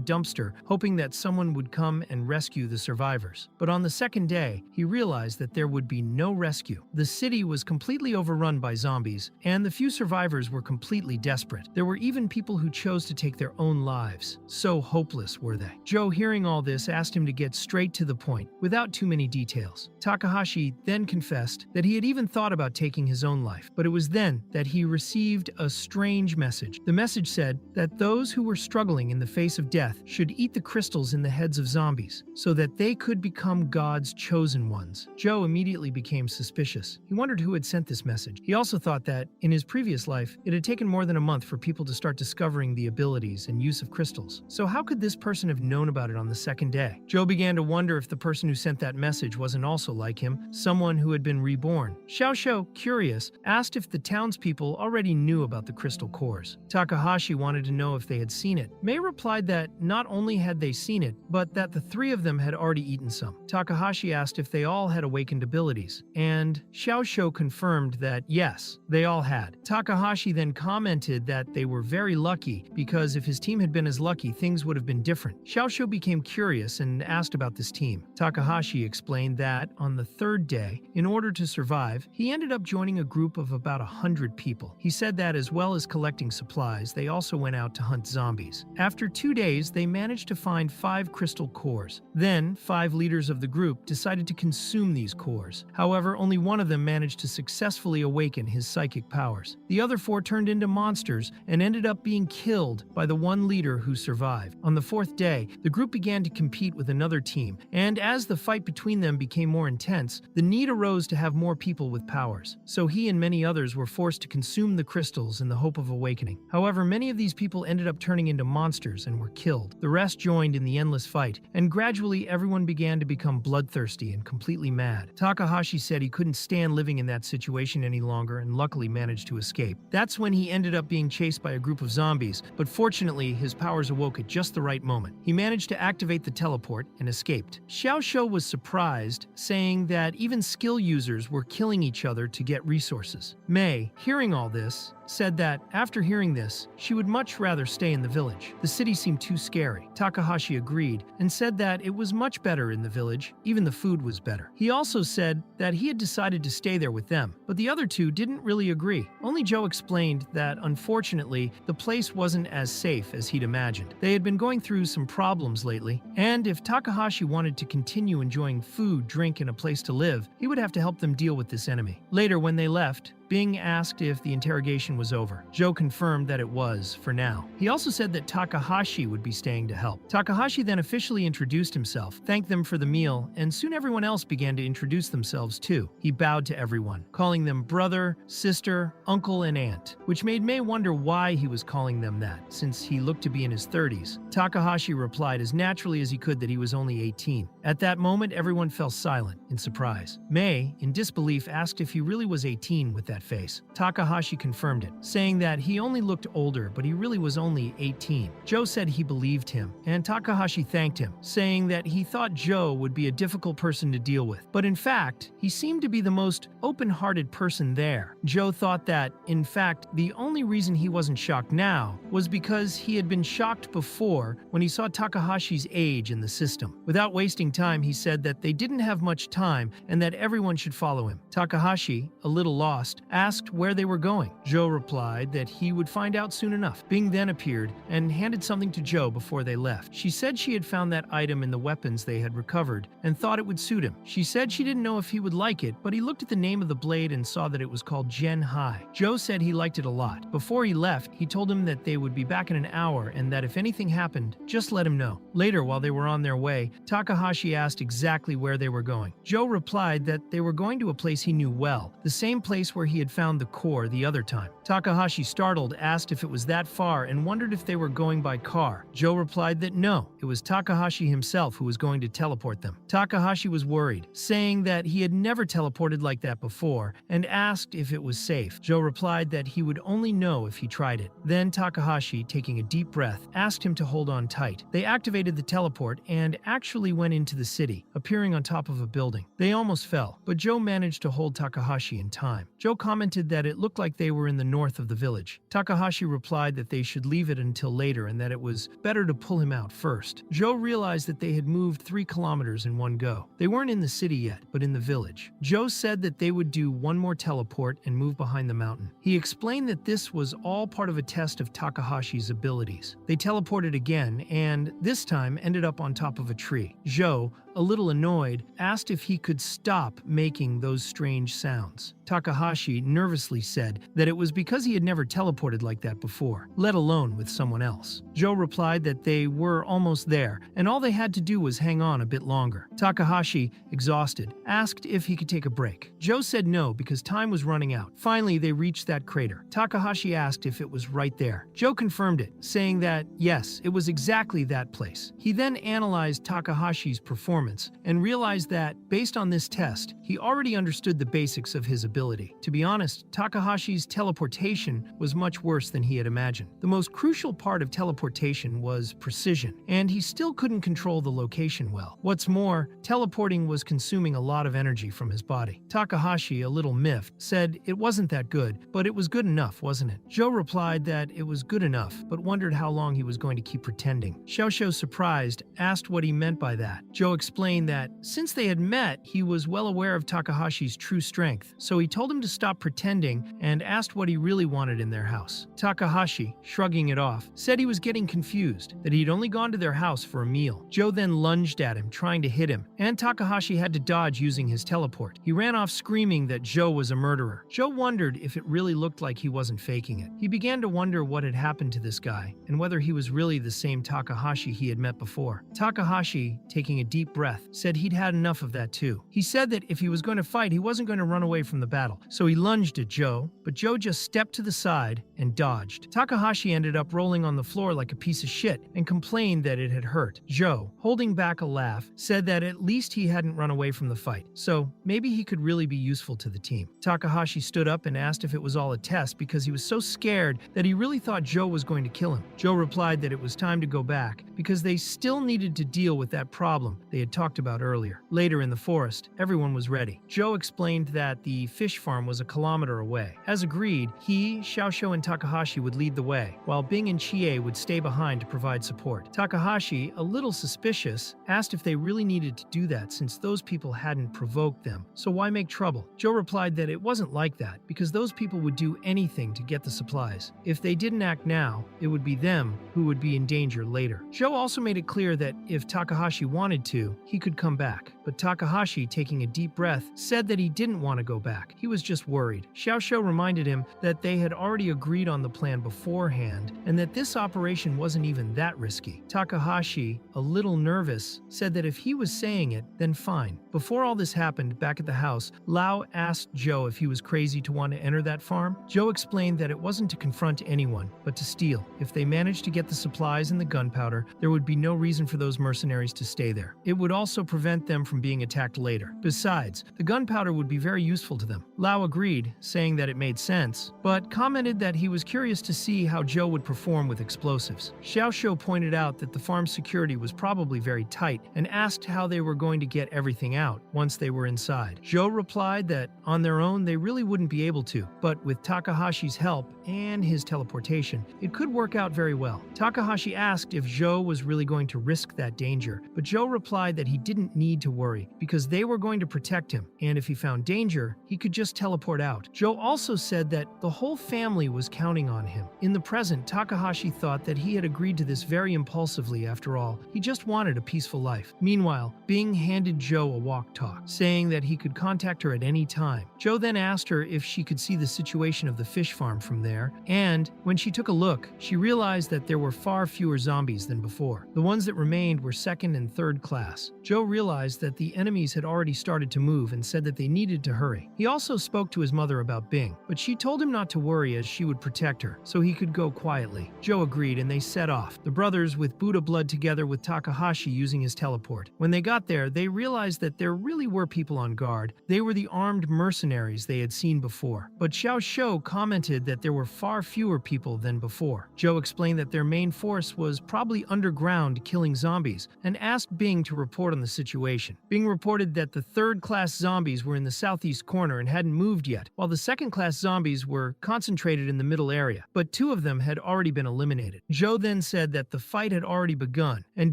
dumpster, hoping that someone would come and rescue the survivors. But on the second day, he realized that there would be no rescue. The city was completely overrun by zombies, and the few survivors were completely desperate. There were even people who chose to take their own lives. So hopeless were they. Joe, hearing all this, asked him to get straight to the point, without too many details. Takahashi then confessed that he had even thought about taking his own life, but it was then that he received a strange message. The message said that those who were struggling in the face of death should eat the crystals in the heads of zombies, so that they could become God's chosen ones. Joe immediately became suspicious. He wondered who had sent this message. He also thought that, in his previous life, it had taken more than a month for people to start discovering the abilities and use of crystals. So how could this person have known about it on the second day? Joe began to wonder if the person who sent that message wasn't also like him, someone who had been reborn. Xiaoshu, curious, asked if the townspeople already knew about the crystal cores. Takahashi wanted to know if they had seen it. Mei replied that not only had they seen it, but that the three of them had already eaten some. Takahashi asked if they all had awakened abilities, and Xiaoshu confirmed that yes, they all had. Takahashi then commented that they were very lucky, because if his team had been as lucky, things would have been different. Xiaoshu became curious and asked about this team. Takahashi explained that on the third day, in order to survive, he ended up joining a group of about 100 people. He said that as well as collecting supplies, they also went out to hunt zombies. After 2 days, they managed to find 5 crystal cores. Then, 5 leaders of the group decided to consume these cores. However, only one of them managed to successfully awaken his psychic powers. The other 4 turned into monsters and ended up being killed by the one leader who survived. On the 4th day, the group began to compete with another team, and as the fight between them became more intense, the need arose to have more people with powers. So he and many others were forced to consume the crystals in the hope of awakening. However, many of these people ended up turning into monsters and were killed. The rest joined in the endless fight, and gradually everyone began to become bloodthirsty and completely mad. Takahashi said he couldn't stand living in that situation any longer and luckily managed to escape. That's when he ended up being chased by a group of zombies, but fortunately his powers awoke at just the right moment. He managed to activate the teleport and escaped. Xiaoshu was surprised, saying that even skill users were killing each other to get resources. Mei, hearing all this, said that after hearing this, she would much rather stay in the village. The city seemed too scary. Takahashi agreed and said that it was much better in the village, even the food was better. He also said that he had decided to stay there with them, but the other two didn't really agree. Only Joe explained that unfortunately, the place wasn't as safe as he'd imagined. They had been going through some problems lately, and if Takahashi wanted to continue enjoying food, drink, and a place to live, he would have to help them deal with this enemy. Later, when they left, being asked if the interrogation was over. Joe confirmed that it was, for now. He also said that Takahashi would be staying to help. Takahashi then officially introduced himself, thanked them for the meal, and soon everyone else began to introduce themselves too. He bowed to everyone, calling them brother, sister, uncle, and aunt, which made Mei wonder why he was calling them that, since he looked to be in his 30s. Takahashi replied as naturally as he could that he was only 18. At that moment, everyone fell silent in surprise. Mei, in disbelief, asked if he really was 18 with that face. Takahashi confirmed it, saying that he only looked older, but he really was only 18. Joe said he believed him, and Takahashi thanked him, saying that he thought Joe would be a difficult person to deal with. But in fact, he seemed to be the most open-hearted person there. Joe thought that, in fact, the only reason he wasn't shocked now was because he had been shocked before when he saw Takahashi's age in the system. Without wasting time, he said that they didn't have much time and that everyone should follow him. Takahashi, a little lost, asked where they were going. Joe replied that he would find out soon enough. Bing then appeared and handed something to Joe before they left. She said she had found that item in the weapons they had recovered and thought it would suit him. She said she didn't know if he would like it, but he looked at the name of the blade and saw that it was called Gen Hai. Joe said he liked it a lot. Before he left, he told him that they would be back in an hour and that if anything happened, just let him know. Later, while they were on their way, Takahashi asked exactly where they were going. Joe replied that they were going to a place he knew well, the same place where he had found the core the other time. Takahashi, startled, asked if it was that far and wondered if they were going by car. Joe replied that no, it was Takahashi himself who was going to teleport them. Takahashi was worried, saying that he had never teleported like that before and asked if it was safe. Joe replied that he would only know if he tried it. Then Takahashi, taking a deep breath, asked him to hold on tight. They activated the teleport and actually went into the city, appearing on top of a building. They almost fell, but Joe managed to hold Takahashi in time. Joe commented that it looked like they were in the north of the village. Takahashi replied that they should leave it until later and that it was better to pull him out first. Joe realized that they had moved 3 kilometers in one go. They weren't in the city yet, but in the village. Joe said that they would do one more teleport and move behind the mountain. He explained that this was all part of a test of Takahashi's abilities. They teleported again and, this time, ended up on top of a tree. Joe, a little annoyed, asked if he could stop making those strange sounds. Takahashi nervously said that it was because he had never teleported like that before, let alone with someone else. Joe replied that they were almost there, and all they had to do was hang on a bit longer. Takahashi, exhausted, asked if he could take a break. Joe said no because time was running out. Finally, they reached that crater. Takahashi asked if it was right there. Joe confirmed it, saying that yes, it was exactly that place. He then analyzed Takahashi's performance and realized that, based on this test, he already understood the basics of his ability. To be honest, Takahashi's teleportation was much worse than he had imagined. The most crucial part of teleportation was precision, and he still couldn't control the location well. What's more, teleporting was consuming a lot of energy from his body. Takahashi, a little miffed, said it wasn't that good, but it was good enough, wasn't it? Joe replied that it was good enough, but wondered how long he was going to keep pretending. Xiaoxiao, surprised, asked what he meant by that. Joe explained that since they had met, he was well aware of Takahashi's true strength, so he told him to stop pretending and asked what he really wanted in their house. Takahashi, shrugging it off, said he was getting confused, that he'd only gone to their house for a meal. Joe then lunged at him, trying to hit him, and Takahashi had to dodge using his teleport. He ran off screaming that Joe was a murderer. Joe wondered if it really looked like he wasn't faking it. He began to wonder what had happened to this guy, and whether he was really the same Takahashi he had met before. Takahashi, taking a deep breath, said he'd had enough of that too. He said that if he was going to fight, he wasn't going to run away from the battle, so he lunged at Joe, but Joe just stepped to the side and dodged. Takahashi ended up rolling on the floor like a piece of shit and complained that it had hurt. Joe, holding back a laugh, said that at least he hadn't run away from the fight, so maybe he could really be useful to the team. Takahashi stood up and asked if it was all a test because he was so scared that he really thought Joe was going to kill him. Joe replied that it was time to go back because they still needed to deal with that problem they had talked about earlier. Later in the forest, everyone was ready. Joe explained that the fish farm was a kilometer away. As agreed, he, Xiaoxiao, and Takahashi would lead the way, while Bing and Chie would stay behind to provide support. Takahashi, a little suspicious, asked if they really needed to do that since those people hadn't provoked them, so why make trouble? Joe replied that it wasn't like that, because those people would do anything to get the supplies. If they didn't act now, it would be them who would be in danger later. Joe also made it clear that if Takahashi wanted to, he could come back, but Takahashi, taking a deep breath, said that he didn't want to go back. He was just worried. Xiaoxiao reminded him that they had already agreed on the plan beforehand and that this operation wasn't even that risky. Takahashi, a little nervous, said that if he was saying it, then fine. Before all this happened, back at the house, Lao asked Joe if he was crazy to want to enter that farm. Joe explained that it wasn't to confront anyone, but to steal. If they managed to get the supplies and the gunpowder, there would be no reason for those mercenaries to stay there. It would also prevent them from being attacked later. Besides, the gunpowder would be very useful to them. Lao agreed, saying that it made sense, but commented that he was curious to see how Joe would perform with explosives. Xiaoxiao pointed out that the farm's security was probably very tight and asked how they were going to get everything out once they were inside. Joe replied that on their own they really wouldn't be able to, but with Takahashi's help and his teleportation, it could work out very well. Takahashi asked if Joe was really going to risk that danger, but Joe replied that he didn't need to worry because they were going to protect him, and if he found danger, he could just teleport poured out. Joe also said that the whole family was counting on him. In the present, Takahashi thought that he had agreed to this very impulsively after all. He just wanted a peaceful life. Meanwhile, Bing handed Joe a walk-talk, saying that he could contact her at any time. Joe then asked her if she could see the situation of the fish farm from there, and when she took a look, she realized that there were far fewer zombies than before. The ones that remained were second and third class. Joe realized that the enemies had already started to move and said that they needed to hurry. He also spoke to his mother about Bing, but she told him not to worry as she would protect her, so he could go quietly. Joe agreed and they set off, the brothers with Buddha blood together with Takahashi using his teleport. When they got there, they realized that there really were people on guard. They were the armed mercenaries they had seen before. But Xiao Shou commented that there were far fewer people than before. Joe explained that their main force was probably underground killing zombies and asked Bing to report on the situation. Bing reported that the third-class zombies were in the southeast corner and hadn't moved yet, while the second-class zombies were concentrated in the middle area, but 2 of them had already been eliminated. Joe then said that the fight had already begun and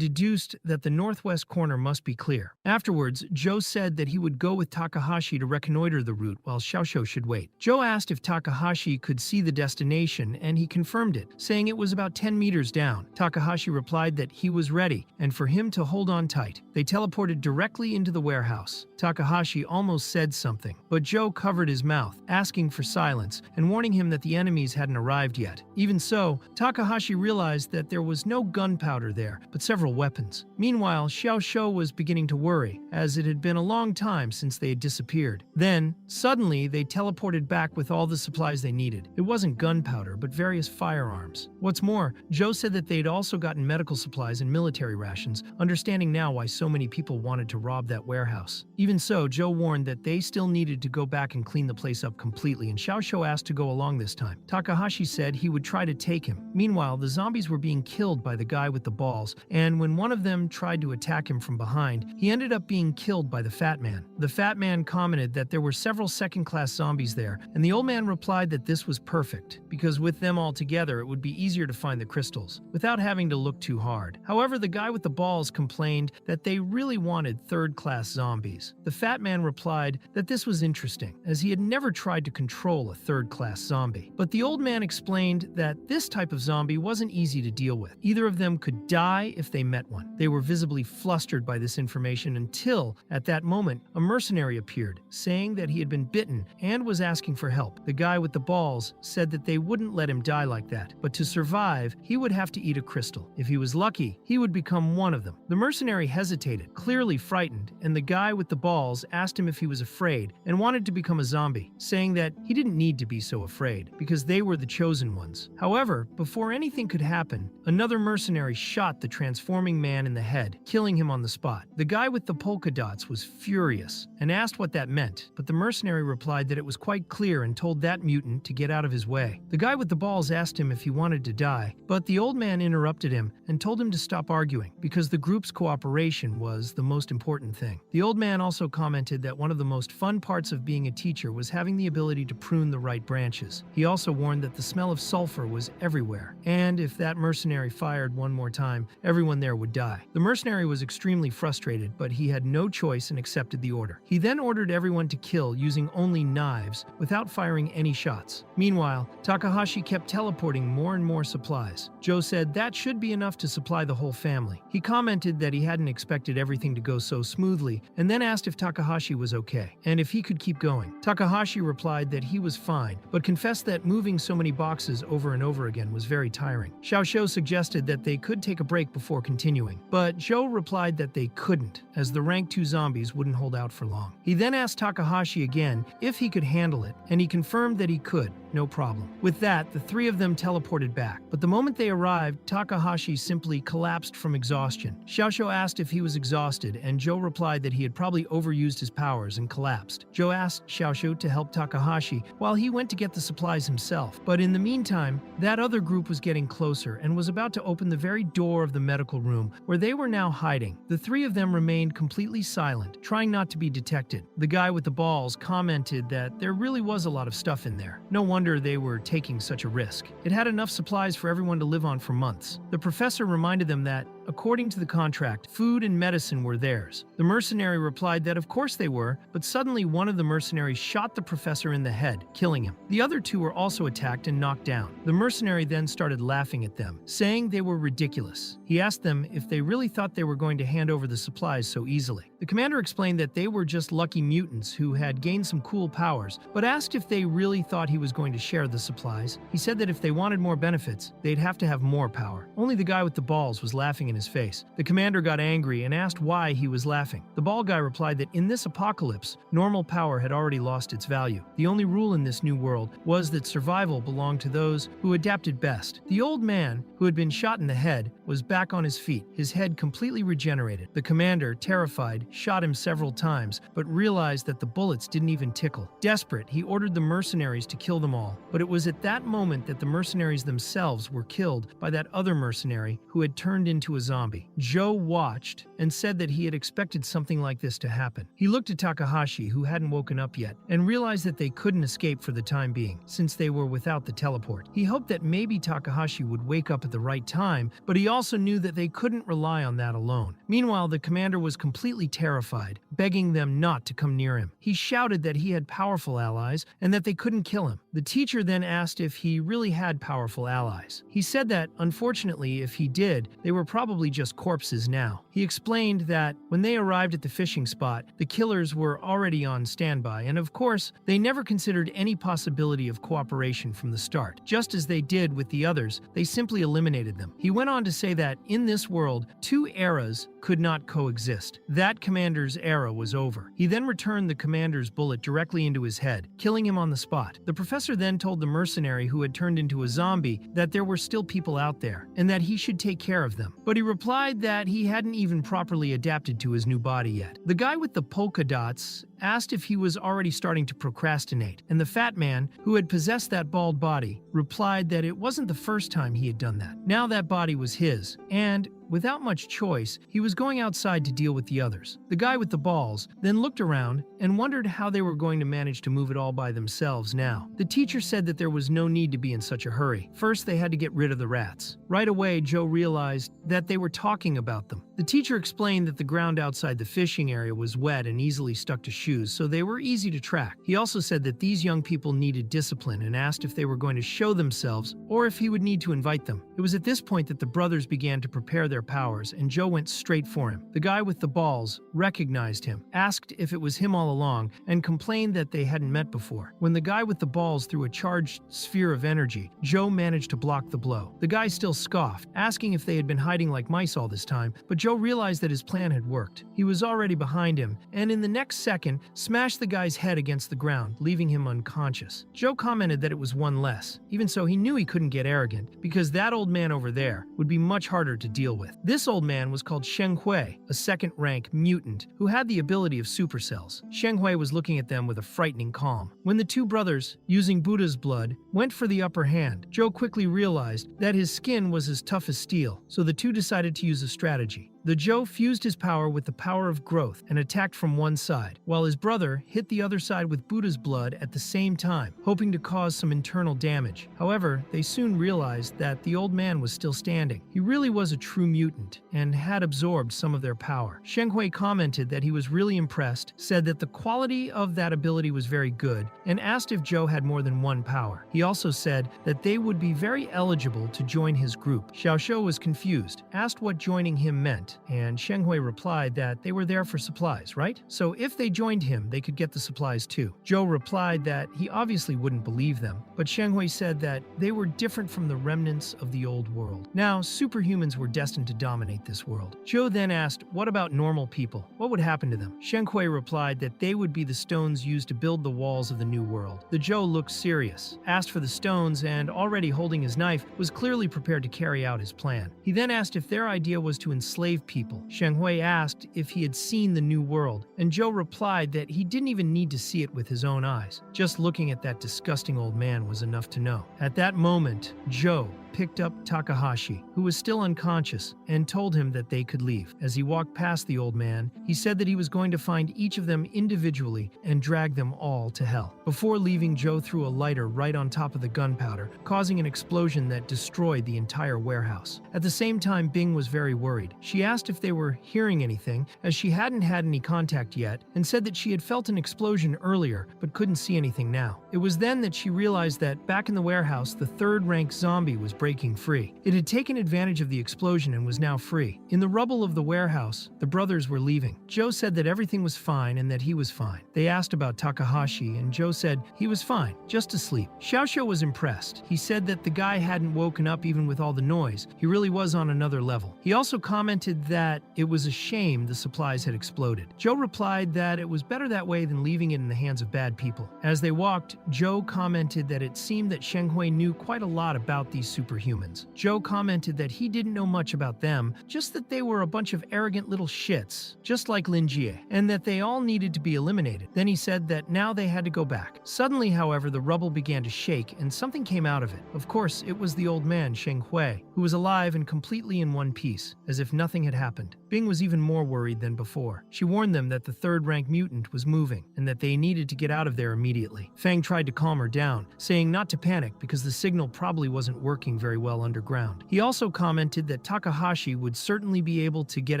deduced that the northwest corner must be clear. Afterwards, Joe said that he would go with Takahashi to reconnoiter the route while Xiao Shou should wait. Joe asked if Takahashi could see the destination and he confirmed it, saying it was about 10 meters down. Takahashi replied that he was ready and for him to hold on tight. They teleported directly into the warehouse. Takahashi almost said something, but Joe covered his mouth, asking for silence and warning him that the enemies hadn't arrived yet. Even so, Takahashi realized that there was no gunpowder there, but several weapons. Meanwhile, Xiao Shou was beginning to worry, as it had been a long time since they had disappeared. Then, suddenly, they teleported back with all the supplies they needed. It wasn't gunpowder, but various firearms. What's more, Joe said that they'd also gotten medical supplies and military rations, understanding now why so many people wanted to rob that warehouse. Even so, Joe warned that they still needed to go back and clean the place up completely, and Xiao Shou asked to go along this time. Takahashi said he would try to take him. Meanwhile, the zombies were being killed by the guy with the balls, and when one of them tried to attack him from behind, he ended up being killed by the fat man. The fat man commented that there were several second-class zombies there, and the old man replied that this was perfect, because with them all together it would be easier to find the crystals, without having to look too hard. However, the guy with the balls complained that they really wanted third-class zombies. The fat man replied that this was interesting, as he had never tried to control a third-class zombie. But the old man explained that this type of zombie wasn't easy to deal with. Either of them could die if they met one. They were visibly flustered by this information until, at that moment, a mercenary appeared, saying that he had been bitten and was asking for help. The guy with the balls said that they wouldn't let him die like that, but to survive, he would have to eat a crystal. If he was lucky, he would become one of them. The mercenary hesitated, clearly frightened, and the guy with the balls asked him if he was afraid and wanted to become a zombie, saying that he didn't need to be so afraid, because they were the chosen ones. However, before anything could happen, another mercenary shot the transforming man in the head, killing him on the spot. The guy with the polka dots was furious and asked what that meant, but the mercenary replied that it was quite clear and told that mutant to get out of his way. The guy with the balls asked him if he wanted to die, but the old man interrupted him and told him to stop arguing, because the group's cooperation was the most important thing. The old man also commented that one of the most fun parts of being a teacher was having the ability to prune the right branches. He also warned that the smell of sulfur was everywhere, and if that mercenary fired one more time, everyone there would die. The mercenary was extremely frustrated, but he had no choice and accepted the order. He then ordered everyone to kill using only knives, without firing any shots. Meanwhile, Takahashi kept teleporting more and more supplies. Joe said that should be enough to supply the whole family. He commented that he hadn't expected everything to go so smoothly, and then asked if Takahashi was okay, and if he could keep going. Takahashi replied that he was fine, but confessed that moving so many boxes over and over again was very tiring. Xiao Shou suggested that they could take a break before continuing, but Joe replied that they couldn't, as the rank 2 zombies wouldn't hold out for long. He then asked Takahashi again if he could handle it, and he confirmed that he could, no problem. With that, the 3 of them teleported back, but the moment they arrived, Takahashi simply collapsed from exhaustion. Xiao Shou asked if he was exhausted, and Joe replied that he had probably overused his powers and collapsed. Joe asked Xiao Shou to help Takahashi while he went to get the supplies himself, but in the meantime, that other group was getting closer and was about to open the very door of the medical room where they were now hiding. The 3 of them remained completely silent, trying not to be detected. The guy with the balls commented that there really was a lot of stuff in there. No wonder they were taking such a risk. It had enough supplies for everyone to live on for months. The professor reminded them that according to the contract, food and medicine were theirs. The mercenary replied that of course they were, but suddenly one of the mercenaries shot the professor in the head, killing him. The other two were also attacked and knocked down. The mercenary then started laughing at them, saying they were ridiculous. He asked them if they really thought they were going to hand over the supplies so easily. The commander explained that they were just lucky mutants who had gained some cool powers, but asked if they really thought he was going to share the supplies. He said that if they wanted more benefits, they'd have to have more power. Only the guy with the balls was laughing in his face. The commander got angry and asked why he was laughing. The ball guy replied that in this apocalypse, normal power had already lost its value. The only rule in this new world was that survival belonged to those who adapted best. The old man, who had been shot in the head, was back on his feet, his head completely regenerated. The commander, terrified, shot him several times, but realized that the bullets didn't even tickle. Desperate, he ordered the mercenaries to kill them all. But it was at that moment that the mercenaries themselves were killed by that other mercenary who had turned into a zombie. Joe watched and said that he had expected something like this to happen. He looked at Takahashi, who hadn't woken up yet, and realized that they couldn't escape for the time being, since they were without the teleport. He hoped that maybe Takahashi would wake up at the right time, but he also knew that they couldn't rely on that alone. Meanwhile, the commander was completely terrified, begging them not to come near him. He shouted that he had powerful allies and that they couldn't kill him. The teacher then asked if he really had powerful allies. He said that, unfortunately, if he did, they were probably just corpses now. He explained that when they arrived at the fishing spot, the killers were already on standby, and of course, they never considered any possibility of cooperation from the start. Just as they did with the others, they simply eliminated them. He went on to say that, in this world, two eras could not coexist. That commander's era was over. He then returned the commander's bullet directly into his head, killing him on the spot. The professor then told the mercenary who had turned into a zombie that there were still people out there, and that he should take care of them. But he replied that he hadn't even properly adapted to his new body yet. The guy with the polka dots asked if he was already starting to procrastinate, and the fat man, who had possessed that bald body, replied that it wasn't the first time he had done that. Now that body was his, and without much choice, he was going outside to deal with the others. The guy with the balls then looked around and wondered how they were going to manage to move it all by themselves now. The teacher said that there was no need to be in such a hurry. First, they had to get rid of the rats. Right away, Joe realized that they were talking about them. The teacher explained that the ground outside the fishing area was wet and easily stuck to shoes, so they were easy to track. He also said that these young people needed discipline and asked if they were going to show themselves or if he would need to invite them. It was at this point that the brothers began to prepare their powers, and Joe went straight for him. The guy with the balls recognized him, asked if it was him all along, and complained that they hadn't met before. When the guy with the balls threw a charged sphere of energy, Joe managed to block the blow. The guy still scoffed, asking if they had been hiding like mice all this time, but Joe realized that his plan had worked. He was already behind him, and in the next second, smashed the guy's head against the ground, leaving him unconscious. Joe commented that it was one less. Even so, he knew he couldn't get arrogant, because that old man over there would be much harder to deal with. This old man was called Sheng Hui, a second-rank mutant who had the ability of supercells. Sheng Hui was looking at them with a frightening calm. When the two brothers, using Buddha's blood, went for the upper hand, Joe quickly realized that his skin was as tough as steel, so the two decided to use a strategy. The Joe fused his power with the power of growth and attacked from one side, while his brother hit the other side with Buddha's blood at the same time, hoping to cause some internal damage. However, they soon realized that the old man was still standing. He really was a true mutant and had absorbed some of their power. Sheng Hui commented that he was really impressed, said that the quality of that ability was very good, and asked if Joe had more than one power. He also said that they would be very eligible to join his group. Xiaoxiu was confused, asked what joining him meant, and Sheng Hui replied that they were there for supplies, right? So if they joined him, they could get the supplies too. Joe replied that he obviously wouldn't believe them, but Sheng Hui said that they were different from the remnants of the old world. Now, superhumans were destined to dominate this world. Joe then asked, what about normal people? What would happen to them? Sheng Hui replied that they would be the stones used to build the walls of the new world. The Joe looked serious, asked for the stones, and already holding his knife, was clearly prepared to carry out his plan. He then asked if their idea was to enslave people. Sheng Hui asked if he had seen the new world, and Joe replied that he didn't even need to see it with his own eyes. Just looking at that disgusting old man was enough to know. At that moment, Joe picked up Takahashi, who was still unconscious, and told him that they could leave. As he walked past the old man, he said that he was going to find each of them individually and drag them all to hell. Before leaving, Joe threw a lighter right on top of the gunpowder, causing an explosion that destroyed the entire warehouse. At the same time, Bing was very worried. She asked if they were hearing anything, as she hadn't had any contact yet, and said that she had felt an explosion earlier but couldn't see anything now. It was then that she realized that back in the warehouse, the third-rank zombie was breaking free. It had taken advantage of the explosion and was now free. In the rubble of the warehouse, the brothers were leaving. Joe said that everything was fine and that he was fine. They asked about Takahashi, and Joe said he was fine, just asleep. Xiaoxiao was impressed. He said that the guy hadn't woken up even with all the noise. He really was on another level. He also commented that it was a shame the supplies had exploded. Joe replied that it was better that way than leaving it in the hands of bad people. As they walked, Joe commented that it seemed that Shenghui knew quite a lot about these superhumans. Joe commented that he didn't know much about them, just that they were a bunch of arrogant little shits, just like Lin Jie, and that they all needed to be eliminated. Then he said that now they had to go back. Suddenly, however, the rubble began to shake and something came out of it. Of course, it was the old man, Shenghui, who was alive and completely in one piece, as if nothing had happened. Bing was even more worried than before. She warned them that the third-rank mutant was moving and that they needed to get out of there immediately. Fang tried to calm her down, saying not to panic because the signal probably wasn't working very well underground. He also commented that Takahashi would certainly be able to get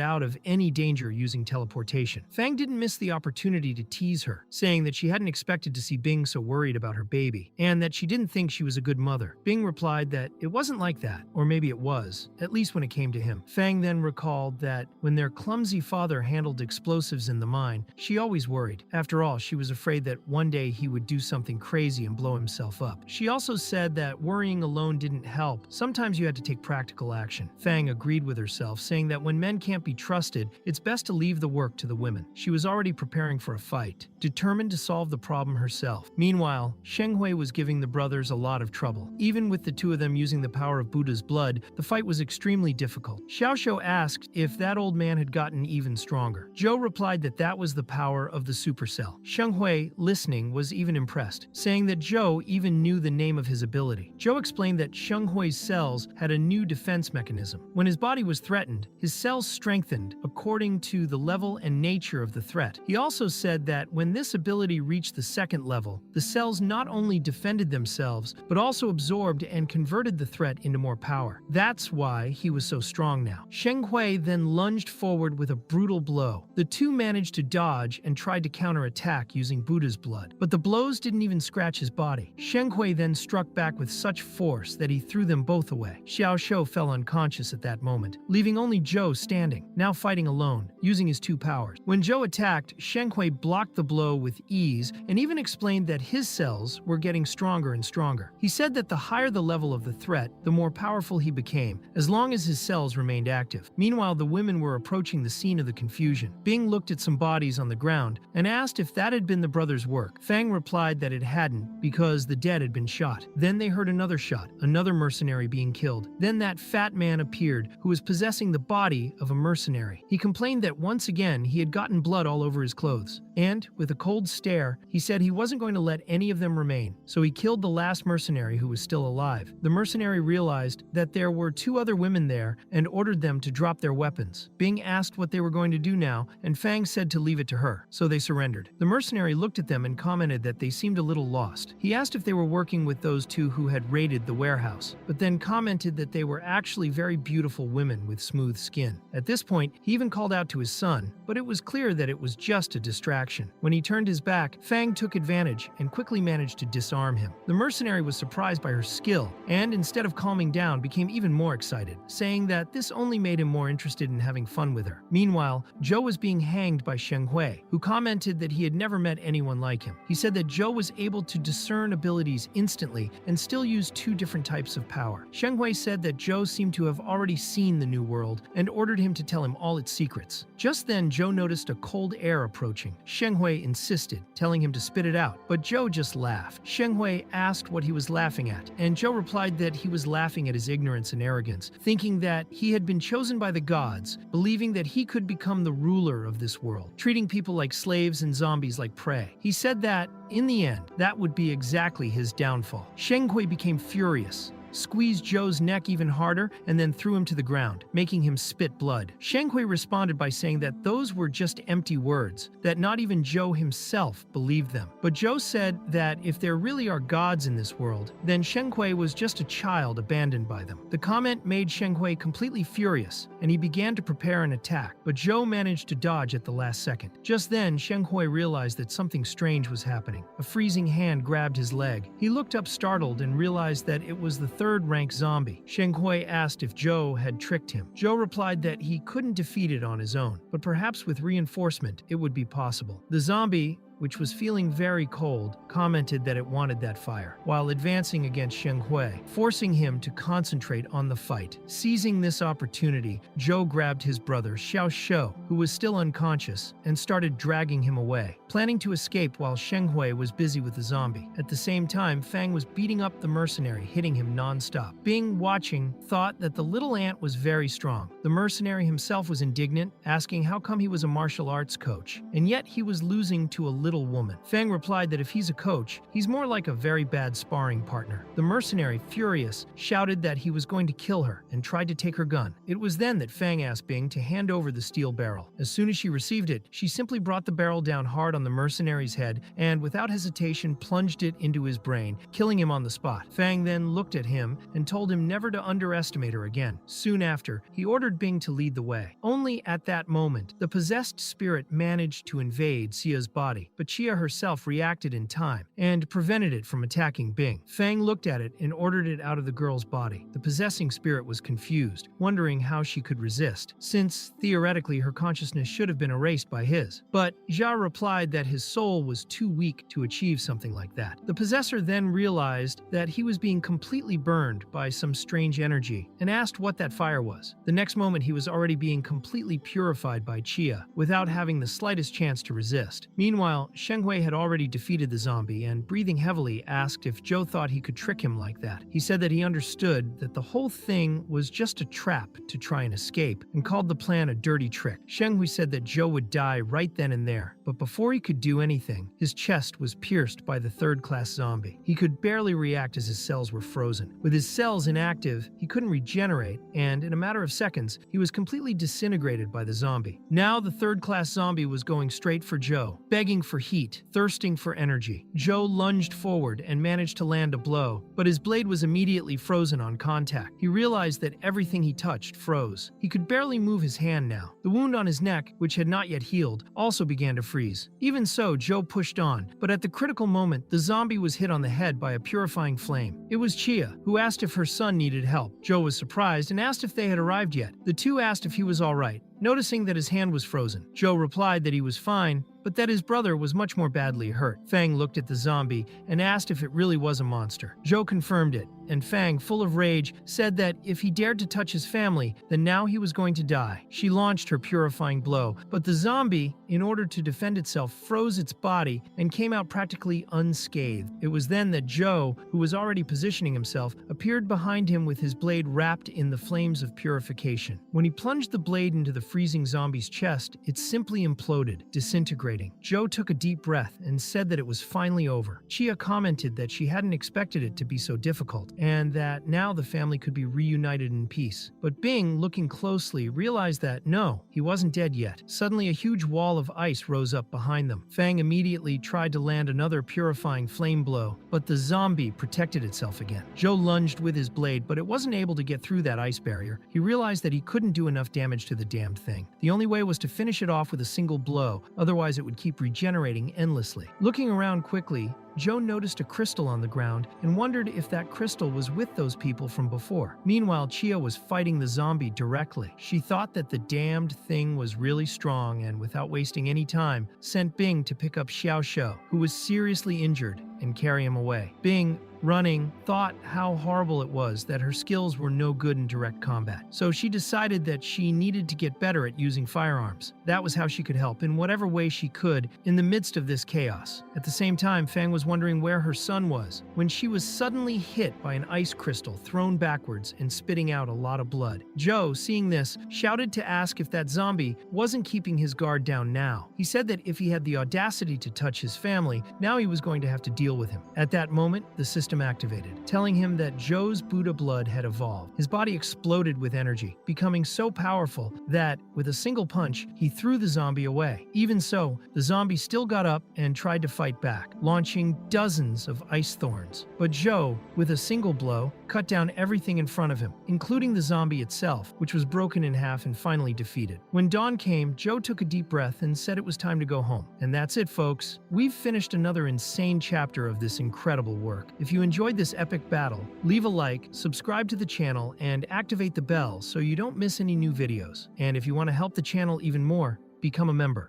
out of any danger using teleportation. Fang didn't miss the opportunity to tease her, saying that she hadn't expected to see Bing so worried about her baby, and that she didn't think she was a good mother. Bing replied that it wasn't like that, or maybe it was, at least when it came to him. Fang then recalled that when their clumsy father handled explosives in the mine, she always worried. After all, she was afraid that one day he would do something crazy and blow himself up. She also said that worrying alone didn't help. Sometimes you had to take practical action. Fang agreed with herself, saying that when men can't be trusted, it's best to leave the work to the women. She was already preparing for a fight, determined to solve the problem herself. Meanwhile, Shenghui was giving the brothers a lot of trouble. Even with the two of them using the power of Buddha's blood, the fight was extremely difficult. Xiaoxiao asked if that old man had gotten even stronger. Joe replied that that was the power of the supercell. Shenghui, listening, was even impressed, saying that Joe even knew the name of his ability. Joe explained that Shenghui's cells had a new defense mechanism. When his body was threatened, his cells strengthened according to the level and nature of the threat. He also said that when this ability reached the second level, the cells not only defended themselves, but also absorbed and converted the threat into more power. That's why he was so strong now. Shenghui then lunged forward with a brutal blow. The two managed to dodge and tried to counterattack using Buddha's blood, but the blows didn't even scratch his body. Shenghui then struck back with such force that he threw them both away. Xiaoxiao fell unconscious at that moment, leaving only Joe standing, now fighting alone, using his two powers. When Joe attacked, Shenghui blocked the blow with ease and even explained that his cells were getting stronger and stronger. He said that the higher the level of the threat, the more powerful he became, as long as his cells remained active. Meanwhile, the women were approaching the scene of the confusion. Bing looked at some bodies on the ground and asked if that had been the brothers' work. Fang replied that it hadn't because the dead had been shot. Then they heard another shot, another mercenary being killed. Then that fat man appeared who was possessing the body of a mercenary. He complained that once again he had gotten blood all over his clothes. And, with a cold stare, he said he wasn't going to let any of them remain, so he killed the last mercenary who was still alive. The mercenary realized that there were two other women there and ordered them to drop their weapons. Bing asked what they were going to do now, and Fang said to leave it to her, so they surrendered. The mercenary looked at them and commented that they seemed a little lost. He asked if they were working with those two who had raided the warehouse, but then commented that they were actually very beautiful women with smooth skin. At this point, he even called out to his son, but it was clear that it was just a distraction. When he turned his back, Fang took advantage and quickly managed to disarm him. The mercenary was surprised by her skill, and instead of calming down, became even more excited, saying that this only made him more interested in having fun with her. Meanwhile, Joe was being hanged by Shenghui, who commented that he had never met anyone like him. He said that Joe was able to discern abilities instantly and still use two different types of power. Shenghui said that Joe seemed to have already seen the new world and ordered him to tell him all its secrets. Just then, Joe noticed a cold air approaching. Shenghui insisted, telling him to spit it out, but Joe just laughed. Shenghui asked what he was laughing at, and Joe replied that he was laughing at his ignorance and arrogance, thinking that he had been chosen by the gods, believing that he could become the ruler of this world, treating people like slaves and zombies like prey. He said that, in the end, that would be exactly his downfall. Shenghui became furious, squeezed Zhou's neck even harder, and then threw him to the ground, making him spit blood. Sheng Hui responded by saying that those were just empty words, that not even Zhou himself believed them. But Zhou said that if there really are gods in this world, then Sheng Hui was just a child abandoned by them. The comment made Sheng Hui completely furious, and he began to prepare an attack, but Zhou managed to dodge at the last second. Just then, Sheng Hui realized that something strange was happening. A freezing hand grabbed his leg. He looked up startled and realized that it was the third-rank zombie. Sheng Hui asked if Zhou had tricked him. Zhou replied that he couldn't defeat it on his own, but perhaps with reinforcement it would be possible. The zombie, which was feeling very cold, commented that it wanted that fire, while advancing against Sheng Hui, forcing him to concentrate on the fight. Seizing this opportunity, Zhou grabbed his brother Xiao Shou, who was still unconscious, and started dragging him away, planning to escape while Sheng Hui was busy with the zombie. At the same time, Fang was beating up the mercenary, hitting him non-stop. Bing, watching, thought that the little ant was very strong. The mercenary himself was indignant, asking how come he was a martial arts coach, and yet he was losing to a little woman. Fang replied that if he's a coach, he's more like a very bad sparring partner. The mercenary, furious, shouted that he was going to kill her and tried to take her gun. It was then that Fang asked Bing to hand over the steel barrel. As soon as she received it, she simply brought the barrel down hard on the mercenary's head and, without hesitation, plunged it into his brain, killing him on the spot. Fang then looked at him and told him never to underestimate her again. Soon after, he ordered Bing to lead the way. Only at that moment, the possessed spirit managed to invade Xia's body, but Chia herself reacted in time and prevented it from attacking Bing. Fang looked at it and ordered it out of the girl's body. The possessing spirit was confused, wondering how she could resist, since theoretically her consciousness should have been erased by his. But Jia replied that his soul was too weak to achieve something like that. The possessor then realized that he was being completely burned by some strange energy and asked what that fire was. The next moment he was already being completely purified by Chia, without having the slightest chance to resist. Meanwhile, Sheng Hui had already defeated the zombie and, breathing heavily, asked if Zhou thought he could trick him like that. He said that he understood that the whole thing was just a trap to try and escape, and called the plan a dirty trick. Sheng Hui said that Zhou would die right then and there, but before he could do anything, his chest was pierced by the third-class zombie. He could barely react as his cells were frozen. With his cells inactive, he couldn't regenerate, and in a matter of seconds, he was completely disintegrated by the zombie. Now the third-class zombie was going straight for Zhou, begging for heat, thirsting for energy. Zhou lunged forward and managed to land a blow, but his blade was immediately frozen on contact. He realized that everything he touched froze. He could barely move his hand now. The wound on his neck, which had not yet healed, also began to freeze. Even so, Zhou pushed on, but at the critical moment, the zombie was hit on the head by a purifying flame. It was Chia, who asked if her son needed help. Zhou was surprised and asked if they had arrived yet. The two asked if he was all right, noticing that his hand was frozen. Zhou replied that he was fine, but that his brother was much more badly hurt. Fang looked at the zombie and asked if it really was a monster. Zhou confirmed it, and Fang, full of rage, said that if he dared to touch his family, then now he was going to die. She launched her purifying blow, but the zombie, in order to defend itself, froze its body and came out practically unscathed. It was then that Zhou, who was already positioning himself, appeared behind him with his blade wrapped in the flames of purification. When he plunged the blade into the freezing zombie's chest, it simply imploded, disintegrating. Zhou took a deep breath and said that it was finally over. Chia commented that she hadn't expected it to be so difficult, and that now the family could be reunited in peace. But Bing, looking closely, realized that no, he wasn't dead yet. Suddenly, a huge wall of ice rose up behind them. Fang immediately tried to land another purifying flame blow, but the zombie protected itself again. Zhou lunged with his blade, but it wasn't able to get through that ice barrier. He realized that he couldn't do enough damage to the damned thing. The only way was to finish it off with a single blow, otherwise it would keep regenerating endlessly. Looking around quickly, Zhou noticed a crystal on the ground and wondered if that crystal was with those people from before. Meanwhile, Chia was fighting the zombie directly. She thought that the damned thing was really strong and, without wasting any time, sent Bing to pick up Xiao Shou, who was seriously injured, and carry him away. Bing, running, thought how horrible it was that her skills were no good in direct combat. So she decided that she needed to get better at using firearms. That was how she could help in whatever way she could in the midst of this chaos. At the same time, Fang was wondering where her son was when she was suddenly hit by an ice crystal thrown backwards and spitting out a lot of blood. Zhou, seeing this, shouted to ask if that zombie wasn't keeping his guard down now. He said that if he had the audacity to touch his family, now he was going to have to deal with him. At that moment, the system system activated, telling him that Joe's Buddha blood had evolved. His body exploded with energy, becoming so powerful that, with a single punch, he threw the zombie away. Even so, the zombie still got up and tried to fight back, launching dozens of ice thorns. But Joe, with a single blow, cut down everything in front of him, including the zombie itself, which was broken in half and finally defeated. When dawn came, Joe took a deep breath and said it was time to go home. And that's it, folks. We've finished another insane chapter of this incredible work. If you enjoyed this epic battle, leave a like, subscribe to the channel, and activate the bell so you don't miss any new videos. And if you want to help the channel even more, become a member.